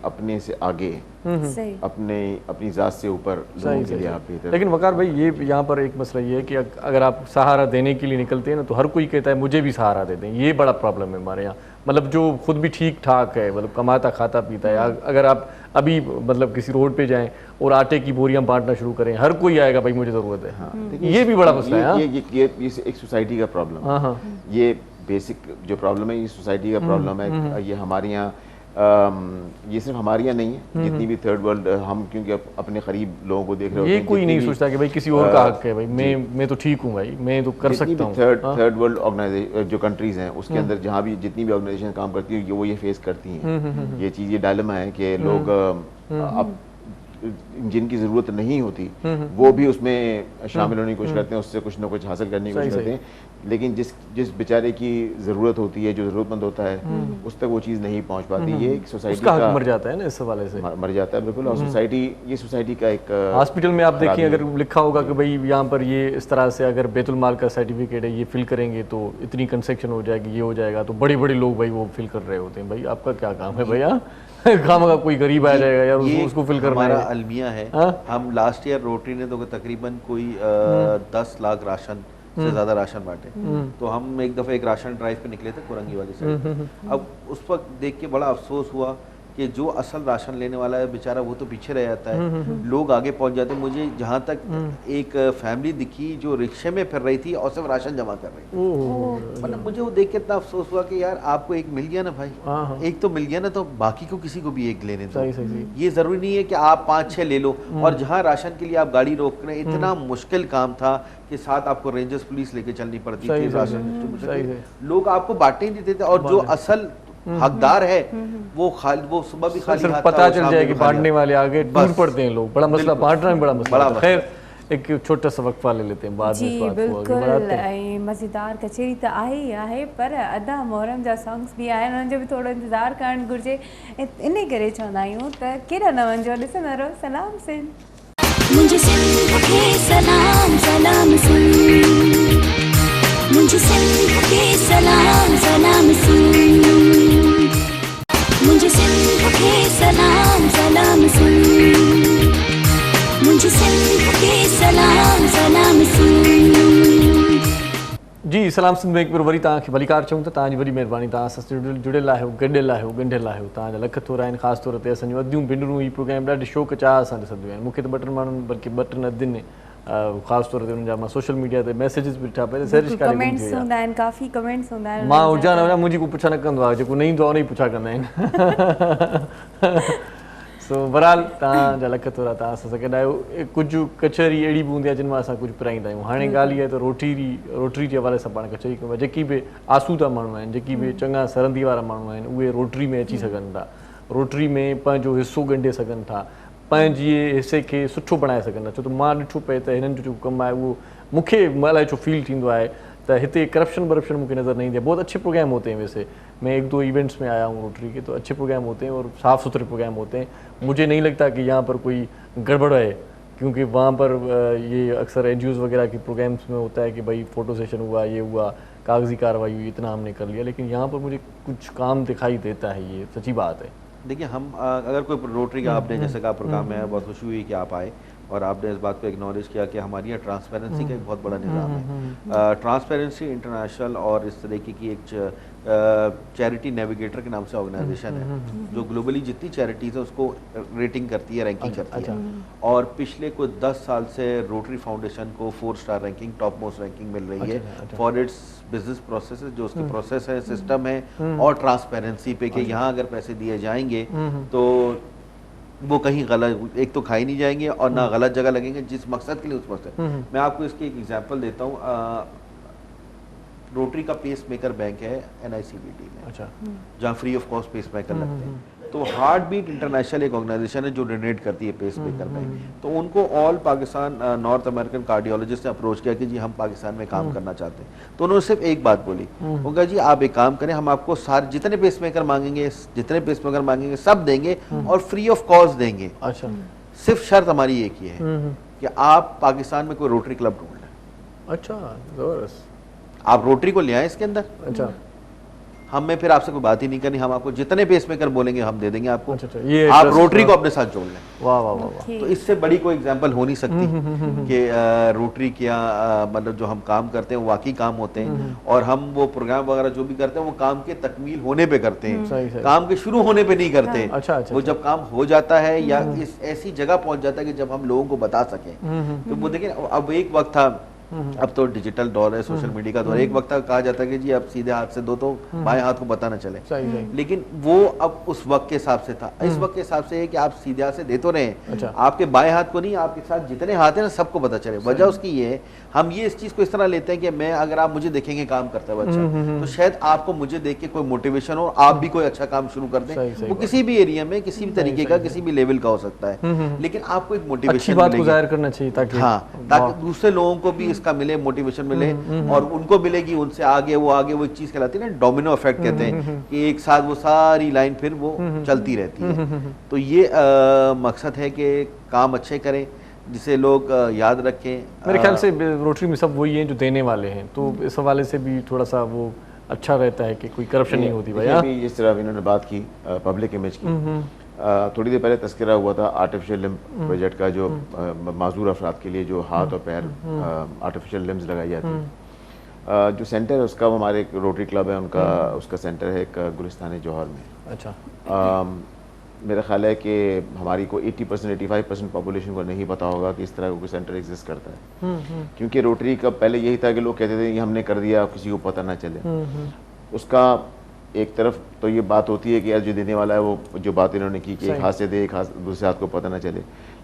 [SPEAKER 5] अपने से आगे, अपनी जात से ऊपर लोगों के लिए आप बेहतर।
[SPEAKER 2] लेकिन वकार भाई ये यहाँ पर एक मसला ये है कि अगर आप सहारा देने के लिए निकलते हैं ना तो हर कोई कहता है मुझे भी सहारा दे दें। ये बड़ा प्रॉब्लम है हमारे यहाँ, मतलब जो खुद भी ठीक ठाक है, मतलब कमाता खाता पीता है, अगर आप अभी मतलब किसी रोड पे जाएं और आटे की बोरियां बांटना शुरू करें, हर कोई आएगा भाई मुझे ज़रूरत है। ये भी बड़ा मसला है।
[SPEAKER 5] ये एक सोसाइटी का प्रॉब्लम है। ये बेसिक जो प्रॉब्लम है ये सोसाइटी का प्रॉब्लम है। ये हमारे यहाँ ये सिर्फ हमारे यहाँ नहीं है, जितनी भी थर्ड वर्ल्ड, हम क्योंकि अपने करीब लोगों को देख रहे
[SPEAKER 2] ये
[SPEAKER 5] होते हैं,
[SPEAKER 2] कोई नहीं
[SPEAKER 5] जितनी भी
[SPEAKER 2] सोचता कि भाई किसी और का हक है, भाई मैं तो ठीक हूँ भाई, मैं तो कर
[SPEAKER 5] जितनी
[SPEAKER 2] सकता
[SPEAKER 5] भी
[SPEAKER 2] हूँ।
[SPEAKER 5] थर्ड वर्ल्ड ऑर्गेनाइजेशन जो कंट्रीज हैं उसके अंदर जहाँ भी जितनी भी ऑर्गेनाइजेशन काम करती है वो ये फेस करती हैं। ये चीज़, ये डायलेमा है कि लोग अब जिनकी ज़रूरत नहीं होती वो भी उसमें शामिल होने की कोशिश करते हैं, उससे कुछ ना कुछ हासिल करने की कोशिश करते हैं, लेकिन जिस बेचारे की ज़रूरत होती है, जो ज़रूरतमंद होता है, उस तक वो चीज़ नहीं पहुंच पाती। ये एक सोसाइटी
[SPEAKER 2] उसका
[SPEAKER 5] का
[SPEAKER 2] हक मर जाता है ना इस हवाले से,
[SPEAKER 5] मर जाता है बिल्कुल। और ये सोसाइटी का एक
[SPEAKER 2] हॉस्पिटल में आप देखिए अगर लिखा होगा कि भाई यहाँ पर ये इस तरह से अगर बैतुल माल का सर्टिफिकेट है, ये फिल करेंगे तो इतनी कंसेक्शन हो जाएगी, ये हो जाएगा, तो बड़े बड़े लोग भाई वो फिल कर रहे होते हैं। भाई आपका क्या काम है भैया, काम का कोई गरीब आ जाएगा यार, उसको फिल करना
[SPEAKER 4] हमारा
[SPEAKER 2] है।
[SPEAKER 4] अलमिया है। हम लास्ट ईयर रोटरी ने तो तकरीबन कोई 10 लाख राशन से ज़्यादा राशन बांटे। तो हम एक दफ़ा एक राशन ड्राइव पे निकले थे कुरंगी वाली साइड। अब उस वक्त देख के बड़ा अफसोस हुआ कि जो असल राशन लेने वाला है बेचारा वो तो पीछे रह जाता है, लोग आगे पहुंच जाते हैं। मुझे जहाँ तक एक फैमिली दिखी जो रिक्शे में फिर रही थी और सिर्फ राशन जमा कर रही थी, मतलब मुझे वो देख के इतना अफसोस हुआ कि यार आपको एक मिल गया ना भाई, एक तो मिल गया ना, तो बाकी को किसी को भी एक लेने दो। ये जरूरी नहीं है कि आप 5-6 ले लो। और जहाँ राशन के लिए आप गाड़ी रोक रहे, इतना मुश्किल काम था कि साथ आपको रेंजर्स पुलिस लेके चलनी पड़ती थी, राशन लोग आपको बांटने नहीं देते थे। और जो असल हकदार है वो सुबह भी खाली
[SPEAKER 2] सिर्फ पता चल जाए कि बांटने वाले आगे टूट पड़ते हैं लोग, बड़ा मसला, बांटना में बड़ा मसला। खैर एक छोटा सा वक्फा ले लेते हैं, बाद में इस बात को आगे बढ़ाते हैं।
[SPEAKER 3] मज़ेदार कचेरी तो आहे ई आहे, पर अदा मोहरम जा सॉन्ग्स भी आहिनि, उन्हनि जो बि थोरो इंतज़ारु करणु घुरिजे। इन करे चवंदा आहियूं त केॾा न वञिजो, ॾिसंदा रहो सलाम सिंध।
[SPEAKER 1] मुझे सिंध के सलाम सलाम सिंध, मुझे सिंध के सलाम सलाम सिंध, मुझे सिंध के सलाम सलाम सिंध, मुझे सिंध के सलाम सलाम सिंध।
[SPEAKER 2] जी सलाम सिंध में एक बार वरी तव्हांखे भलीकार चऊं त तव्हांजी वॾी महिरबानी, तव्हां सां जुड़ियल आहियो, गॾियल आहियो, ॻंढियल आहियो, तव्हांजा लख थोरा आहिनि। ख़ासि तौर ते असांजूं अदियूं भेनरूं ही प्रोग्राम ॾाढे शौक़ु चाह सां ॾिसंदियूं आहिनि। मूंखे त 2 माण्हुनि बल्कि 2 अदियुनि ख़ासि तौर ते उन्हनि जा मां सोशल मीडिया ते मैसेजिस बि ॾिठा पिया,
[SPEAKER 3] कमेंट्स हूंदा आहिनि, काफ़ी कमेंट्स हूंदा आहिनि।
[SPEAKER 2] मां हुजां न हुजां मुंहिंजी को पुछा न कंदो आहे, जेको न ईंदो आहे उन ई पुछा कंदा आहिनि। सो बहरहाल तव्हांजा लख थोरा, तव्हां असां सां गॾायो। कुझु कचहरी अहिड़ी बि हूंदी आहे जिन मां असां कुझु पिराईंदा आहियूं। हाणे ॻाल्हि इहा आहे त रोटरी जे हवाले सां पाण कचहरी कयूं, जेकी बि आसूदा माण्हू आहिनि, जेकी बि चङा सरहंदी वारा माण्हू आहिनि, उहे रोटरी में अची सघनि था, रोटरी में पंहिंजो हिसो ॻंढे सघनि था, पंहिंजे हिसे खे सुठो बणाए सघनि था। छो त मां ॾिठो पए त हिननि जो जेको कमु आहे उहो मूंखे अलाए छो फील थींदो आहे त हिते करप्शन वरप्शन मुझे नज़र नहीं दिया। बहुत अच्छे प्रोग्राम होते हैं, वैसे मैं 1-2 इवेंट्स में आया हूँ रोटरी के, तो अच्छे प्रोग्राम होते हैं और साफ़ सुथरे प्रोग्राम होते हैं। मुझे नहीं लगता कि यहाँ पर कोई गड़बड़ है, क्योंकि वहाँ पर ये अक्सर NGOs वगैरह के प्रोग्राम्स में होता है कि भाई फ़ोटो सेशन हुआ, ये हुआ, कागजी कार्रवाई हुई, इतना हमने कर लिया, लेकिन यहाँ पर मुझे कुछ काम दिखाई देता है, ये सच्ची बात है।
[SPEAKER 4] देखिए हम अगर कोई रोटरी का आपने जैसे कहा प्रोग्राम में बहुत खुशी हुई कि आप आए और आपने इस बात को एक्नॉलेज किया कि हमारे यहाँ ट्रांसपेरेंसी का एक बहुत बड़ा निज़ाम है। ट्रांसपेरेंसी इंटरनेशनल और इस तरीके की एक चैरिटी नेविगेटर के नाम से ऑर्गेनाइजेशन है जो ग्लोबली जितनी चैरिटीज़ है उसको रेटिंग करती है, रैंकिंग करती है। और पिछले कुछ 10 साल से रोटरी फाउंडेशन को 4 star ranking, top most ranking मिल रही है फॉर इट्स बिजनेस प्रोसेस, जो उसके प्रोसेस है, सिस्टम है और ट्रांसपेरेंसी पे कि यहाँ अगर पैसे दिए जाएंगे तो वो कहीं गलत, एक तो खाई नहीं जाएंगे और ना गलत जगह लगेंगे, जिस मकसद के लिए उस मकसद। मैं आपको इसकी एक एग्जांपल देता हूँ। रोटरी का पेस मेकर बैंक है NICBT में, अच्छा, जहाँ free of cost pacemaker लगते हैं। तो हार्ट बीट इंटरनेशनल एक ऑर्गेनाइजेशन है जो डोनेट करती है पेस मेकर बैंक। तो उनको all Pakistan north American cardiologist ने अप्रोच किया कि जी हम पाकिस्तान में काम करना चाहते हैं। तो उन्होंने सिर्फ एक बात बोली, उनका जी आप एक काम करें, हम आपको सारे जितने पेस मेकर मांगेंगे, सब देंगे और फ्री ऑफ कॉस्ट देंगे। अच्छा, सिर्फ शर्त हमारी एक ही है कि आप पाकिस्तान में कोई रोटरी क्लब ढूंढ लें। अच्छा, जबरदस्त, आप रोटरी को ले आए इसके अंदर। अच्छा, हमें फिर आपसे कोई बात ही नहीं करनी, हम आपको जितने पेस मेकर बोलेंगे हम दे देंगे आपको। अच्छा, ये आप रोटरी को अपने साथ जोड़ लें। वाह वाह वाह, तो इससे बड़ी कोई एग्जांपल हो नहीं सकती कि रोटरी क्या मतलब जो हम काम करते हैं वो वाकई काम होते हैं और हम वो प्रोग्राम वगैरह जो भी करते हैं वो काम के तकमील होने पे करते हैं, काम के शुरू होने पे नहीं करते। अच्छा, वो जब काम हो जाता है या इस ऐसी जगह पहुंच जाता है कि जब हम लोगों को बता सकें। तो वो देखिए, अब एक वक्त था अब तो डिजिटल दौर है, सोशल मीडिया का दौर है। एक वक्त तक कहा जाता है कि जी आप सीधे हाथ से दो तो बाएं हाथ को पता ना चले, लेकिन वो अब उस वक्त के हिसाब से था। इस वक्त के हिसाब से है कि आप सीधे हाथ से दे तो रहे हैं, आपके बाएं हाथ को नहीं, आपके साथ जितने हाथ हैं ना सबको पता चले। वजह उसकी ये है, हम ये इस चीज को इस तरह लेते हैं कि मैं, अगर आप मुझे देखेंगे काम करता हुआ अच्छा, तो शायद आपको मुझे देख के कोई मोटिवेशन हो, आप भी कोई अच्छा काम शुरू कर दें। वो किसी भी एरिया में, किसी भी तरीके का, किसी भी लेवल का हो सकता है, लेकिन आपको एक मोटिवेशन
[SPEAKER 2] बात को जाहिर करना चाहिए ताकि
[SPEAKER 4] ताकि दूसरे लोगों को भी इसका मिले, मोटिवेशन मिले, और उनको मिलेगी, उनसे आगे वो एक चीज कहलाती है ना, डोमिनो इफेक्ट कहते हैं, कि एक साथ वो सारी लाइन फिर वो चलती रहती है। तो ये मकसद है कि काम अच्छे करें जिसे लोग याद रखें।
[SPEAKER 2] मेरे ख्याल से रोटरी में सब वही हैं जो देने वाले हैं, तो इस हवाले से भी थोड़ा सा वो अच्छा रहता है कि कोई करप्शन नहीं होती। भाई
[SPEAKER 5] अभी जिस तरह इन्होंने बात की पब्लिक इमेज की, थोड़ी देर पहले तस्करा हुआ था आर्टिफिशियल लिम्ब प्रोजेक्ट का, जो माजूर अफराद के लिए जो हाथ और पैर आर्टिफिशियल लिम्स लगाई जाती है। जो सेंटर है उसका, वो हमारे एक रोटरी क्लब है उनका, उसका सेंटर है एक गुलिस्तान जौहर में।
[SPEAKER 2] अच्छा।
[SPEAKER 5] मेरा ख्याल है कि हमारी को 80% 85% पॉपुलेशन को नहीं पता होगा कि इस तरह का कोई सेंटर एग्जिस्ट करता है, क्योंकि रोटरी का पहले यही था कि लोग कहते थे कि हमने कर दिया, किसी को पता ना चले। उसका एक तरफ तो ये बात होती है कि यार जो देने वाला है वो जो बात इन्होंने की कि एक हाथ से दे, एक हाथ दूसरे हाथ को पता ना चले,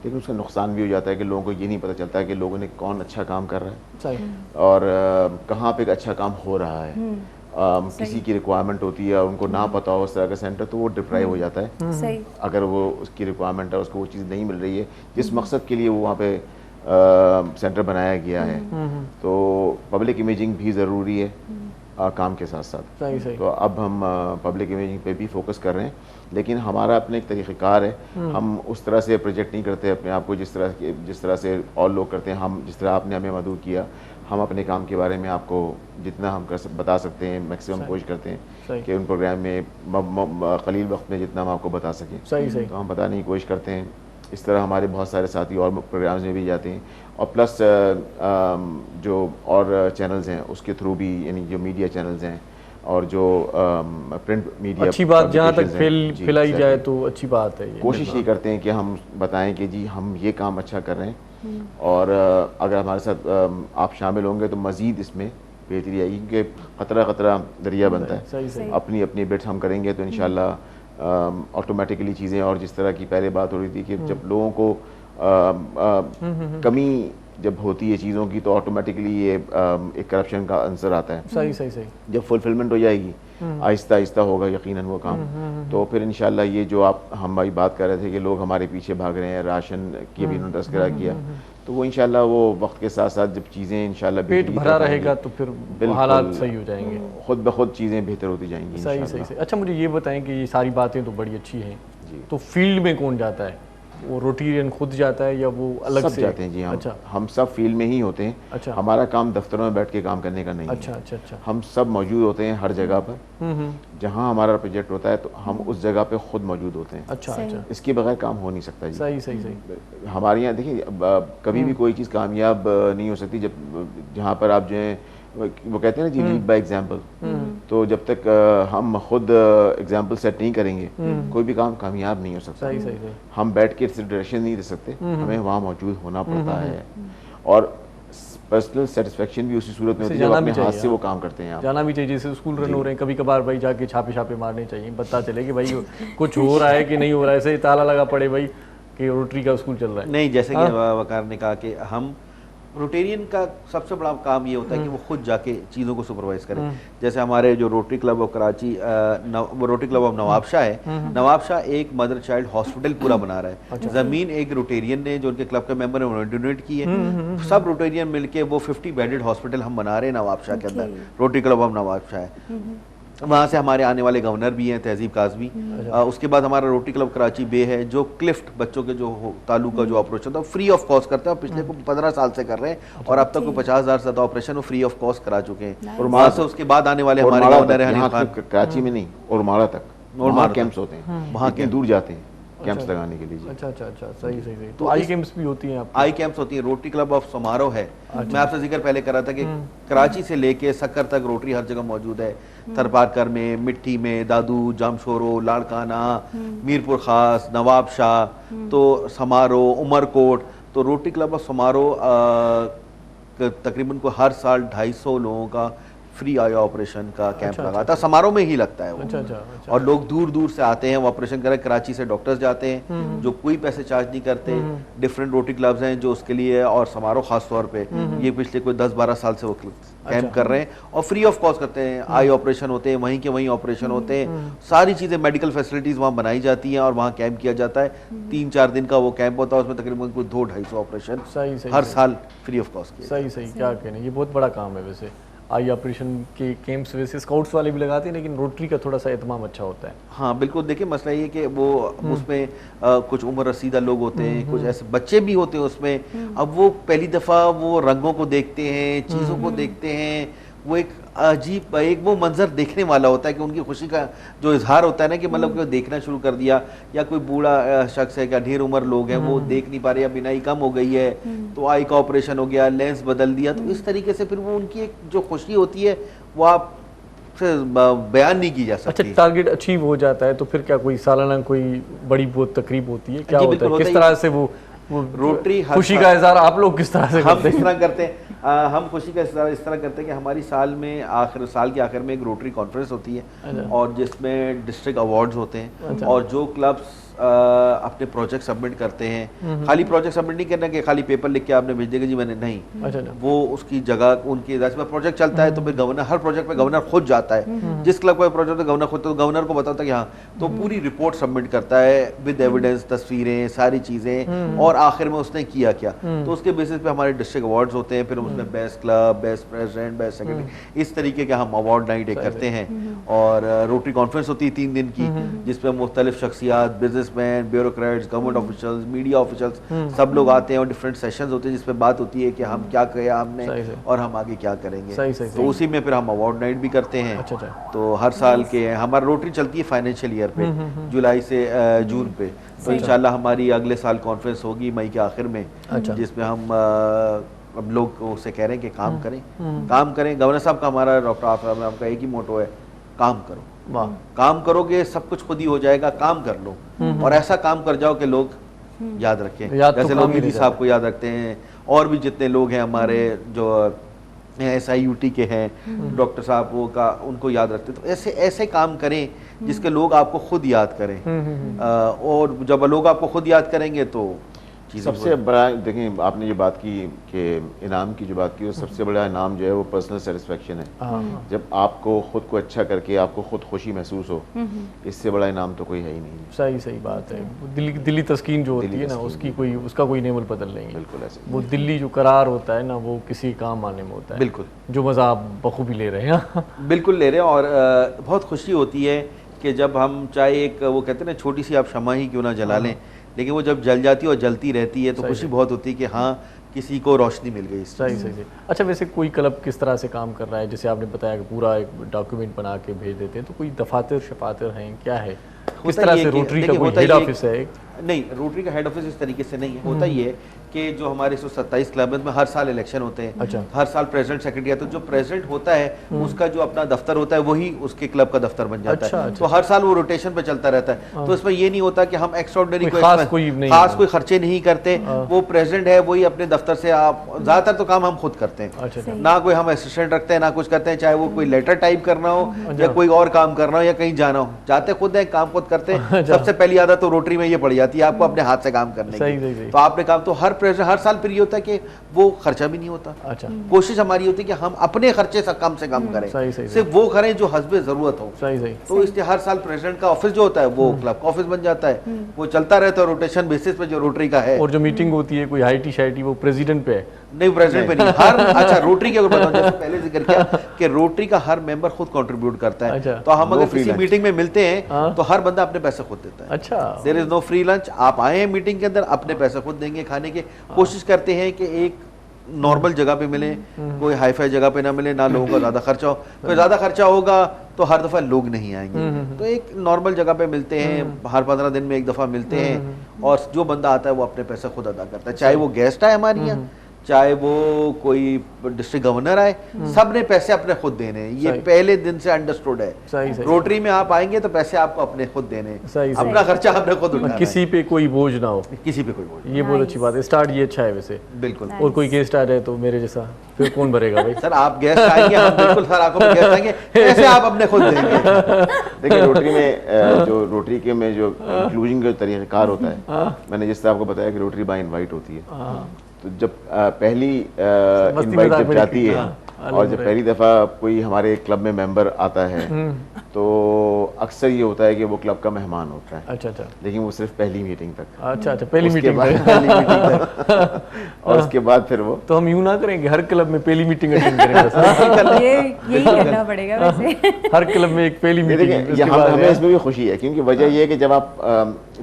[SPEAKER 5] लेकिन उसका नुकसान भी हो जाता है कि लोगों को ये नहीं पता चलता है कि लोगों ने कौन अच्छा काम कर रहा है और कहाँ पे एक अच्छा काम हो रहा है। किसी की रिक्वायरमेंट होती है और उनको ना पता हो उस तरह का सेंटर, तो वो डिप्राइव हो जाता है। अगर वो उसकी रिक्वायरमेंट है, उसको वो चीज़ नहीं मिल रही है जिस मकसद के लिए वो वहाँ पे सेंटर बनाया गया है, तो पब्लिक इमेजिंग भी ज़रूरी है काम के साथ साथ।
[SPEAKER 2] सही।
[SPEAKER 5] तो अब हम पब्लिक इमेजिंग पे भी फोकस कर रहे हैं, लेकिन हमारा अपने एक तरीक़ेकार है। हम उस तरह से प्रोजेक्ट नहीं करते अपने आप को जिस तरह से और लोग करते हैं। हम जिस तरह आपने हमें मदद किया, हम अपने काम के बारे में आपको जितना हम बता सकते हैं मैक्सिमम कोशिश करते हैं कि उन प्रोग्राम में कलील वक्त में जितना हम आपको बता सकें, तो हम बताने की कोशिश करते हैं। इस तरह हमारे बहुत सारे साथी और प्रोग्राम्स में भी जाते हैं, और प्लस जो और चैनल्स हैं उसके थ्रू भी, यानी जो मीडिया चैनल्स हैं और जो प्रिंट मीडिया,
[SPEAKER 2] अच्छी बात जहाँ तक फैलाई जाए तो अच्छी बात है।
[SPEAKER 5] कोशिश ये करते हैं कि हम बताएं कि जी हम ये काम अच्छा कर रहे हैं, और अगर हमारे साथ आप शामिल होंगे तो मज़ीद इसमें बेहतरी आएगी, क्योंकि ख़तरा दरिया बनता है। अपनी अपनी बिट्स हम करेंगे तो इंशाल्लाह ऑटोमेटिकली चीज़ें, और जिस तरह की पहले बात हो रही थी कि जब लोगों को कमी जब होती है चीज़ों की, तो ऑटोमेटिकली ये एक करप्शन का आंसर आता है।
[SPEAKER 2] सही।
[SPEAKER 5] जब फुलफिलमेंट हो जाएगी, आहिस्ता आहिस्ता होगा यकीनन वो काम, तो फिर इंशाल्लाह ये जो हमारी बात कर रहे थे कि लोग हमारे पीछे भाग रहे हैं, राशन की भी उन्होंने तस्करा किया, तो वो इंशाल्लाह वो वक्त के साथ साथ जब चीज़ें इंशाल्लाह
[SPEAKER 2] पेट भरा रहेगा तो फिर हालात सही हो जाएंगे,
[SPEAKER 5] खुद ब खुद चीज़ें बेहतर होती जाएंगी।
[SPEAKER 2] सही। अच्छा, मुझे ये बताएं कि ये सारी बातें तो बड़ी अच्छी हैं, तो फील्ड में कौन जाता है? वो रोटेरियन खुद जाता है या वो अलग
[SPEAKER 5] सब
[SPEAKER 2] से
[SPEAKER 5] जाते हैं? जी हाँ।
[SPEAKER 2] अच्छा।
[SPEAKER 5] हम सब फील्ड में ही होते हैं।
[SPEAKER 2] अच्छा।
[SPEAKER 5] हमारा काम दफ्तरों में बैठ के काम करने का नहीं है।
[SPEAKER 2] अच्छा।
[SPEAKER 5] हम सब मौजूद होते हैं हर जगह पर, जहाँ हमारा प्रोजेक्ट होता है तो हम उस जगह पे खुद मौजूद होते हैं।
[SPEAKER 2] अच्छा।
[SPEAKER 5] इसके बगैर काम हो नहीं सकता जी।
[SPEAKER 2] सही।
[SPEAKER 5] हमारे यहाँ देखिए, कभी भी कोई चीज़ कामयाब नहीं हो सकती जब जहाँ पर आप जो है वो कहते हैं ना जी, लीड बाय एग्जाम्पल। तो जब तक हम खुद एग्जाम्पल सेट नहीं करेंगे, कोई भी काम कामयाब नहीं हो सकता।
[SPEAKER 2] सही।
[SPEAKER 5] हम बैठ के डायरेक्शन नहीं दे सकते, हमें वहाँ मौजूद होना पड़ता है, और पर्सनल सेटिस्फेक्शन भी उसी सूरत में होती है जब अपने हाथ से वो काम करते हैं। आप
[SPEAKER 2] जाना भी चाहिए, जैसे स्कूल रन हो रहे हैं, कभी कभार भाई जाके छापे मारने चाहिए, पता चले कि भाई कुछ हो रहा है कि नहीं हो रहा है, ऐसे ही ताला लगा पड़े भाई कि रोटरी का स्कूल चल रहा है।
[SPEAKER 4] नहीं, जैसे कि वकार ने कहा कि हम रोटेरियन का सबसे बड़ा काम ये होता है कि वो खुद जाके चीज़ों को सुपरवाइज करें। जैसे हमारे जो rotary club of Karachi, rotary club of Nawabshah है, नवाबशाह एक मदर चाइल्ड हॉस्पिटल पूरा बना रहा है। ज़मीन एक रोटेरियन ने, जो उनके क्लब के मेंबर हैं, उन्होंने डोनेट की है। सब रोटेरियन मिलके वो 50 बेडेड हॉस्पिटल हम बना रहे हैं नवाबशाह के अंदर। रोटरी क्लब ऑफ नवाबशाह है, वहाँ से हमारे आने वाले गवर्नर भी हैं, तहजीब काज़मी। उसके बाद हमारा रोटरी क्लब कराची बे है, जो क्लिफ्ट बच्चों के जो ताल्लुक का जो ऑपरेशन था फ्री ऑफ कॉस्ट करता है, पिछले 15 साल से कर रहे हैं, और अब तक को 50,000 से ज़्यादा ऑपरेशन वो फ्री ऑफ कॉस्ट करा चुके हैं। और वहाँ से उसके बाद आने वाले हमारे गवर्नर हैं
[SPEAKER 5] कराची में नहीं, और माड़ा तक, और वहाँ कैंप्स होते हैं, वहाँ के दूर जाते हैं कैंप्स लगाने के लिए।
[SPEAKER 2] अच्छा। सही। तो आई कैंप्स भी होती हैं?
[SPEAKER 4] आई कैंप्स होती है। रोटरी क्लब ऑफ समारोह है, मैं आपसे जिक्र पहले कर रहा था कि कराची से लेके सक्कर तक रोटरी हर जगह मौजूद है। थरपारकर में, मिट्टी में, दादू, जामशोरो, लाड़काना, मीरपुर खास, नवाबशाह, तो समारोह, उमरकोट। तो रोटरी क्लब ऑफ समारोह तकरीबन को हर साल 250 लोगों का फ्री आई ऑपरेशन का कैंप लगाता है, समारोह में ही लगता है वो। और लोग दूर दूर से आते हैं वो ऑपरेशन करें, कराची से डॉक्टर्स जाते हैं जो कोई पैसे चार्ज नहीं करते, डिफरेंट रोटरी क्लब्स हैं जो उसके लिए, और समारोह खास तौर पे ये पिछले कोई 10-12 साल से वो कैंप कर रहे हैं और फ्री ऑफ कॉस्ट करते हैं। आई ऑपरेशन होते हैं, वहीं के वहीं ऑपरेशन होते हैं, सारी चीजें मेडिकल फैसिलिटीज वहाँ बनाई जाती हैं और वहाँ कैंप किया जाता है। 3-4 दिन का वो कैंप होता है, उसमें तकरीबन कोई 200-250 ऑपरेशन हर साल फ्री ऑफ कॉस्ट किया।
[SPEAKER 2] सही क्या कहना, ये बहुत बड़ा काम है वैसे। आई ऑपरेशन के कैंप्स वैसे स्काउट्स वाले भी लगाते हैं, लेकिन रोटरी का थोड़ा सा एहतमाम अच्छा होता है।
[SPEAKER 4] हाँ बिल्कुल, देखिए मसला ये कि वो उसमें कुछ उम्र रसीदा लोग होते हैं, कुछ ऐसे बच्चे भी होते हैं उसमें। अब वो पहली दफ़ा वो रंगों को देखते हैं, चीज़ों को देखते हैं, वो एक अजीब एक वो मंजर देखने वाला होता है कि उनकी खुशी का जो इजहार होता है ना, कि मतलब कि देखना शुरू कर दिया, या कोई बूढ़ा शख्स है, क्या ढेर उम्र लोग हैं वो देख नहीं पा रहे, या बिनाई कम हो गई है तो आई का ऑपरेशन हो गया, लेंस बदल दिया, तो इस तरीके से फिर वो उनकी एक जो खुशी होती है वो आप बयान नहीं की जा सकती।
[SPEAKER 2] अच्छा, टारगेट अचीव हो जाता है तो फिर क्या कोई सालाना कोई बड़ी बहुत तकरीब होती है, क्या होता है, किस तरह से वो
[SPEAKER 4] रोटरी
[SPEAKER 2] खुशी का इजहार आप लोग किस तरह से
[SPEAKER 4] हम किस तरह करते हैं? हम खुशी का इस तरह करते हैं कि हमारी साल के आखिर में एक रोटरी कॉन्फ्रेंस होती है और जिसमें डिस्ट्रिक्ट अवार्ड्स होते हैं, और जो क्लब्स अपने प्रोजेक्ट सबमिट करते हैं, खाली प्रोजेक्ट सबमिट नहीं करना कि खाली पेपर लिख के आपने भेज देगा जी मैंने, नहीं, वो उसकी जगह उनकी प्रोजेक्ट चलता है तो फिर गवर्नर, हर प्रोजेक्ट पे गवर्नर खुद जाता है, जिस क्लब का प्रोजेक्ट गवर्नर खुद, तो गवर्नर को बताता है कि हाँ, तो पूरी रिपोर्ट सबमिट करता है विद एविडेंस, तस्वीरें, सारी चीजें, और आखिर में उसने किया क्या, तो उसके बेसिस पे हमारे डिस्ट्रिक्ट अवार्ड्स होते हैं, फिर उसमें best club, best president, best secretary, इस तरीके के हम अवार्ड नाइट करते हैं। और रोटरी कॉन्फ्रेंस होती है 3 दिन की, जिसमें मुख्तलिफ शख्सियात, businessman, bureaucrats, government officials, media officials, सब लोग आते हैं और डिफरेंट सेशंस होते हैं जिसपे बात होती है कि हम क्या किया हमने और हम आगे क्या करेंगे। तो उसी में फिर हम अवार्ड नाइट भी करते हैं। तो हर साल के हमारी रोटरी चलती है फाइनेंशियल ईयर पे, जुलाई से जून पे, तो इंशाल्लाह हमारी अगले साल कॉन्फ्रेंस होगी मई के आखिर में, जिसमें हम अब लोग से कह रहे हैं कि काम करें। गवर्नर साहब का, हमारा डॉक्टर आफताब साहब का एक ही मोटो है, काम करो। काम करोगे सब कुछ खुद ही हो जाएगा, काम कर लो और ऐसा काम कर जाओ कि लोग याद रखें, जैसे लोग ईदी साहब को याद रखते हैं, और भी जितने लोग हैं हमारे जो SIUT के हैं डॉक्टर साहब वो का, उनको याद रखते, तो ऐसे काम करें जिसके लोग आपको खुद याद करें। और जब लोग आपको खुद याद करेंगे तो
[SPEAKER 5] सबसे बड़ा, देखें आपने जो बात की कि इनाम की जो बात की, वो सबसे बड़ा इनाम जो है वो पर्सनल सेटिस्फेक्शन है। जब आपको खुद को अच्छा करके आपको खुद खुशी महसूस हो, इससे बड़ा इनाम तो कोई है ही नहीं।
[SPEAKER 2] सही बात है। दिल्ली तस्कीन जो होती है ना, उसका कोई नेमल बदल नहीं है।
[SPEAKER 5] बिल्कुल ऐसे
[SPEAKER 2] वो दिल्ली जो करार होता है ना, वो किसी काम आने में होता है।
[SPEAKER 4] बिल्कुल,
[SPEAKER 2] जो मज़ा आप बखूबी ले रहे हैं।
[SPEAKER 4] बिल्कुल ले रहे हैं, और बहुत खुशी होती है कि जब हम चाहे एक वो कहते हैं ना छोटी सी आप शम्मा ही क्यों ना जला लें, लेकिन वो जब जल जाती है और जलती रहती है तो खुशी बहुत होती है कि हाँ किसी को रोशनी मिल गई।
[SPEAKER 2] सही। अच्छा, वैसे कोई क्लब किस तरह से काम कर रहा है? जैसे आपने बताया कि पूरा एक डॉक्यूमेंट बना के भेज देते हैं, तो कोई दफातर शफातर हैं, क्या है, किस तरह से रोटरी का कोई हेड ऑफिस है? नहीं, रोटरी का हेड ऑफिस इस तरीके से नहीं है। होता ये है कि जो हमारे 127 क्लब में हर साल इलेक्शन होते हैं। अच्छा।
[SPEAKER 4] हर साल प्रेसिडेंट सेक्रेटरी, तो जो प्रेसिडेंट होता है उसका जो अपना दफ्तर होता है वही उसके क्लब का दफ्तर बन जाता है। तो हर साल वो रोटेशन पे चलता रहता है। तो इसमें ये नहीं होता कि हम एक्स्ट्राऑर्डिनरी खास कोई खर्चे नहीं करते। वो प्रेसिडेंट है वही अपने दफ्तर से, आप ज्यादातर तो काम हम खुद करते हैं, ना कोई हम असिस्टेंट रखते हैं ना कुछ करते हैं, चाहे वो कोई लेटर टाइप करना हो या कोई और काम करना हो या कहीं जाना हो, जाते खुद हैं, काम खुद करते हैं। सबसे पहली आदत तो रोटरी में ये पड़ जाती है आपको अपने हाथ से काम करने की। तो आपने काम तो हर प्रेसिडेंट हर साल फिर ये होता है कि वो खर्चा भी नहीं होता।
[SPEAKER 2] अच्छा।
[SPEAKER 4] कोशिश हमारी होती है कि हम अपने खर्चे से कम करें, सिर्फ वो करें जो हस्बे जरूरत हो। तो इसलिए हर साल प्रेसिडेंट का ऑफिस जो होता है वो क्लब का ऑफिस बन जाता है, वो चलता रहता है रोटेशन बेसिस पे जो रोटरी का है।
[SPEAKER 2] और जो मीटिंग होती है कोई हाईटी शाइटी वो प्रेसिडेंट पे है?
[SPEAKER 4] नहीं, प्रेसिडेंट पे नहीं। हर अच्छा, रोटरी की अगर बताऊं, जैसे पहले जिक्र किया कि रोटरी का हर मेंबर खुद कंट्रीब्यूट करता है। अच्छा। तो हम अगर किसी मीटिंग में मिलते हैं तो हर बंदा अपने पैसे खुद देता है।
[SPEAKER 2] अच्छा।
[SPEAKER 4] There is no free lunch. आप आए हैं मीटिंग के अंदर, अपने पैसे खुद देंगे खाने के। कोशिश करते हैं कि एक नॉर्मल जगह पे मिले, कोई हाई फाई जगह पे ना मिले, ना लोगों का ज्यादा खर्चा हो। कोई ज्यादा खर्चा होगा तो हर दफा लोग नहीं आएंगे, तो एक नॉर्मल जगह पे मिलते हैं, हर 15 दिन में एक दफा मिलते हैं, और जो बंदा आता है वो अपने पैसे खुद अदा करता है, चाहे वो गेस्ट आए हमारे यहाँ, चाहे वो कोई डिस्ट्रिक्ट गवर्नर आए, सब ने पैसे अपने खुद देने हैं। ये पहले दिन से अंडरस्टूड है।
[SPEAKER 2] सही।
[SPEAKER 4] रोटरी में आप आएंगे तो पैसे आपको अपने खुद देने हैं,
[SPEAKER 2] सही।
[SPEAKER 4] अपना खर्चा आपने खुद उठाना है,
[SPEAKER 2] किसी पे कोई बोझ ना हो,
[SPEAKER 4] किसी पे कोई बोझ।
[SPEAKER 2] ये बहुत अच्छी बात है। स्टार्ट ये अच्छा है वैसे।
[SPEAKER 4] बिल्कुल।
[SPEAKER 2] और कोई गेस्ट आ जाए तो मेरे जैसा फिर कौन भरेगा भाई?
[SPEAKER 4] सर आप गेस्ट आएंगे, हम बिल्कुल सर आपको गेस्ट आएंगे, पैसे आप अपने खुद देंगे।
[SPEAKER 5] देखिए रोटरी में जो रोटरी के में जो इंक्लूजन का तरीक़ाकार होता है, मैंने जिस तरह आपको बताया कि रोटरी बाय इनवाइट होती है, तो जब पहली इनवाइट जब जाती है और जब पहली दफ़ा कोई हमारे क्लब में मेंबर आता है तो अक्सर ये होता है कि वो क्लब का मेहमान होता है।
[SPEAKER 2] अच्छा।
[SPEAKER 5] लेकिन वो सिर्फ पहली मीटिंग तक।
[SPEAKER 2] अच्छा, पहली मीटिंग
[SPEAKER 5] और उसके बाद फिर वो,
[SPEAKER 2] तो हम यूं ना करेंगे हर क्लब में पहली मीटिंग अटेंड करेंगे।
[SPEAKER 3] यही करना पड़ेगा वैसे।
[SPEAKER 2] हर क्लब में एक पहली मीटिंग।
[SPEAKER 5] हमें इसमें भी खुशी है क्योंकि वजह ये है कि जब आप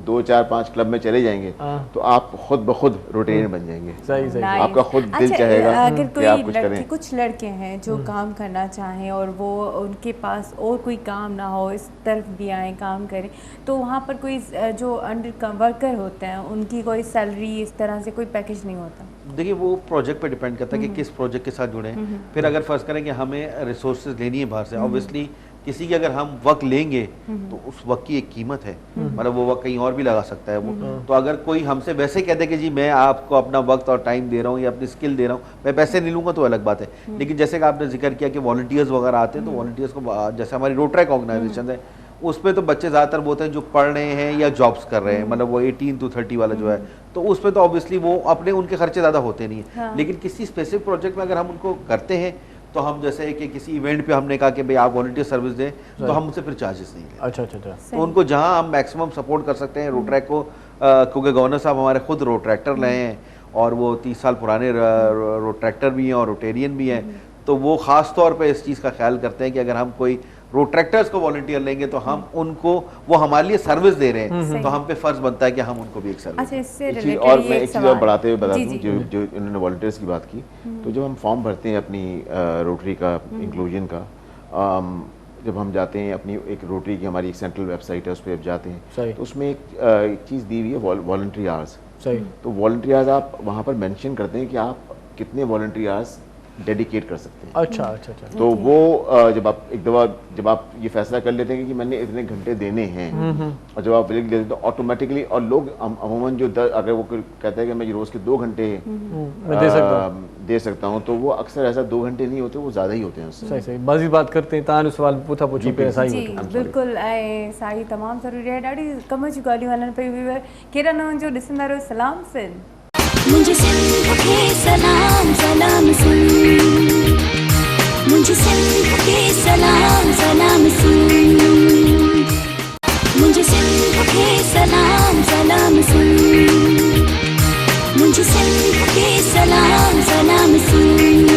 [SPEAKER 5] 2, 4, 5 क्लब में चले जाएंगे तो आप खुद ब खुद रोटेरियन बन जाएंगे।
[SPEAKER 2] सही।
[SPEAKER 5] आपका खुद दिल चाहेगा
[SPEAKER 3] अगर
[SPEAKER 5] कि आप कुछ
[SPEAKER 3] कोई
[SPEAKER 5] करें।
[SPEAKER 3] कुछ लड़के हैं जो काम करना चाहें और वो उनके पास और कोई काम ना हो, इस तरफ भी आए काम करें, तो वहाँ पर कोई जो अंडर वर्कर होते हैं उनकी कोई सैलरी इस तरह से कोई पैकेज नहीं होता?
[SPEAKER 4] देखिए वो प्रोजेक्ट पे डिपेंड करता है कि किस प्रोजेक्ट के साथ जुड़े हैं। फिर अगर फर्ज करें कि हमें रिसोर्सेज लेनी है बाहर से, ऑब्वियसली किसी की अगर हम वक्त लेंगे तो उस वक्त की एक कीमत है, मतलब वो वक्त कहीं और भी लगा सकता है वो। तो अगर कोई हमसे वैसे कह दे कि जी मैं आपको अपना वक्त और टाइम दे रहा हूँ या अपनी स्किल दे रहा हूँ, मैं पैसे नहीं लूँगा, तो अलग बात है। लेकिन जैसे कि आपने जिक्र किया कि वॉलंटियर्स वगैरह आते हैं, तो वॉलंटियर्स को जैसे हमारी रोटरैक ऑर्गेनाइजेशन है उसमें तो बच्चे ज़्यादातर वो होते हैं जो पढ़ रहे हैं या जॉब्स कर रहे हैं, मतलब वो 18 to 30 वाला जो है, तो उसमें तो ऑब्वियसली वो अपने उनके खर्चे ज़्यादा होते नहीं है। लेकिन किसी स्पेसिफिक प्रोजेक्ट में अगर हम उनको करते हैं तो हम जैसे कि किसी इवेंट पे हमने कहा कि भाई आप वॉलंटियर सर्विस दें, तो हम उनसे फिर चार्जेस नहीं लेते।
[SPEAKER 2] अच्छा।
[SPEAKER 4] तो उनको जहां हम मैक्सिमम सपोर्ट कर सकते हैं रोटरैक को, क्योंकि गवर्नर साहब हमारे खुद रोट्रैक्टर रहे हैं और वो 30 साल पुराने रोट्रैक्टर भी हैं और रोटेरियन भी हैं, तो वो ख़ास तौर पे इस चीज़ का ख्याल करते हैं कि अगर हम कोई रोट्रैक्टर्स को वॉलंटियर लेंगे तो हम उनको, वो हमारे लिए सर्विस दे रहे हैं, तो हम पे फर्ज बनता है कि हम उनको भी एक सर्विस।
[SPEAKER 3] अच्छा, इससे
[SPEAKER 5] और मैं एक चीज़ और बढ़ाते हुए बता दूं, जो इन्होंने वॉलंटियर्स की बात की, तो जब हम फॉर्म भरते हैं अपनी रोटरी का इंक्लूजन का, जब हम जाते हैं अपनी एक रोटरी की हमारी एक सेंट्रल वेबसाइट है उस पर जाते हैं, तो उसमें एक चीज़ दी हुई है वॉलंटरी आवर्स। तो वॉलंटरी आवर्स आप वहाँ पर मेंशन करते हैं कि आप कितने वॉलंटरी आवर्स डेडिकेट कर सकते हैं।
[SPEAKER 2] अच्छा।
[SPEAKER 5] तो वो जब आप एक दफ़ा जब आप ये फैसला कर लेते हैं कि मैंने इतने घंटे देने हैं, और जब आप लिख देते हैं तो ऑटोमेटिकली, और लोग अमूमन जो अगर वो कहते हैं कि मैं रोज़ के 2 घंटे दे सकता हूँ, तो वो अक्सर ऐसा 2 घंटे नहीं होते, वो ज़्यादा ही होते हैं उससे।
[SPEAKER 2] सही बाज़ी बात करते हैं तव्हां सवाल पूछा पूछो पे
[SPEAKER 3] जी बिल्कुल। ऐं साई तमामु ज़रूरी आहे, ॾाढी कम जी ॻाल्हियूं हलनि पियूं। कहिड़ा न जो ॾिसंदा रहो सलाम सिंध।
[SPEAKER 1] मुझे सिंध के सलाम सलाम सिंध, मुझे सिंध के सलाम सलाम सिंध, मुझे सिंध के सलाम सलाम सिंध, मुझे सिंध के सलाम सलाम सिंध।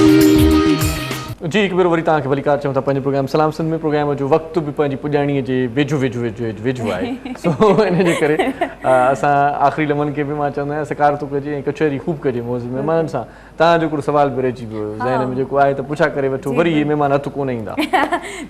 [SPEAKER 2] जी हिकु भेरो वरी तव्हांखे भली कार चऊं था पंहिंजे प्रोग्राम सलाम सिंध में। प्रोग्राम जो वक़्तु बि पंहिंजी पुॼाणीअ जे वेझो आहे, सो इन जे करे असां आख़िरी लम्हनि खे बि मां चवंदो आहियां सकारतो कजे ऐं कचहरी ख़ूब कजे मौज़ महिमाननि सां। तव्हांजो हिकिड़ो सुवाल बि रहिजी पियो ज़हन में, जेको आहे त पुछा करे वठो, वरी ये महिमान हथु कोन ईंदा।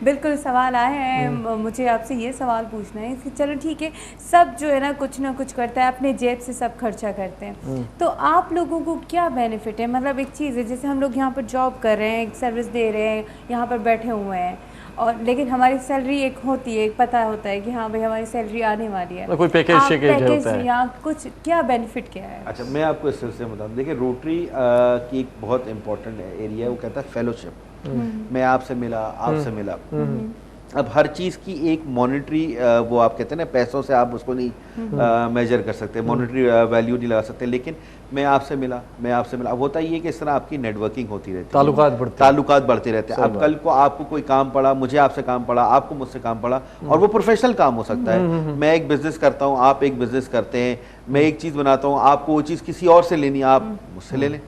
[SPEAKER 3] बिल्कुल सवाल आए हैं, मुझे आपसे ये सवाल पूछना है कि चलो ठीक है, सब जो है ना कुछ करता है, अपने जेब से सब खर्चा करते हैं, तो आप लोगों को क्या बेनिफिट है? मतलब एक चीज़ है, जैसे हम लोग यहाँ पर जॉब कर रहे हैं, एक सर्विस दे रहे हैं, यहाँ पर बैठे हुए हैं, और लेकिन हमारी सैलरी एक होती है, एक पता होता है कि हाँ भाई हमारी सैलरी आने वाली है,
[SPEAKER 2] कोई पैकेज होता है
[SPEAKER 3] या कुछ, क्या बेनिफिट क्या है?
[SPEAKER 4] अच्छा, मैं आपको इस सिलसिले में बताऊँ। देखिए रोटरी की एक बहुत इंपॉर्टेंट एरिया है, वो कहता है फेलोशिप। मैं आपसे मिला, आपसे मिला, अब हर चीज़ की एक मॉनेटरी, वो आप कहते हैं ना, पैसों से आप उसको नहीं मेजर कर सकते, मॉनेटरी वैल्यू नहीं लगा सकते, लेकिन मैं आपसे मिला। अब होता ये कि इस तरह आपकी नेटवर्किंग होती रहती है, ताल्लुकात बढ़ते रहते हैं। अब कल को आपको कोई काम पड़ा, मुझे आपसे काम पड़ा, आपको मुझसे काम पड़ा, और वो प्रोफेशनल काम हो सकता है। मैं एक बिजनेस करता हूँ, आप एक बिजनेस करते हैं, मैं एक चीज़ बनाता हूँ, आपको वो चीज़ किसी और से लेनी, आप मुझसे ले लें।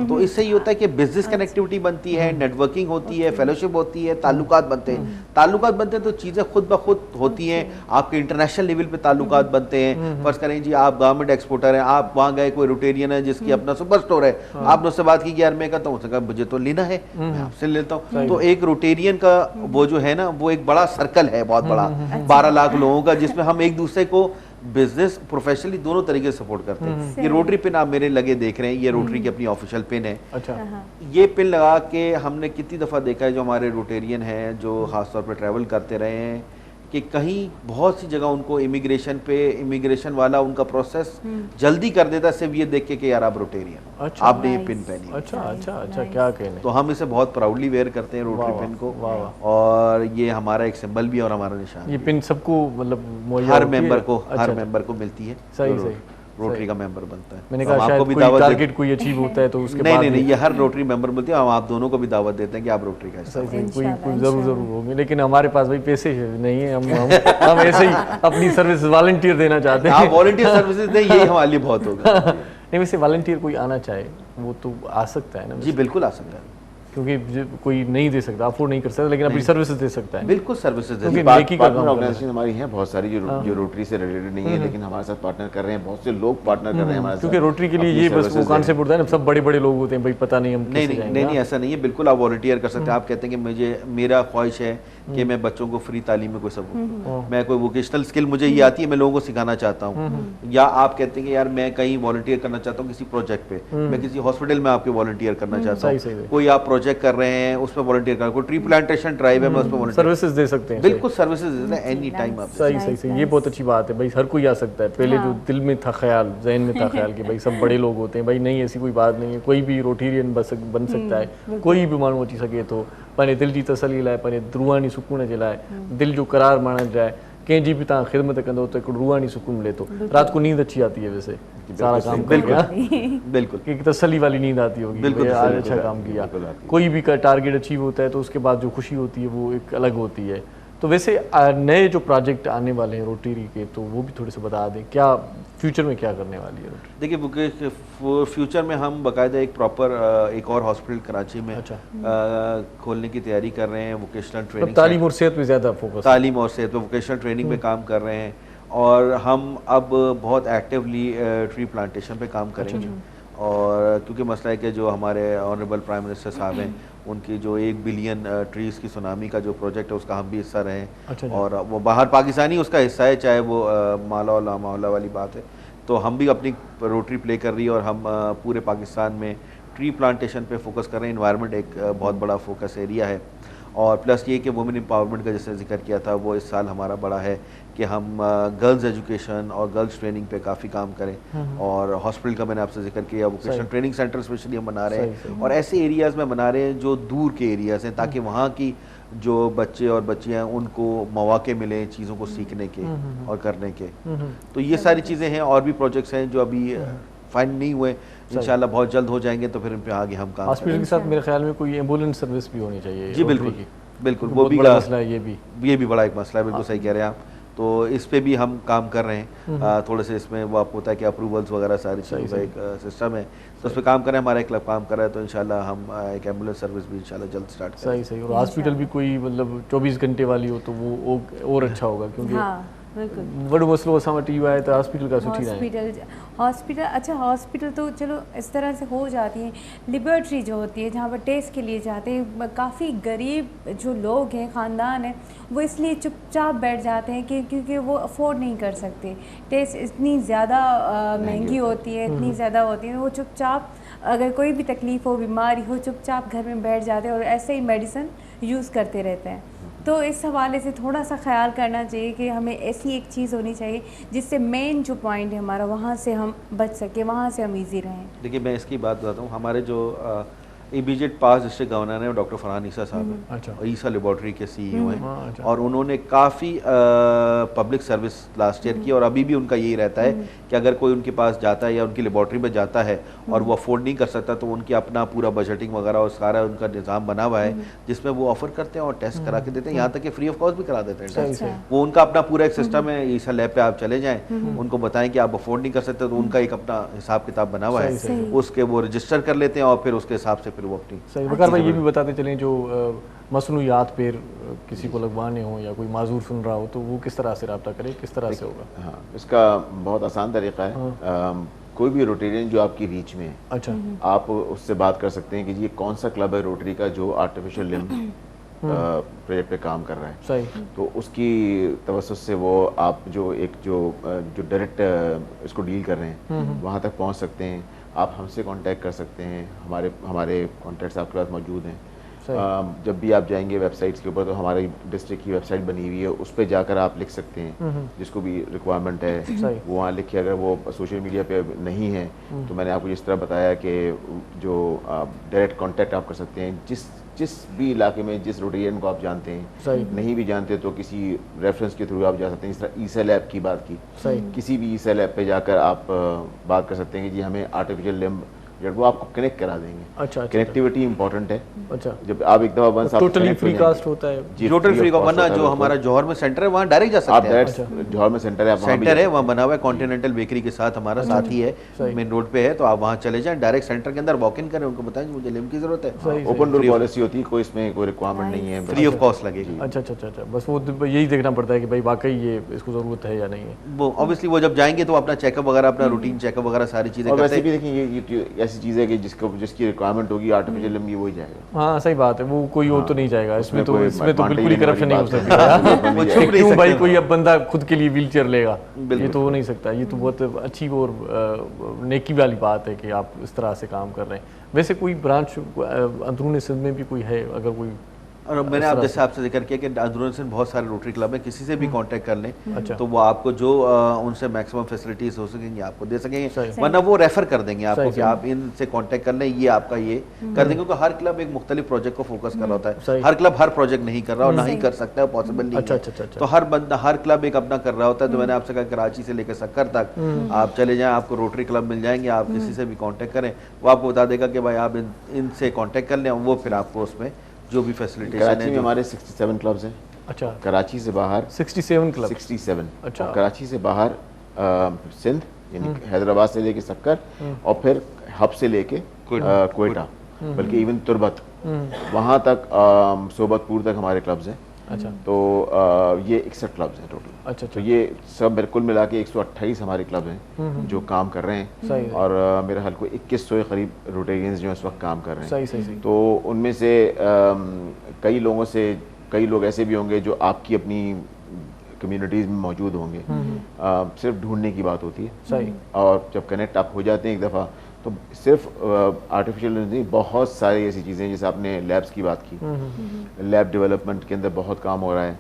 [SPEAKER 4] तो इससे ये होता है कि बिजनेस कनेक्टिविटी बनती है, नेटवर्किंग होती है, फेलोशिप होती है, ताल्लुकात बनते हैं। तो चीज़ें खुद ब खुद होती हैं। आपके इंटरनेशनल लेवल पे ताल्लुकात बनते हैं। फर्ज करें जी आप गारमेंट एक्सपोर्टर हैं, आप वहाँ गए, कोई रोटेरियन है जिसकी अपना सुपर स्टोर है, आपने उससे बात की कि यार मैं कहता हूँ, उसने कहा मुझे तो लेना है, मैं आपसे लेता हूँ। तो एक रोटेरियन का वो जो है ना, वो एक बड़ा सर्कल है, बहुत बड़ा, 12 लाख लोगों का, जिसमें हम एक दूसरे को बिजनेस प्रोफेशनली दोनों तरीके से सपोर्ट करते हैं। ये रोटरी पिन आप मेरे लगे देख रहे हैं, ये रोटरी की अपनी ऑफिशियल पिन है।
[SPEAKER 2] अच्छा,
[SPEAKER 4] ये पिन लगा के हमने कितनी दफ़ा देखा है, जो हमारे रोटेरियन हैं जो खासतौर पर ट्रैवल करते रहे हैं, कि कहीं बहुत सी जगह उनको इमिग्रेशन वाला उनका प्रोसेस जल्दी कर देता है सिर्फ ये देख के कि यार आप रोटेरियन हो,
[SPEAKER 2] अच्छा,
[SPEAKER 4] आपने ये पिन पहनी है।
[SPEAKER 2] अच्छा अच्छा अच्छा, क्या कहने।
[SPEAKER 4] तो हम इसे बहुत प्राउडली वेयर करते हैं रोटरी पिन को,
[SPEAKER 2] वाह।
[SPEAKER 4] और ये हमारा एक सिंबल भी है और हमारा निशान
[SPEAKER 2] ये
[SPEAKER 4] भी।
[SPEAKER 2] पिन सबको मतलब मुहैया
[SPEAKER 4] हर
[SPEAKER 2] होती है?
[SPEAKER 4] मेंबर को
[SPEAKER 2] अच्छा,
[SPEAKER 4] हर मेंबर को मिलती है।
[SPEAKER 2] सही
[SPEAKER 4] जो
[SPEAKER 2] सही
[SPEAKER 4] रोटरी का मेंबर बनता है।
[SPEAKER 2] मैंने
[SPEAKER 4] तो
[SPEAKER 2] कहा
[SPEAKER 4] हम
[SPEAKER 2] शायद
[SPEAKER 4] आपको भी
[SPEAKER 2] कोई
[SPEAKER 4] दावत
[SPEAKER 2] टारगेट कोई अचीव होता है तो उसके
[SPEAKER 4] नहीं
[SPEAKER 2] बाद
[SPEAKER 4] नहीं नहीं, ये हर रोटरी मेंबर मिलती है, हम आप दोनों को भी दावत देते हैं कि आप रोटरी का हिस्सा
[SPEAKER 2] सही
[SPEAKER 4] बनो।
[SPEAKER 2] सही कोई जरूर होंगे, लेकिन हमारे पास भाई पैसे नहीं है, हम ऐसे ही अपनी सर्विस वॉलंटियर देना चाहते हैं।
[SPEAKER 4] आप वॉलंटियर सर्विसेज दें, यही हमारे लिए बहुत होगा।
[SPEAKER 2] नहीं, वैसे वॉलंटियर कोई आना चाहे वो तो आ सकता है ना।
[SPEAKER 4] जी बिल्कुल आ सकता है,
[SPEAKER 2] क्योंकि कोई नहीं दे सकता, अफोर्ड नहीं कर सकता, लेकिन अपनी सर्विसेज दे सकता है।
[SPEAKER 4] बिल्कुल सर्विसेज
[SPEAKER 2] क्योंकि
[SPEAKER 4] दें।
[SPEAKER 2] नेकी का काम
[SPEAKER 5] पार्टनर
[SPEAKER 2] कर रहा
[SPEAKER 5] ऑर्गेनाइजेशन हमारी हैं बहुत सारी जो रोटरी से रिलेटेड नहीं है, लेकिन हमारे साथ पार्टनर कर रहे हैं, बहुत से लोग पार्टनर कर रहे हैं हमारे साथ।
[SPEAKER 2] क्योंकि रोटरी के लिए
[SPEAKER 5] अपनी
[SPEAKER 2] ये बस वो
[SPEAKER 5] services
[SPEAKER 2] कॉन्सेप्ट होता है ना, सब बड़े बड़े लोग होते हैं भाई, पता नहीं हम
[SPEAKER 4] नहीं
[SPEAKER 2] कैसे
[SPEAKER 4] नहीं
[SPEAKER 2] जाएंगे।
[SPEAKER 4] नहीं नहीं, ऐसा नहीं है, बिल्कुल आप वॉलंटियर कर सकते हैं। आप कहते हैं कि मुझे मेरा ख्वाहिश है कि मैं बच्चों को फ्री तालीम में कोई सबूत, मैं कोई वोकेशनल स्किल मुझे ये आती है, मैं लोगों को सिखाना चाहता हूँ, या आप कहते हैं कि यार मैं कहीं वॉलंटियर करना चाहता हूँ किसी प्रोजेक्ट पे, मैं किसी हॉस्पिटल में आपके वॉलंटियर करना चाहता
[SPEAKER 2] सही, सही,
[SPEAKER 4] हूँ,
[SPEAKER 2] सही।
[SPEAKER 4] कोई आप प्रोजेक्ट कर रहे हैं उसमें वॉलंटियर करना, कोई ट्री प्लांटेशन ड्राइव है मैं उसमें वॉलंटियर,
[SPEAKER 2] सर्विसेज दे सकते हैं।
[SPEAKER 4] बिल्कुल सर्विसेज एनी टाइम आप
[SPEAKER 2] सही सही सही, ये बहुत अच्छी बात है भाई, हर कोई आ सकता है। पहले जो दिल में था ख्याल, जहन में था ख्याल कि भाई सब बड़े लोग होते हैं, भाई नहीं, ऐसी कोई बात नहीं है, कोई भी रोटेरियन बन सकता है, कोई भी माण्हू अची सके थो पंहिंजे दिल जी तसली लाइ, पंहिंजे रूहानी सुकून जे लाइ, दिल जो करार माणण लाइ, कंहिंजी बि तव्हां ख़िदमत कंदो त हिकिड़ो रूहानी सुकून मिले थो। रात को नींद अच्छी आती है वैसे, सारा काम
[SPEAKER 4] बिल्कुल बिल्कुल
[SPEAKER 2] कि तसली वाली नींद आती होगी,
[SPEAKER 4] बिल्कुल,
[SPEAKER 2] भैया आज
[SPEAKER 4] बिल्कुल,
[SPEAKER 2] अच्छा काम किया।
[SPEAKER 5] बिल्कुल आती है।
[SPEAKER 2] कोई भी का टारगेट अचीव होता है तो उसके बाद जो खुशी होती है वो एक अलग होती है। तो वैसे नए जो प्रोजेक्ट आने वाले हैं रोटरी के, तो वो भी थोड़े से बता दें, क्या फ्यूचर में क्या करने वाली है रोटरी?
[SPEAKER 4] देखिए फ्यूचर में हम बाकायदा एक प्रॉपर एक और हॉस्पिटल कराची में
[SPEAKER 2] अच्छा।
[SPEAKER 4] खोलने की तैयारी कर रहे हैं। वोकेशनल
[SPEAKER 2] मतलब
[SPEAKER 4] ट्रेनिंग,
[SPEAKER 2] तालीम और सेहत पे ज़्यादा फोकस।
[SPEAKER 4] तालीम और सेहत पे वोकेशनल ट्रेनिंग पे काम कर रहे हैं, और हम अब बहुत एक्टिवली ट्री प्लांटेशन पे काम करेंगे। और क्योंकि मसला है कि जो हमारे ऑनरेबल प्राइम मिनिस्टर साहब हैं, उनकी जो 1 बिलियन ट्रीज़ की सुनामी का जो प्रोजेक्ट है उसका हम भी हिस्सा रहे हैं।
[SPEAKER 2] अच्छा।
[SPEAKER 4] और वो बाहर पाकिस्तानी उसका हिस्सा है, चाहे वो माला मावला वाली बात है, तो हम भी अपनी रोटरी प्ले कर रही है, और हम पूरे पाकिस्तान में ट्री प्लांटेशन पे फोकस कर रहे हैं। इन्वायरमेंट एक बहुत बड़ा फोकस एरिया है, और प्लस ये कि वुमेन एम्पावरमेंट का जैसे जिक्र किया था, वो इस साल हमारा बड़ा है कि हम गर्ल्स एजुकेशन और गर्ल्स ट्रेनिंग पे काफ़ी काम करें। और हॉस्पिटल का मैंने आपसे जिक्र किया, वोकेशनल ट्रेनिंग सेंटर स्पेशली हम बना रहे हैं, और ऐसे एरियाज़ में बना रहे हैं जो दूर के एरियाज़ हैं, ताकि वहाँ की जो बच्चे और बच्चियाँ हैं उनको मौके मिले चीज़ों को सीखने के और करने के। तो ये सारी चीज़ें हैं, और भी प्रोजेक्ट्स हैं जो अभी फाइनल नहीं हुए, इंशाल्लाह बहुत जल्द हो जाएंगे, तो फिर इन पे आगे हम काम
[SPEAKER 2] हॉस्पिटल के साथ मेरे ख्याल में कोई एम्बुलेंस सर्विस भी होनी चाहिए।
[SPEAKER 4] जी बिल्कुल
[SPEAKER 2] रोटरी की।
[SPEAKER 4] बिल्कुल, वो
[SPEAKER 2] बहुत
[SPEAKER 4] भी
[SPEAKER 2] बड़ा मसला है
[SPEAKER 4] ये भी बड़ा एक मसला है, बिल्कुल सही कह रहे हैं आप। तो इस पे भी हम काम कर रहे हैं। थोड़े से इसमें वो आपको होता है कि अप्रूवल्स वगैरह सारी चीज़ों का एक सिस्टम है, तो उस पर काम कर रहे हैं। हमारा एक क्लब काम कर रहा है, तो इंशाल्लाह हम एक एम्बुलेंस सर्विस भी इंशाल्लाह जल्द स्टार्ट करेंगे।
[SPEAKER 2] सही सही। और हॉस्पिटल भी कोई मतलब 24 घंटे वाली हो तो वो और अच्छा होगा, क्योंकि
[SPEAKER 3] हाँ बिल्कुल।
[SPEAKER 2] वॾो मसलो असां वटि इहो आहे त हॉस्पिटल का सुठी रहे।
[SPEAKER 3] हॉस्पिटल अच्छा, हॉस्पिटल तो चलो इस तरह से हो जाती है। लेबोरेटरी जो होती है जहाँ पर टेस्ट के लिए जाते हैं, काफ़ी गरीब जो लोग हैं, ख़ानदान हैं, वो इसलिए चुपचाप बैठ जाते हैं कि क्योंकि वो अफोर्ड नहीं कर सकते। टेस्ट इतनी ज़्यादा महंगी होती है, इतनी ज़्यादा होती है, वो चुपचाप अगर कोई भी तकलीफ़ हो, बीमारी हो, चुपचाप घर में बैठ जाते हैं और ऐसे ही मेडिसिन यूज़ करते रहते हैं। तो इस हवाले से थोड़ा सा ख्याल करना चाहिए कि हमें ऐसी एक चीज़ होनी चाहिए जिससे मेन जो पॉइंट है हमारा, वहाँ से हम बच सके, वहाँ से हम ईजी रहें।
[SPEAKER 4] देखिए मैं इसकी बात बताता हूँ, हमारे जो इमीडिएट पास डिस्ट्रिक्ट गवर्नर हैं डॉक्टर फरहान ईसा साहब हैं,
[SPEAKER 2] अच्छा।
[SPEAKER 4] और ईसा लेबॉर्ट्री के CEO हैं,
[SPEAKER 2] अच्छा।
[SPEAKER 4] और उन्होंने काफ़ी पब्लिक सर्विस लास्ट ईयर की, और अभी भी उनका यही रहता है कि अगर कोई उनके पास जाता है या उनकी लेबॉर्ट्री में जाता है और वो अफोर्ड नहीं कर सकता, तो उनकी अपना पूरा बजटिंग वगैरह और सारा उनका निज़ाम बना हुआ है, जिसमें वो ऑफर करते हैं और टेस्ट करा के देते हैं, यहाँ तक कि फ्री ऑफ कॉस्ट भी करा देते हैं। वो उनका अपना पूरा एक सिस्टम है, ईसा लैब पे आप चले जाएँ, उनको बताएं कि आप अफोर्ड नहीं कर सकते, तो उनका एक अपना हिसाब किताब बना हुआ है, उसके वो रजिस्टर कर लेते हैं, और फिर उसके हिसाब से फिर वो अपनी।
[SPEAKER 2] सही। बकर भाई ये भी बताते चलें, जो मसनूयात पैर किसी को लगवाने हो या कोई माजूर सुन रहा हो, तो वो किस तरह से रब्ता करे, किस तरह से होगा?
[SPEAKER 5] हाँ, इसका बहुत आसान तरीका है। कोई भी रोटेरियन जो आपकी रीच में है,
[SPEAKER 2] अच्छा,
[SPEAKER 5] आप उससे बात कर सकते हैं कि ये कौन सा क्लब है रोटरी का जो आर्टिफिशियल लिम्ब प्रोजेक्ट पे काम कर रहा है,
[SPEAKER 2] सही,
[SPEAKER 5] तो उसकी तवज्जुह से वो आप जो डायरेक्ट इसको डील कर रहे हैं वहाँ तक पहुँच सकते हैं। आप हमसे कांटेक्ट कर सकते हैं, हमारे कॉन्टैक्ट्स आपके पास मौजूद हैं। जब भी आप जाएंगे वेबसाइट्स के ऊपर तो हमारी डिस्ट्रिक्ट की वेबसाइट बनी हुई है, उस पर जाकर आप लिख सकते हैं जिसको भी रिक्वायरमेंट है वो वहाँ लिखे। अगर वो सोशल मीडिया पे नहीं है तो मैंने आपको जिस तरह बताया कि जो डायरेक्ट कांटेक्ट आप कर सकते हैं, जिस भी इलाके में जिस रोटेरियन को आप जानते हैं, नहीं भी जानते तो किसी रेफरेंस के थ्रू आप जा सकते हैं। इस तरह ई-सेल ऐप की बात की, किसी भी ई-सेल ऐप पे जाकर आप बात कर सकते हैं कि जी हमें आर्टिफिशियल लिम्ब वो आपको कनेक्ट करा देंगे।
[SPEAKER 2] अच्छा,
[SPEAKER 5] कनेक्टिविटी इंपॉर्टेंट है।
[SPEAKER 2] अच्छा,
[SPEAKER 5] जब आप एक दफा वंस आप
[SPEAKER 2] टोटली फ्री कास्ट होता है,
[SPEAKER 4] टोटल फ्री का, वरना जो हमारा जौहर में सेंटर है वहाँ डायरेक्ट जा सकते हैं।
[SPEAKER 5] आप जौहर में सेंटर है,
[SPEAKER 4] सेंटर है वहाँ बना हुआ है, कॉन्टिनेंटल बेकरी के साथ हमारा साथ ही है, मेन रोड पे है, तो आप वहाँ चले जाएं, डायरेक्ट सेंटर के अंदर वॉक इन करें, उनको बताएं मुझे लिम्ब की जरूरत है।
[SPEAKER 5] ओपन डोर पॉलिसी होती है, कोई इसमें कोई रिक्वायरमेंट नहीं है,
[SPEAKER 4] फ्री ऑफ कॉस्ट लगेगी।
[SPEAKER 2] अच्छा अच्छा अच्छा, बस वो यही देखना पड़ता है कि भाई वाकई ये इसको जरूरत है या नहीं है।
[SPEAKER 4] वो ऑब्वियसली वो जब जाएंगे तो अपना चेकअप वगैरह, अपना रूटीन चेकअप वगैरह सारी चीजें करते हैं।
[SPEAKER 5] वैसे भी देखिए ये ऐसी चीज़ है कि जिसकी रिक्वायरमेंट होगी आर्टिफिशियल लिम्ब वही जाएगा।
[SPEAKER 2] हाँ सही बात है, वो कोई और तो नहीं जाएगा इसमें तो बिल्कुल ही करप्शन नहीं हो
[SPEAKER 4] वो
[SPEAKER 2] सकती। क्यों भाई कोई अब बंदा खुद के लिए व्हील चेयर लेगा, ये तो हो नहीं सकता। ये तो बहुत अच्छी और नेकी वाली बात है कि आप इस तरह से काम कर रहे हैं। वैसे कोई ब्रांच अंदरून सिंध में भी कोई है, अगर कोई?
[SPEAKER 4] और मैंने आप जैसे आपसे जिक्र किया कि अंदरून सिंध बहुत सारे रोटरी क्लब हैं, किसी से भी कांटेक्ट कर लें
[SPEAKER 2] अच्छा।
[SPEAKER 4] तो वो आपको जो उनसे मैक्सिमम फैसिलिटीज हो सकेंगी आपको दे सकेंगे, वरना वो रेफर कर देंगे आपको कि आप इनसे कांटेक्ट कर लें, ये आपका ये कर देंगे। क्योंकि हर क्लब एक मुख्तलिफ प्रोजेक्ट को फोकस कर रहा होता है, हर क्लब हर प्रोजेक्ट नहीं कर रहा और ना ही कर सकता है, पॉसिबल नहीं है। तो हर बंदा हर क्लब एक अपना कर रहा होता है। तो मैंने आपसे कहा कराची से लेकर सक्कर तक आप चले जाएं, आपको रोटरी क्लब मिल जाएंगे, आप किसी से भी कांटेक्ट करें, वो आपको बता देगा कि भाई आप इनसे कांटेक्ट कर लें, वो फिर आपको उसमें जो भी फैसिलिटीज है।
[SPEAKER 5] कराची में हमारे 67 क्लब्स हैं।
[SPEAKER 2] अच्छा,
[SPEAKER 5] कराची से बाहर
[SPEAKER 2] 67 क्लब।
[SPEAKER 5] 67।
[SPEAKER 2] अच्छा,
[SPEAKER 5] कराची से बाहर सिंध यानी हैदराबाद से लेके सक्कर और फिर हब से लेके कोयटा, बल्कि इवन तुरबत वहाँ तक सोबतपुर तक हमारे क्लब्स हैं।
[SPEAKER 2] अच्छा,
[SPEAKER 5] तो ये 61 क्लब्स हैं टोटल।
[SPEAKER 2] अच्छा,
[SPEAKER 5] तो ये सब बिल्कुल मिला के 128 हमारे क्लब हैं जो काम कर रहे हैं। और मेरे ख्याल को 2100 के करीब रोटेरियंस जो इस वक्त काम कर रहे हैं।
[SPEAKER 2] सही सही सही।
[SPEAKER 5] तो उनमें से कई लोग ऐसे भी होंगे जो आपकी अपनी कम्युनिटीज़ में मौजूद होंगे। सिर्फ ढूंढने की बात होती है।
[SPEAKER 2] सही।
[SPEAKER 5] और जब कनेक्ट आप हो जाते हैं एक दफ़ा, तो सिर्फ आर्टिफिशियल नहीं, बहुत सारी ऐसी चीज़ें, जैसे आपने लैब्स की बात की, लैब डेवलपमेंट के अंदर बहुत काम हो रहा है।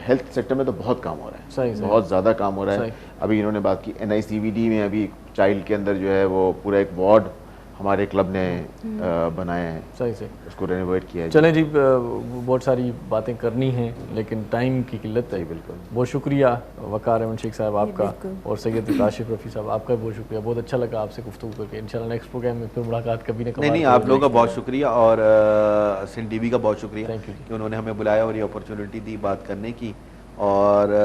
[SPEAKER 5] हेल्थ सेक्टर में तो बहुत काम हो रहा है,
[SPEAKER 2] सही,
[SPEAKER 5] बहुत ज़्यादा काम हो रहा है। अभी इन्होंने बात की NICVD में, अभी चाइल्ड के अंदर जो है वो पूरा एक वार्ड हमारे क्लब ने बनाया है।
[SPEAKER 2] सही से
[SPEAKER 5] उसको रेनोवेट किया है।
[SPEAKER 2] चलें जी, बहुत सारी बातें करनी हैं लेकिन टाइम की किल्लत है।
[SPEAKER 5] बिल्कुल।
[SPEAKER 2] बहुत शुक्रिया वकार अहमद शेख साहब आपका, और सैयद काशिफ रफ़ी साहब आपका बहुत शुक्रिया। बहुत अच्छा लगा आपसे गुफ्तगू करके। इंशाल्लाह नेक्स्ट प्रोग्राम में फिर मुलाकात कभी ना कभी।
[SPEAKER 4] नहीं, आप लोगों का बहुत शुक्रिया और सिंध टीवी का बहुत शुक्रिया
[SPEAKER 2] थैंक यू
[SPEAKER 4] कि उन्होंने हमें बुलाया और ये अपॉर्चुनिटी दी बात करने की। और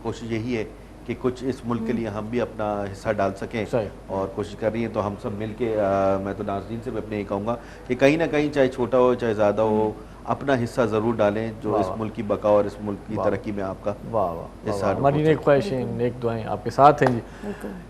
[SPEAKER 4] कोशिश यही है कि कुछ इस मुल्क के लिए हम भी अपना हिस्सा डाल सकें, और कोशिश कर रही हैं। तो हम सब मिल के मैं तो नाज़रीन से भी अपने ये कहूँगा कि कहीं ना कहीं, चाहे छोटा हो चाहे ज़्यादा हो, अपना हिस्सा ज़रूर डालें जो इस मुल्क की बका और इस मुल्क की तरक्की में आपका हिस्सा।
[SPEAKER 2] हमारी नेक ख्वाहिशें, नेक दुआएं आपके साथ हैं जी।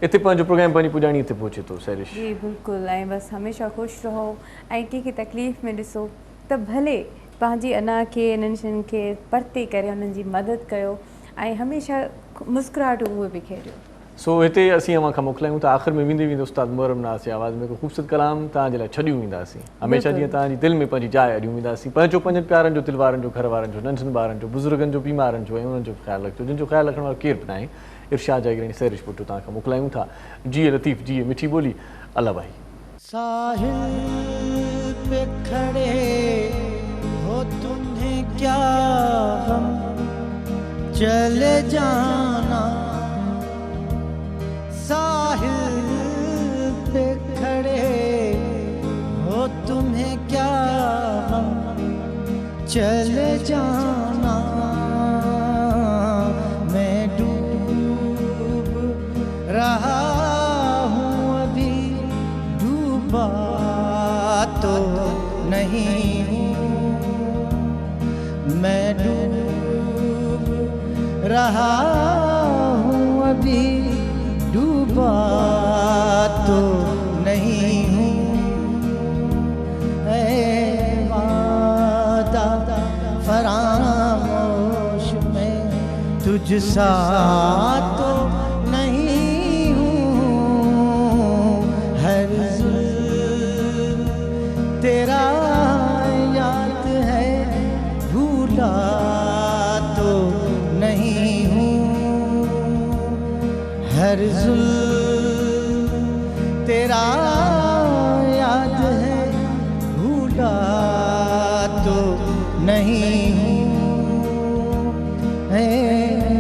[SPEAKER 2] इतने पंहिंजो प्रोग्राम पंहिंजी पुॼाणी इतने पहुचे तो सैरिश
[SPEAKER 3] जी बिल्कुलु। ऐं बसि हमेशह ख़ुशि रहो ऐं कंहिंखे तकलीफ़ में ॾिसो त भले पंहिंजी अना खे इन्हनि शयुनि खे परते करे उन्हनि जी मदद कयो ऐं हमेशह मुस्कुराहट उहे बिखेरियो।
[SPEAKER 2] सो हिते असीं अवां खां मोकिलायूं था। आख़िर में वेंदे वेंदे उस्ताद मुहर्रम नाज़ जी आवाज़ में को ख़ूबसूरत कलाम तव्हांजे लाइ छॾियूं वेंदासीं। हमेशह जीअं तव्हांजी दिलि में पंहिंजी जाइ अॾियूं वेंदासीं। पंहिंजो पंहिंजनि प्यारनि जो, दिलि वारनि जो, घर वारनि जो, नंढनि ॿारनि जो, बुज़ुर्गनि जो, बीमारनि जो, ऐं उन्हनि जो ख़्यालु रखिजो जिन जो ख़्यालु रखण वारो केरु बि न आहे। इरशाद जागीरणी सैरिश पुटू तव्हां खां मोकिलायूं था। जिए लतीफ़, जिए मिठी ॿोली। अल्लाह भाई।
[SPEAKER 7] साहिल पे खड़े हो तुम्हें क्या गम, चले जाना। साहिल पे खड़े हो तुम्हें क्या गम, चले जाना। मैं डूब रहा हूँ अभी, डूबा तो नहीं हूँ। मैं डूब रहा हूँ अभी, डूबा तो नहीं हूँ। तुझ सा तो नहीं हूँ, हर जुल्म तेरा याद है, भूला तो नहीं हूँ, हर जुल्म तेरा याद है, भूला तो नहीं हूँ। है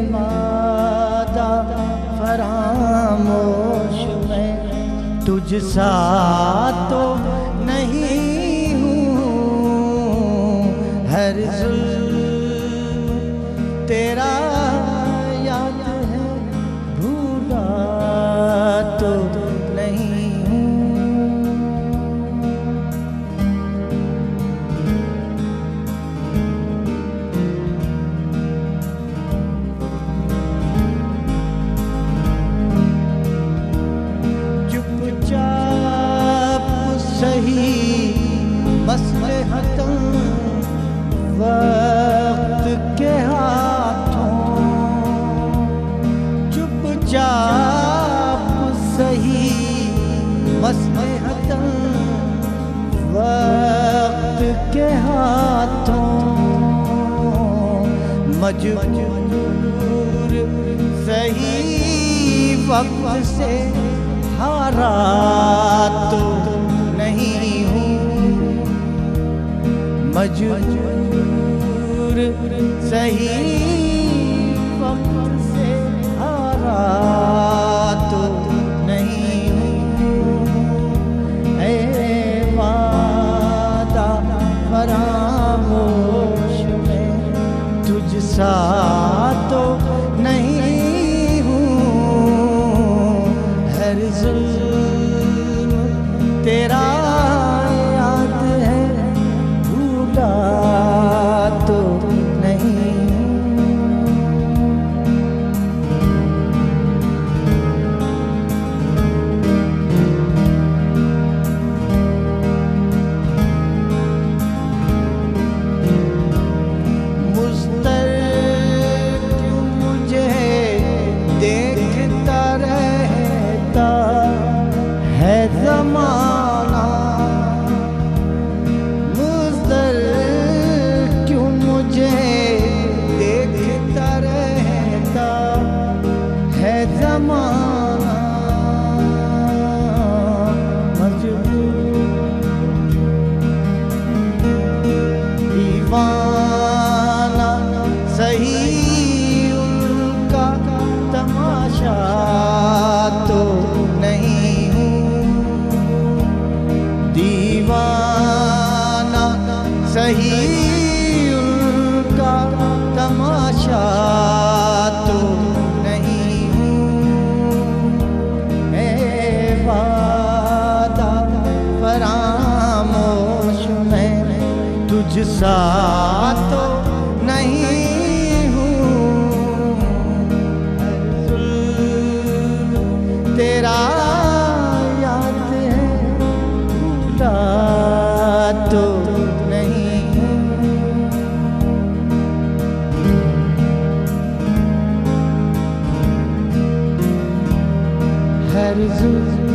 [SPEAKER 7] वादा फरामोश में तुझ सा तो नहीं हूँ, हर जुल्म तेरा याद है, भूला तो नहीं हूँ। चुपचाप सही मसलहतन वक्त के हाथों, चुपचाप सही मसलहतन वक्त के हाथों, मजबूर सही वक्त से हारा तो नहीं हूँ, मजबूर सही वक्त से हारा तो नहीं हूँ। ऐ वादा फरामोश में तुझ सा तो नहीं हूँ, हर जुल्म तेरा याद है, भूला तो नहीं हूँ। मुस्तर क्यों मुझे देखता रहता है ज़माना, मुस्तर क्यों मुझे देखता रहता है ज़माना, दीवाना सही उनका तमाशा तो नहीं हूँ, दीवाना सही उनका तमाशा तो नहीं हूँ। ऐ वादा फरामोश में तुझ सा तो नहीं हूँ, जुल्म तेरा याद है, भूला तो नहीं हूँ। हर जुल्म